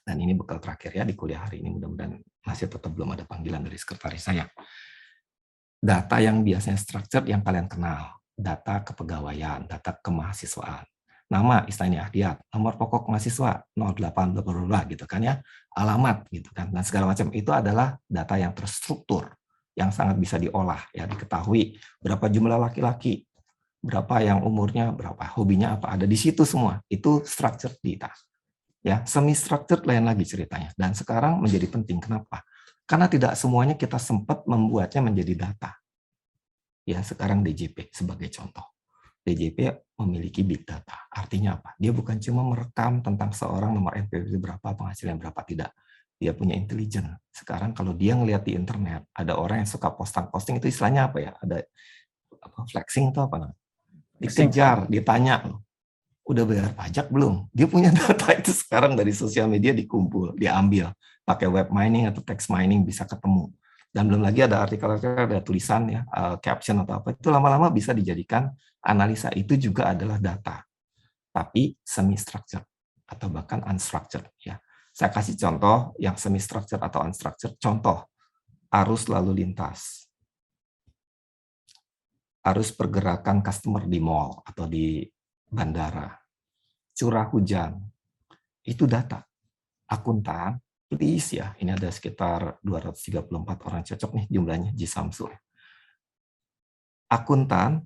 Dan ini bekal terakhir ya di kuliah hari ini, mudah-mudahan masih tetap belum ada panggilan dari sekretaris saya. Data yang biasanya structured yang kalian kenal. Data kepegawaian, data kemahasiswaan. Nama istilahnya dia, nomor pokok mahasiswa 08 bla bla bla gitu kan ya, alamat gitu kan, dan segala macam itu adalah data yang terstruktur, yang sangat bisa diolah ya, diketahui berapa jumlah laki-laki, berapa yang umurnya, berapa hobinya apa, ada di situ semua. Itu structured data. Ya, semi structured lain lagi ceritanya. Dan sekarang menjadi penting kenapa? Karena tidak semuanya kita sempat membuatnya menjadi data. Ya, sekarang DJP sebagai contoh. DJP memiliki big data. Artinya apa? Dia bukan cuma merekam tentang seorang nomor NPWP berapa, penghasilan berapa, tidak. Dia punya intelijen. Sekarang kalau dia ngelihat di internet, ada orang yang suka posting itu istilahnya apa ya? Ada flexing atau apa? Dikejar, ditanya, udah bayar pajak belum? Dia punya data itu sekarang dari sosial media dikumpul, diambil. Pakai web mining atau text mining bisa ketemu. Dan belum lagi ada artikel-artikel, ada tulisan ya, caption atau apa, itu lama-lama bisa dijadikan analisa. Itu juga adalah data, tapi semi-structured atau bahkan unstructured. Ya. Saya kasih contoh yang semi-structured atau unstructured. Contoh, arus lalu lintas. Arus pergerakan customer di mall atau di bandara. Curah hujan. Itu data. Akuntan, please ya, ini ada sekitar 234 orang cocok nih jumlahnya Ji Samsul. Akuntan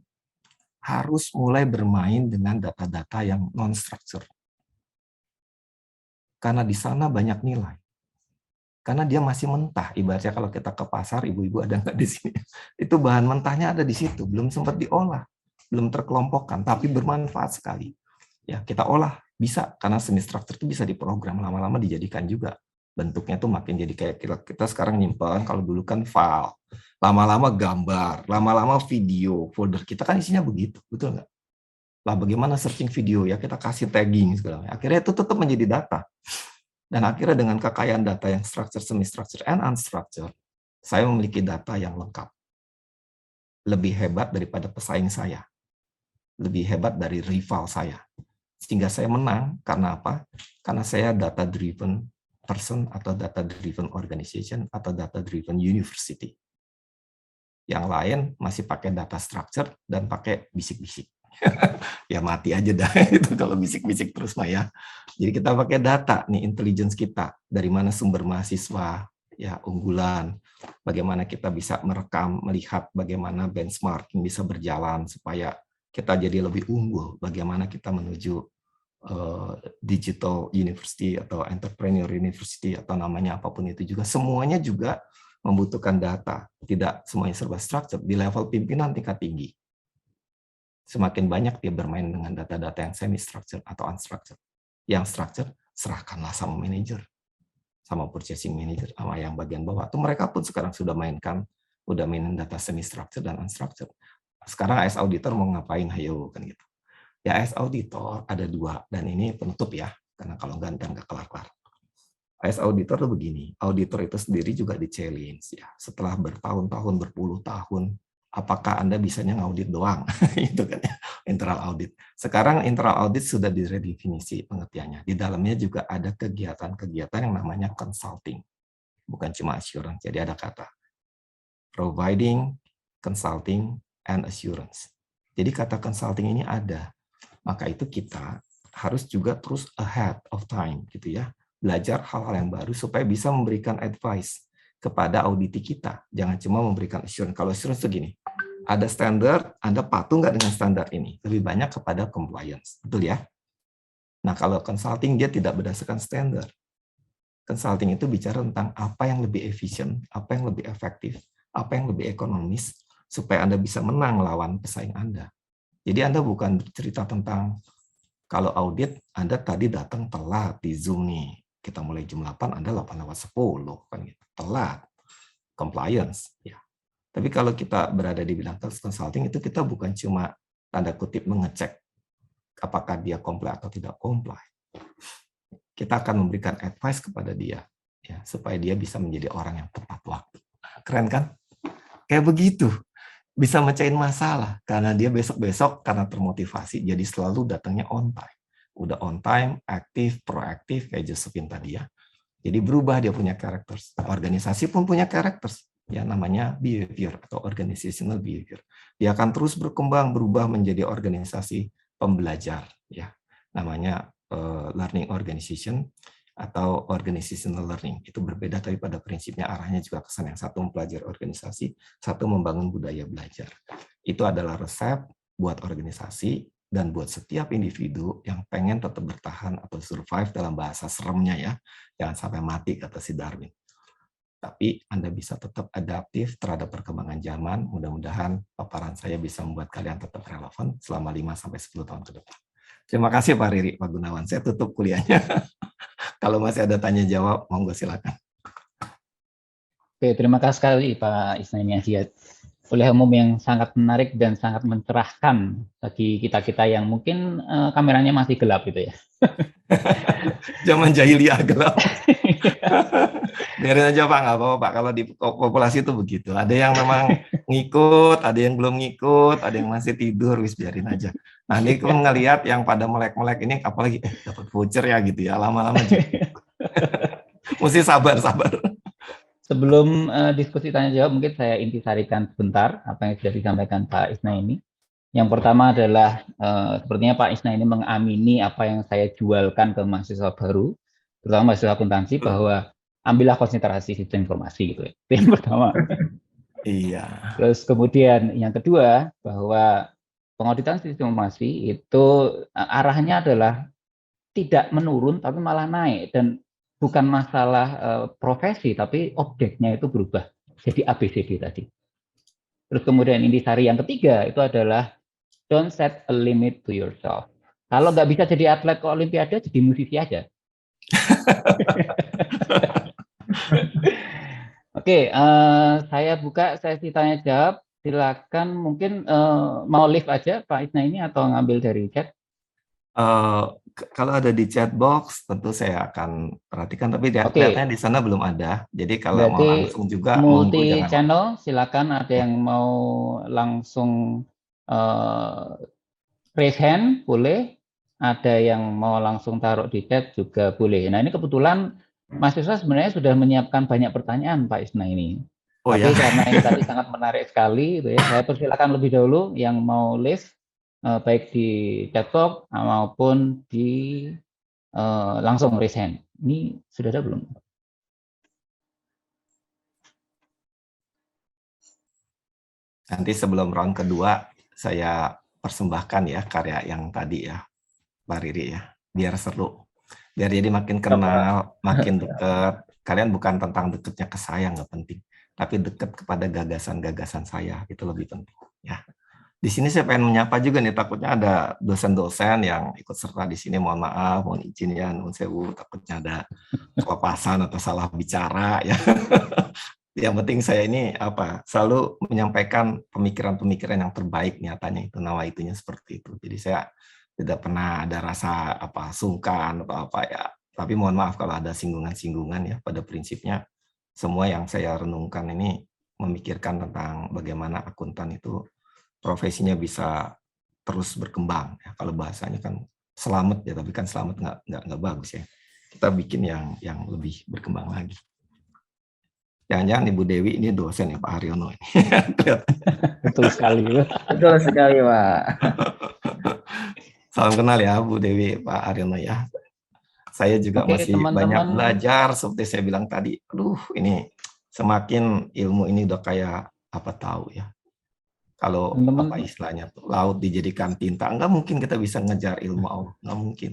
harus mulai bermain dengan data-data yang non-structured. Karena di sana banyak nilai. Karena dia masih mentah, ibaratnya kalau kita ke pasar, ibu-ibu ada nggak di sini? Itu bahan mentahnya ada di situ, belum sempat diolah, belum terkelompokkan, tapi bermanfaat sekali. Ya, kita olah, bisa, karena semi-structured itu bisa diprogram, lama-lama dijadikan juga. Bentuknya tuh makin jadi kayak kita sekarang nyimpan, kalau dulu kan file, lama-lama gambar, lama-lama video, folder kita kan isinya begitu, betul nggak? Lah bagaimana searching video ya, kita kasih tagging segala macam. Akhirnya itu tetap menjadi data. Dan akhirnya dengan kekayaan data yang structured, semi-structured, and unstructured, saya memiliki data yang lengkap. Lebih hebat daripada pesaing saya. Lebih hebat dari rival saya. Sehingga saya menang, karena apa? Karena saya data-driven person atau data-driven organization atau data-driven university. Yang lain masih pakai data structure dan pakai bisik-bisik. Ya mati aja dah itu kalau bisik-bisik terus mah ya. Jadi kita pakai data nih, intelligence kita, dari mana sumber mahasiswa ya unggulan, bagaimana kita bisa merekam, melihat bagaimana benchmarking bisa berjalan supaya kita jadi lebih unggul, bagaimana kita menuju digital university atau entrepreneur university atau namanya apapun itu juga, semuanya juga membutuhkan data. Tidak semuanya serba structured. Di level pimpinan tingkat tinggi, semakin banyak dia bermain dengan data-data yang semi-structured atau unstructured. Yang structured, serahkanlah sama manajer, sama purchasing manager, sama yang bagian bawah. Itu mereka pun sekarang sudah mainin data semi-structured dan unstructured. Sekarang AS Auditor mau ngapain, ayo kan gitu. Ya AS Auditor ada 2, dan ini penutup ya, karena kalau nggak kelar-kelar. AS Auditor itu begini, auditor itu sendiri juga di-challenge ya. Setelah bertahun-tahun, berpuluh tahun, apakah Anda bisanya ngaudit doang? Itu kan ya. internal audit. Sekarang internal audit sudah diredefinisi pengertiannya. Di dalamnya juga ada kegiatan-kegiatan yang namanya consulting. Bukan cuma assurance. Jadi ada kata providing, consulting, and assurance. Jadi kata consulting ini ada. Maka itu kita harus juga terus ahead of time gitu ya. Belajar hal-hal yang baru supaya bisa memberikan advice kepada auditi kita. Jangan cuma memberikan assurance. Kalau assurance itu gini, ada standar, Anda patuh nggak dengan standar ini? Lebih banyak kepada compliance. Betul ya? Nah, kalau consulting dia tidak berdasarkan standar. Consulting itu bicara tentang apa yang lebih efisien, apa yang lebih efektif, apa yang lebih ekonomis, supaya Anda bisa menang lawan pesaing Anda. Jadi Anda bukan bercerita tentang, kalau audit, Anda tadi datang telat di Zoom nih. Kita mulai jam 8, Anda 8:10, kan gitu. Telat. Compliance. Ya. Tapi kalau kita berada di bidang consulting, itu kita bukan cuma tanda kutip mengecek apakah dia comply atau tidak comply. Kita akan memberikan advice kepada dia, ya, supaya dia bisa menjadi orang yang tepat waktu. Keren kan? Kayak begitu. Bisa mecahin masalah, karena dia besok-besok karena termotivasi, jadi selalu datangnya on time. Udah on time, aktif, proaktif, kayak Josephine tadi ya. Jadi berubah dia punya karakter. Organisasi pun punya karakter, ya namanya behavior atau organizational behavior. Dia akan terus berkembang, berubah menjadi organisasi pembelajar, ya. Namanya learning organization atau organizational learning. Itu berbeda, tapi pada prinsipnya arahnya juga kesan yang satu mempelajari organisasi, satu membangun budaya belajar. Itu adalah resep buat organisasi dan buat setiap individu yang pengen tetap bertahan atau survive dalam bahasa seremnya ya. Jangan sampai mati, kata si Darwin. Tapi Anda bisa tetap adaptif terhadap perkembangan zaman. Mudah-mudahan paparan saya bisa membuat kalian tetap relevan selama 5-10 tahun ke depan. Terima kasih Pak Riri, Pak Gunawan. Saya tutup kuliahnya. Kalau masih ada tanya-jawab, monggo silakan. Oke, terima kasih sekali Pak Isnaini Aziat. Kuliah umum yang sangat menarik dan sangat mencerahkan bagi kita-kita yang mungkin kameranya masih gelap gitu ya. Zaman jahiliyah gelap. Biarin aja Pak, nggak apa-apa Pak. Kalau di populasi itu begitu. Ada yang memang ngikut, ada yang belum ngikut, ada yang masih tidur, wis biarin aja. Nah ini kan ngelihat yang pada melek-melek ini, apalagi dapat voucher ya gitu ya, lama-lama juga. Mesti sabar-sabar. Sebelum diskusi tanya jawab, mungkin saya intisarikan sebentar apa yang sudah disampaikan Pak Isnaini. Yang pertama adalah sepertinya Pak Isnaini mengamini apa yang saya jualkan ke mahasiswa baru, terutama mahasiswa akuntansi, bahwa ambillah konsentrasi sistem informasi gitu ya. Itu yang pertama. Iya. Terus kemudian yang kedua, bahwa pengauditan sistem informasi itu arahnya adalah tidak menurun tapi malah naik, dan bukan masalah profesi, tapi objeknya itu berubah jadi ABCD tadi. Terus kemudian intisari yang ketiga itu adalah don't set a limit to yourself. Kalau nggak bisa jadi atlet ke Olimpiade, jadi musisi aja. Oke, saya buka sesi tanya jawab. Silakan, mungkin mau live aja Pak Isnaini atau ngambil dari chat. Kalau ada di chat box tentu saya akan perhatikan, tapi kelihatannya di sana belum ada. Jadi kalau berarti mau langsung juga multi channel, silakan ada yang mau langsung raise hand boleh, ada yang mau langsung taruh di chat juga boleh. Nah ini kebetulan mahasiswa sebenarnya sudah menyiapkan banyak pertanyaan Pak Isnaini. Tapi ya, karena ini tadi sangat menarik sekali, gitu ya, saya persilakan lebih dahulu yang mau live. Baik di chat box maupun di langsung raise hand. Ini sudah ada belum? Nanti sebelum round kedua saya persembahkan ya karya yang tadi ya Pak Riri ya, biar seru, biar jadi makin kenal, makin dekat. Kalian bukan tentang dekatnya ke saya, nggak penting, tapi dekat kepada gagasan-gagasan saya, itu lebih penting ya. Di sini saya pengen menyapa juga nih, takutnya ada dosen-dosen yang ikut serta di sini. Mohon maaf, mohon izin ya, nuwun sewu, takutnya ada kelepasan atau salah bicara ya. Yang penting saya ini selalu menyampaikan pemikiran-pemikiran yang terbaik, nyatanya itu nawaitunya seperti itu. Jadi saya tidak pernah ada rasa sungkan atau apa ya. Tapi mohon maaf kalau ada singgungan-singgungan ya. Pada prinsipnya semua yang saya renungkan ini memikirkan tentang bagaimana akuntan itu profesinya bisa terus berkembang. Ya, kalau bahasanya kan selamat ya, tapi kan selamat nggak bagus ya. Kita bikin yang lebih berkembang lagi. Jangan-jangan Ibu Dewi ini dosen ya Pak Haryono. Betul sekali. Betul sekali, Pak. Salam kenal ya Bu Dewi, Pak Haryono ya. Saya juga Oke, masih teman-teman. banyak belajar seperti saya bilang tadi. Aduh, ini semakin ilmu ini udah kayak apa tahu ya. Kalau Teman-teman. apa istilahnya tuh, laut dijadikan tinta, enggak mungkin kita bisa ngejar ilmu Allah, enggak mungkin.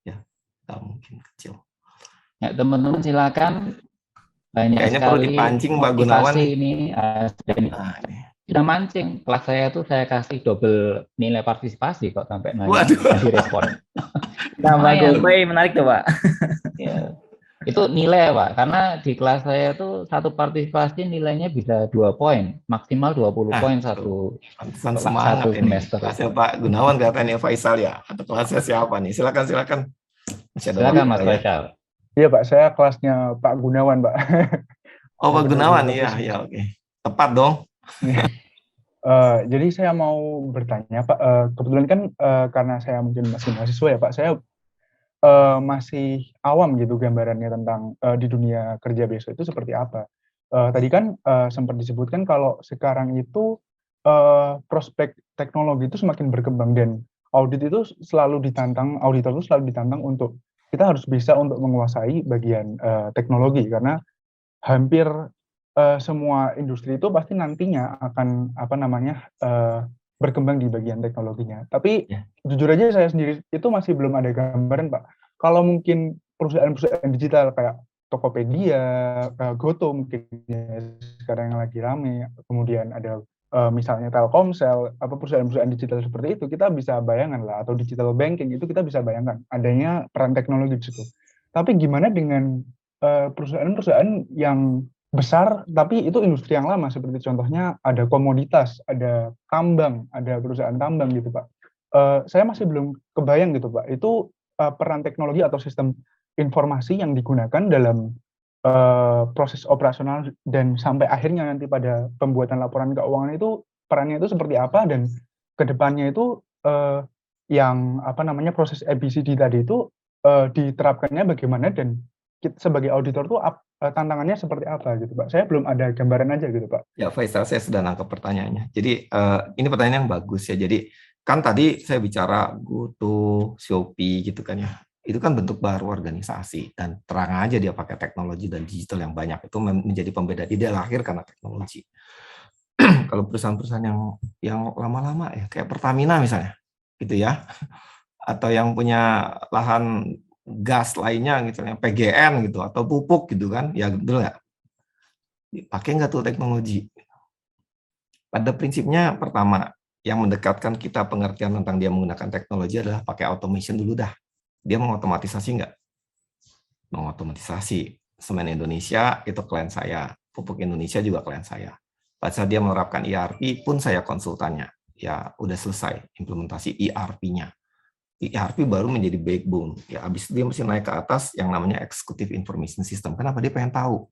Ya, enggak mungkin kecil. Ya, teman-teman silakan. Banyak Kayaknya perlu sekali dipancing Pak Gunawan motivasi nih. ini. Nah, ini. Sudah mancing. Kelas saya tuh saya kasih double nilai partisipasi kok sampai Waduh. ngasih respon. Tambah Lumayan. GoPay menarik tuh, Pak. Ya. Itu nilai, Pak. Karena di kelas saya tuh satu partisipasi nilainya bisa 2 poin, maksimal 20 poin satu Pantesan semangat ini. semester. Kelasnya Pak Gunawan katanya Faisal ya, atau kelasnya siapa nih? Silakan. Masih ada Silakan waktu Mas ya. Faisal. Iya Pak, saya kelasnya Pak Gunawan Pak. Oh Pak Gunawan, iya oke. Tepat dong. Jadi saya mau bertanya Pak, kebetulan kan karena saya mungkin masih mahasiswa ya Pak, saya masih awam gitu gambarannya tentang di dunia kerja besok itu seperti apa. Tadi kan sempat disebutkan kalau sekarang itu prospek teknologi itu semakin berkembang dan auditor itu selalu ditantang untuk kita harus bisa untuk menguasai bagian teknologi karena hampir semua industri itu pasti nantinya akan berkembang di bagian teknologinya. Tapi jujur aja saya sendiri itu masih belum ada gambaran Pak. Kalau mungkin perusahaan-perusahaan digital kayak Tokopedia, Goto mungkin sekarang yang lagi rame, kemudian ada misalnya Telkomsel, perusahaan-perusahaan digital seperti itu kita bisa bayangkan lah, atau digital banking itu kita bisa bayangkan adanya peran teknologi di situ. Tapi gimana dengan perusahaan-perusahaan yang besar tapi itu industri yang lama seperti contohnya ada komoditas, ada tambang, ada perusahaan tambang gitu Pak. Saya masih belum kebayang gitu Pak. Itu peran teknologi atau sistem informasi yang digunakan dalam proses operasional dan sampai akhirnya nanti pada pembuatan laporan keuangan itu perannya itu seperti apa dan kedepannya itu proses ABCD tadi itu diterapkannya bagaimana dan sebagai auditor tuh tantangannya seperti apa gitu Pak. Saya belum ada gambaran aja gitu Pak. Ya Faisal, saya sudah nangkep pertanyaannya. Jadi ini pertanyaan yang bagus ya. Jadi kan tadi saya bicara Goto, Shopee gitu kan ya. Itu kan bentuk baru organisasi dan terang aja dia pakai teknologi dan digital yang banyak. Itu menjadi pembeda. Dia lahir karena teknologi. Kalau perusahaan-perusahaan yang lama-lama ya kayak Pertamina misalnya gitu ya. Atau yang punya lahan gas lainnya gitu, PGN gitu atau pupuk gitu kan, ya betul nggak? Pakai nggak tuh teknologi? Pada prinsipnya pertama, yang mendekatkan kita pengertian tentang dia menggunakan teknologi adalah pakai automation dulu dah. Dia mengotomatisasi nggak? Mengotomatisasi. Semen Indonesia itu klien saya, Pupuk Indonesia juga klien saya. Pada saat dia menerapkan ERP pun saya konsultannya. Ya udah selesai implementasi ERP-nya. ERP baru menjadi backbone. Ya, habis itu dia mesti naik ke atas yang namanya Executive Information System. Kenapa? Dia pengen tahu.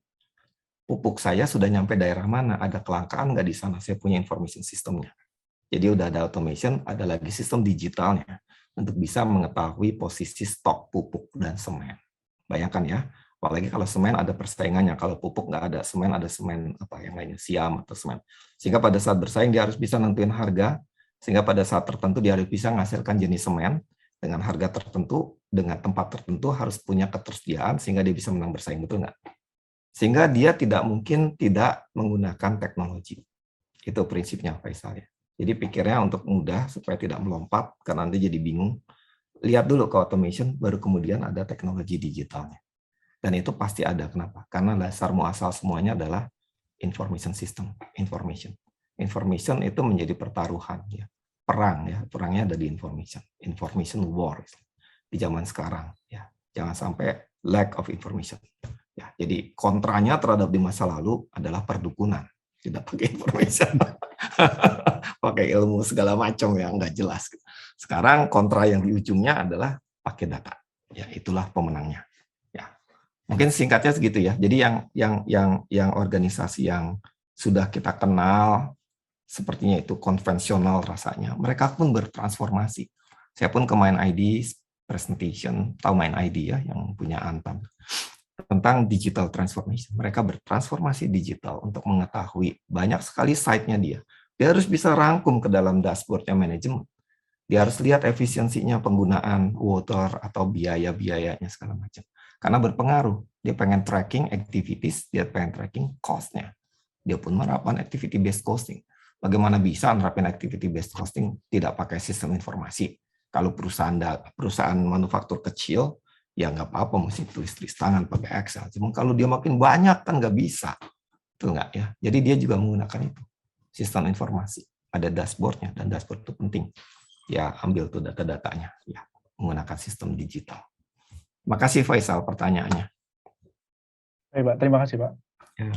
Pupuk saya sudah nyampe daerah mana? Ada kelangkaan nggak di sana? Saya punya information systemnya. Jadi udah ada automation, ada lagi sistem digitalnya untuk bisa mengetahui posisi stok pupuk dan semen. Bayangkan ya, apalagi kalau semen ada persaingannya. Kalau pupuk nggak ada semen apa yang lainnya, siam atau semen. Sehingga pada saat bersaing dia harus bisa nentuin harga. Sehingga pada saat tertentu dia harus bisa menghasilkan jenis semen dengan harga tertentu, dengan tempat tertentu harus punya ketersediaan sehingga dia bisa menang bersaing, betul nggak? Sehingga dia tidak mungkin tidak menggunakan teknologi. Itu prinsipnya Faisal ya. Jadi pikirnya untuk mudah supaya tidak melompat karena nanti jadi bingung. Lihat dulu ke automation, baru kemudian ada teknologi digitalnya. Dan itu pasti ada. Kenapa? Karena dasar muasal semuanya adalah information system, information. Information itu menjadi pertaruhan ya. Perang ya, perangnya ada di information war di zaman sekarang ya. Jangan sampai lack of information. Ya, jadi kontranya terhadap di masa lalu adalah perdukunan, tidak pakai information. Pakai ilmu segala macam yang nggak jelas. Sekarang kontra yang di ujungnya adalah pakai data. Ya, itulah pemenangnya. Ya. Mungkin singkatnya segitu ya. Jadi yang organisasi yang sudah kita kenal sepertinya itu konvensional rasanya, mereka pun bertransformasi. Saya pun ke MindID presentation, tahu MindID ya, yang punya Antam, tentang digital transformation. Mereka bertransformasi digital untuk mengetahui banyak sekali site-nya dia. Dia harus bisa rangkum ke dalam dashboard-nya manajemen. Dia harus lihat efisiensinya penggunaan water atau biaya-biayanya segala macam. Karena berpengaruh. Dia pengen tracking activities, dia pengen tracking cost-nya. Dia pun menerapkan activity based costing. Bagaimana bisa menerapkan activity based costing tidak pakai sistem informasi? Kalau perusahaan manufaktur kecil, ya nggak apa-apa, mesti tulis tangan pakai Excel. Cuma kalau dia makin banyak kan nggak bisa, betul nggak ya? Jadi dia juga menggunakan itu sistem informasi. Ada dashboardnya dan dashboard itu penting. Ya ambil tuh data-datanya, ya menggunakan sistem digital. Makasih Faisal pertanyaannya. Baik, Pak. Terima kasih, Pak. Ya.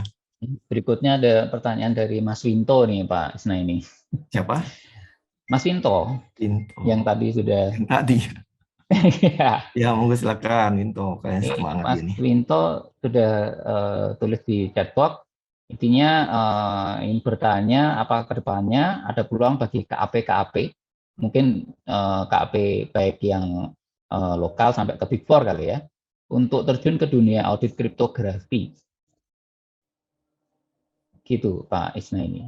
Berikutnya ada pertanyaan dari Mas Winto nih Pak Isna ini. Siapa? Mas Winto. Winto. Yang tadi sudah. Yang tadi. Ya. Ya, monggo silakan Winto. Kayaknya semangat Mas ini. Winto sudah tulis di chatbox. Intinya ingin bertanya apa ke depannya ada peluang bagi KAP, mungkin KAP baik yang lokal sampai ke Big Four kali ya, untuk terjun ke dunia audit kriptografi. Gitu Pak Isna ini.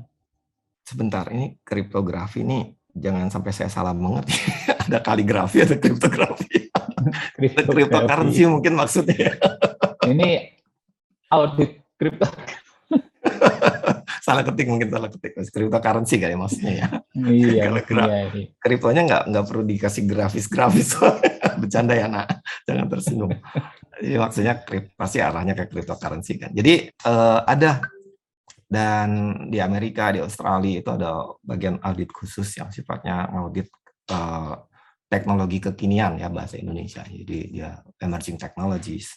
Sebentar, ini kriptografi ini jangan sampai saya salah mengerti. Ada kaligrafi, ada kriptografi. Cryptocurrency mungkin maksudnya. Ini audit kriptografi. Salah ketik mungkin, salah ketik. Cryptocurrency kali maksudnya ya. Iya. Kriptonya nggak perlu dikasih grafis-grafis. Bercanda ya nak, jangan tersinggung. Jadi maksudnya pasti arahnya ke cryptocurrency kan. Jadi ada. Dan di Amerika, di Australia itu ada bagian audit khusus yang sifatnya audit teknologi kekinian ya bahasa Indonesia. Jadi dia emerging technologies.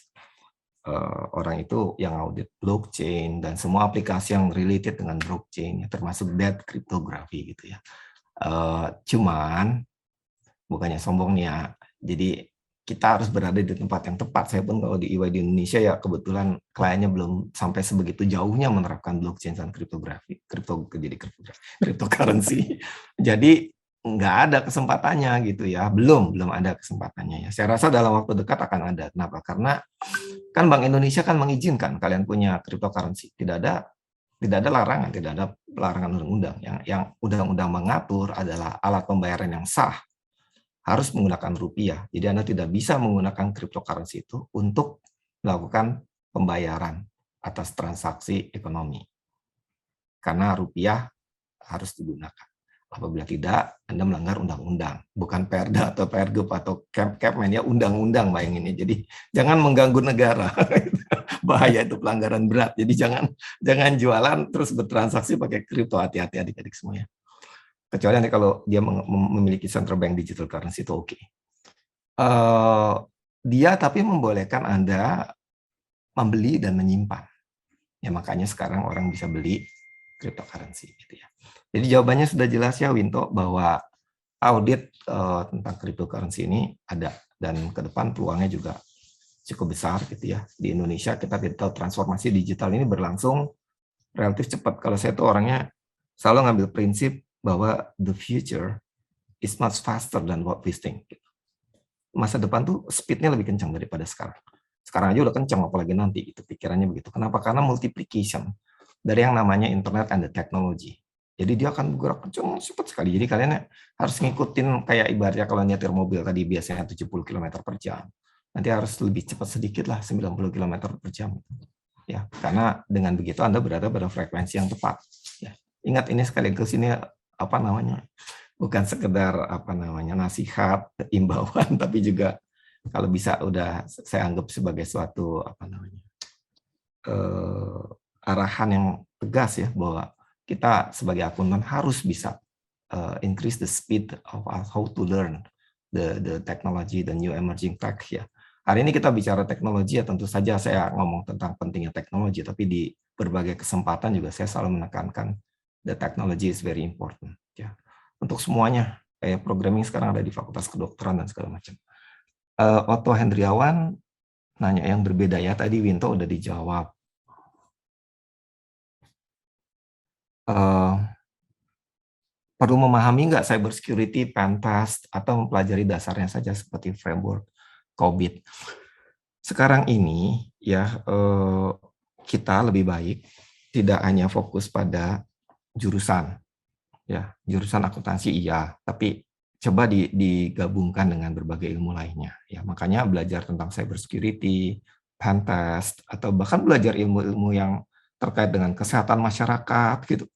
Orang itu yang audit blockchain dan semua aplikasi yang related dengan blockchain, ya, termasuk debt cryptography gitu ya. Cuman bukannya sombong nih ya. Jadi kita harus berada di tempat yang tepat. Saya pun kalau di EY di Indonesia ya kebetulan kliennya belum sampai sebegitu jauhnya menerapkan blockchain dan kriptografi, cryptocurrency. Jadi nggak ada kesempatannya gitu ya, belum ada kesempatannya ya. Saya rasa dalam waktu dekat akan ada. Kenapa? Karena kan Bank Indonesia kan mengizinkan kalian punya cryptocurrency. Tidak ada larangan, tidak ada larangan undang-undang. Yang undang-undang mengatur adalah alat pembayaran yang sah harus menggunakan rupiah. Jadi Anda tidak bisa menggunakan cryptocurrency itu untuk melakukan pembayaran atas transaksi ekonomi. Karena rupiah harus digunakan. Apabila tidak, Anda melanggar undang-undang. Bukan Perda atau Pergub atau Kepmen ya, undang-undang bayangin ini. Jadi jangan mengganggu negara. Bahaya itu, pelanggaran berat. Jadi jangan jualan terus bertransaksi pakai kripto. Hati-hati adik-adik semuanya. Kecuali nanti kalau dia memiliki central bank digital currency itu oke. Dia tapi membolehkan Anda membeli dan menyimpan. Ya makanya sekarang orang bisa beli cryptocurrency gitu ya. Jadi jawabannya sudah jelas ya Winto, bahwa audit tentang cryptocurrency ini ada dan ke depan peluangnya juga cukup besar gitu ya. Di Indonesia kita tidak tahu transformasi digital ini berlangsung relatif cepat. Kalau saya tuh orangnya selalu ngambil prinsip bahwa the future is much faster than what we think. Masa depan tuh speed-nya lebih kencang daripada sekarang. Sekarang aja udah kencang, apalagi nanti. Itu pikirannya begitu. Kenapa? Karena multiplication dari yang namanya internet and the technology. Jadi dia akan bergerak kencang cepat sekali. Jadi kalian harus ngikutin kayak ibaratnya kalau nyetir mobil tadi biasanya 70 km per jam. Nanti harus lebih cepat sedikit lah, 90 km per jam. Ya, karena dengan begitu Anda berada pada frekuensi yang tepat. Ya. Ingat ini sekaligus ini bukan sekedar nasihat, imbauan, tapi juga kalau bisa udah saya anggap sebagai suatu arahan yang tegas ya, bahwa kita sebagai akuntan harus bisa increase the speed of how to learn the technology, the new emerging tech ya. Hari ini kita bicara teknologi ya, tentu saja saya ngomong tentang pentingnya teknologi, tapi di berbagai kesempatan juga saya selalu menekankan the technology is very important ya. Untuk semuanya, kayak programming sekarang ada di Fakultas Kedokteran dan segala macam. Otto Hendriawan nanya yang berbeda ya, tadi Winto udah dijawab. perlu memahami nggak cybersecurity, pentest, atau mempelajari dasarnya saja seperti framework COBIT. Sekarang ini ya kita lebih baik tidak hanya fokus pada jurusan, ya jurusan akuntansi iya, tapi coba digabungkan dengan berbagai ilmu lainnya. Ya makanya belajar tentang cybersecurity, pentest, atau bahkan belajar ilmu-ilmu yang terkait dengan kesehatan masyarakat gitu.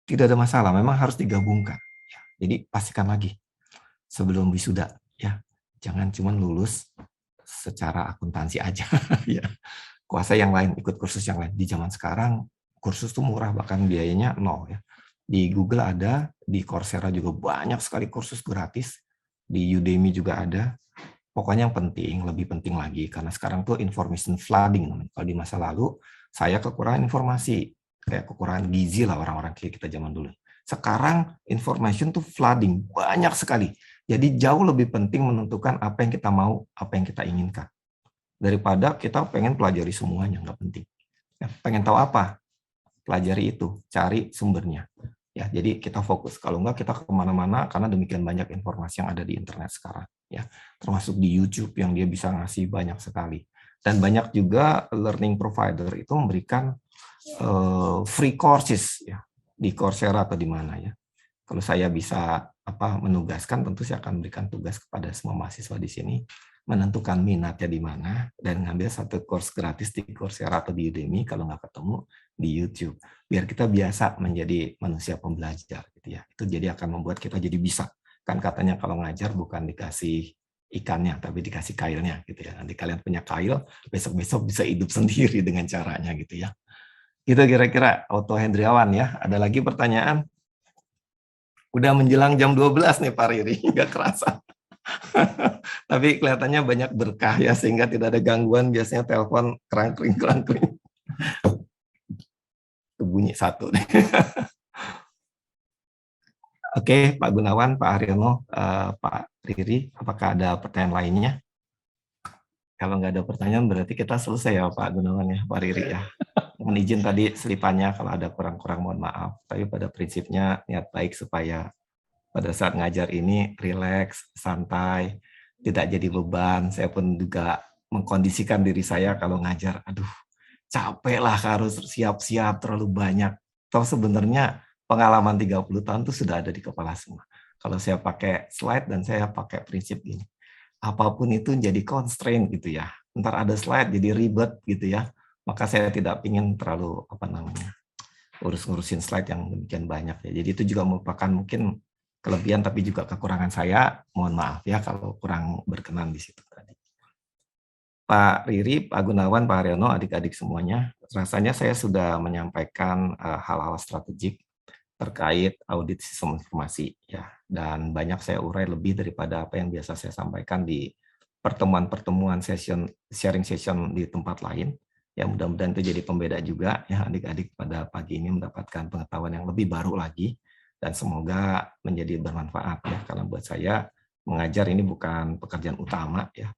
Tidak ada masalah, memang harus digabungkan. Ya, jadi pastikan lagi sebelum wisuda, ya jangan cuma lulus secara akuntansi aja. Ya, kuasai yang lain, ikut kursus yang lain. Di zaman sekarang kursus tuh murah, bahkan biayanya nol. Ya. Di Google ada, di Coursera juga banyak sekali kursus gratis, di Udemy juga ada. Pokoknya yang penting, lebih penting lagi, karena sekarang tuh information flooding. Kalau di masa lalu, saya kekurangan informasi, kayak kekurangan gizi lah orang-orang kita zaman dulu. Sekarang information tuh flooding, banyak sekali. Jadi jauh lebih penting menentukan apa yang kita mau, apa yang kita inginkan. Daripada kita pengen pelajari semuanya, nggak penting. Ya, pengen tahu apa? Pelajari itu, cari sumbernya. Ya, jadi kita fokus. Kalau enggak kita kemana-mana karena demikian banyak informasi yang ada di internet sekarang. Ya, termasuk di YouTube yang dia bisa ngasih banyak sekali. Dan banyak juga learning provider itu memberikan free courses ya di Coursera atau di mana ya. Kalau saya bisa menugaskan, tentu saya akan berikan tugas kepada semua mahasiswa di sini menentukan minatnya di mana dan ngambil satu course gratis di Coursera atau di Udemy, kalau nggak ketemu di YouTube, biar kita biasa menjadi manusia pembelajar gitu ya. Itu jadi akan membuat kita jadi bisa. Kan katanya kalau ngajar bukan dikasih ikannya tapi dikasih kailnya gitu ya. Nanti kalian punya kail, besok-besok bisa hidup sendiri dengan caranya gitu ya. Itu kira-kira Otto Hendriawan ya. Ada lagi pertanyaan? Udah menjelang jam 12 nih Pak Riri, nggak kerasa. Tapi kelihatannya banyak berkah ya, sehingga tidak ada gangguan. Biasanya telepon kerangkring. Itu bunyi satu nih. Oke, Pak Gunawan, Pak Haryono, Pak Riri, apakah ada pertanyaan lainnya? Kalau nggak ada pertanyaan berarti kita selesai ya Pak Gunawan ya, Pak Riri ya. Mohon izin tadi selipannya kalau ada kurang-kurang mohon maaf. Tapi pada prinsipnya niat baik supaya pada saat ngajar ini rileks, santai, tidak jadi beban. Saya pun juga mengkondisikan diri saya kalau ngajar, aduh capek lah harus siap-siap terlalu banyak. Toh sebenarnya pengalaman 30 tahun itu sudah ada di kepala semua. Kalau saya pakai slide dan saya pakai prinsip gini, apapun itu jadi constraint gitu ya. Ntar ada slide jadi ribet gitu ya. Maka saya tidak ingin terlalu urus-ngurusin slide yang demikian banyak ya. Jadi itu juga merupakan mungkin kelebihan tapi juga kekurangan saya. Mohon maaf ya kalau kurang berkenan di situ tadi. Pak Riri, Pak Gunawan, Pak Haryono, adik-adik semuanya, rasanya saya sudah menyampaikan hal-hal strategik terkait audit sistem informasi ya, dan banyak saya urai lebih daripada apa yang biasa saya sampaikan di pertemuan-pertemuan sharing session di tempat lain. Ya mudah-mudahan itu jadi pembeda juga ya adik-adik pada pagi ini mendapatkan pengetahuan yang lebih baru lagi dan semoga menjadi bermanfaat ya, karena buat saya mengajar ini bukan pekerjaan utama ya,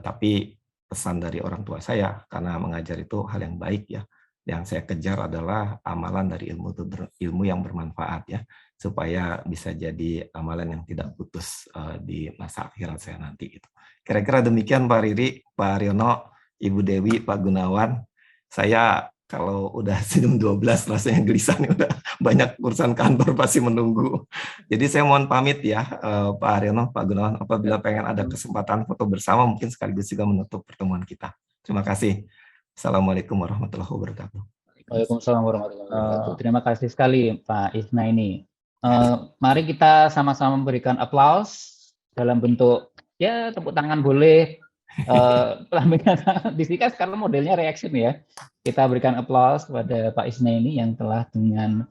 tapi pesan dari orang tua saya, karena mengajar itu hal yang baik ya. Yang saya kejar adalah amalan dari ilmu yang bermanfaat ya, supaya bisa jadi amalan yang tidak putus di masa akhirat saya nanti gitu. Kira-kira demikian Pak Riri, Pak Haryono, Ibu Dewi, Pak Gunawan. Saya kalau udah jam 12 rasanya gelisah nih, udah banyak urusan kantor pasti menunggu. Jadi saya mohon pamit ya Pak Haryono, Pak Gunawan, apabila pengen ada kesempatan foto bersama mungkin sekaligus juga menutup pertemuan kita. Terima kasih. Assalamualaikum warahmatullahi wabarakatuh. Waalaikumsalam warahmatullahi wabarakatuh. Terima kasih sekali Pak Isna ini. Mari kita sama-sama memberikan aplaus dalam bentuk ya tepuk tangan boleh. Pelambingkan di sini kan sekarang modelnya reaction ya. Kita berikan aplaus kepada Pak Isna ini yang telah dengan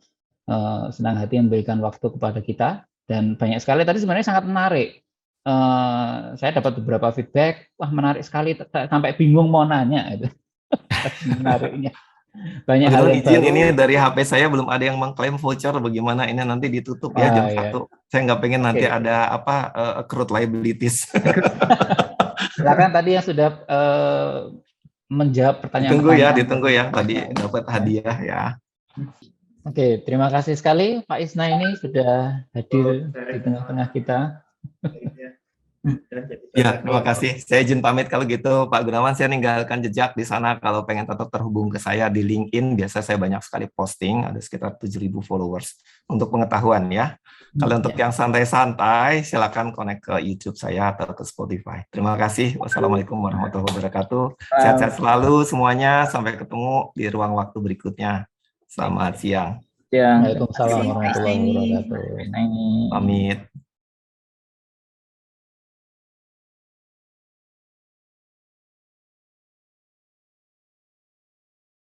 senang hati memberikan waktu kepada kita, dan banyak sekali tadi sebenarnya sangat menarik. Saya dapat beberapa feedback, wah menarik sekali sampai bingung mau nanya itu. Menariknya banyak hal yang izin baru. Ini dari HP saya belum ada yang mengklaim voucher, bagaimana ini nanti ditutup ya jam 1. Saya nggak pengen nanti ada accrued liabilities. Silakan tadi yang sudah menjawab pertanyaan. Ditunggu ya tadi dapat hadiah ya. Oke, terima kasih sekali Pak Isna ini sudah hadir di tengah-tengah kita. Ya, terima kasih. Saya izin pamit kalau gitu, Pak Gunawan. Saya ninggalkan jejak di sana. Kalau pengen tetap terhubung ke saya di LinkedIn, biasa saya banyak sekali posting, ada sekitar 7.000 followers untuk pengetahuan ya. Kalau untuk yang santai-santai, silakan connect ke YouTube saya atau ke Spotify. Terima kasih. Wassalamualaikum warahmatullahi wabarakatuh. Sehat-sehat selalu semuanya. Sampai ketemu di ruang waktu berikutnya. Selamat siang. Yang Waalaikumsalam warahmatullahi wabarakatuh. ini Pamit.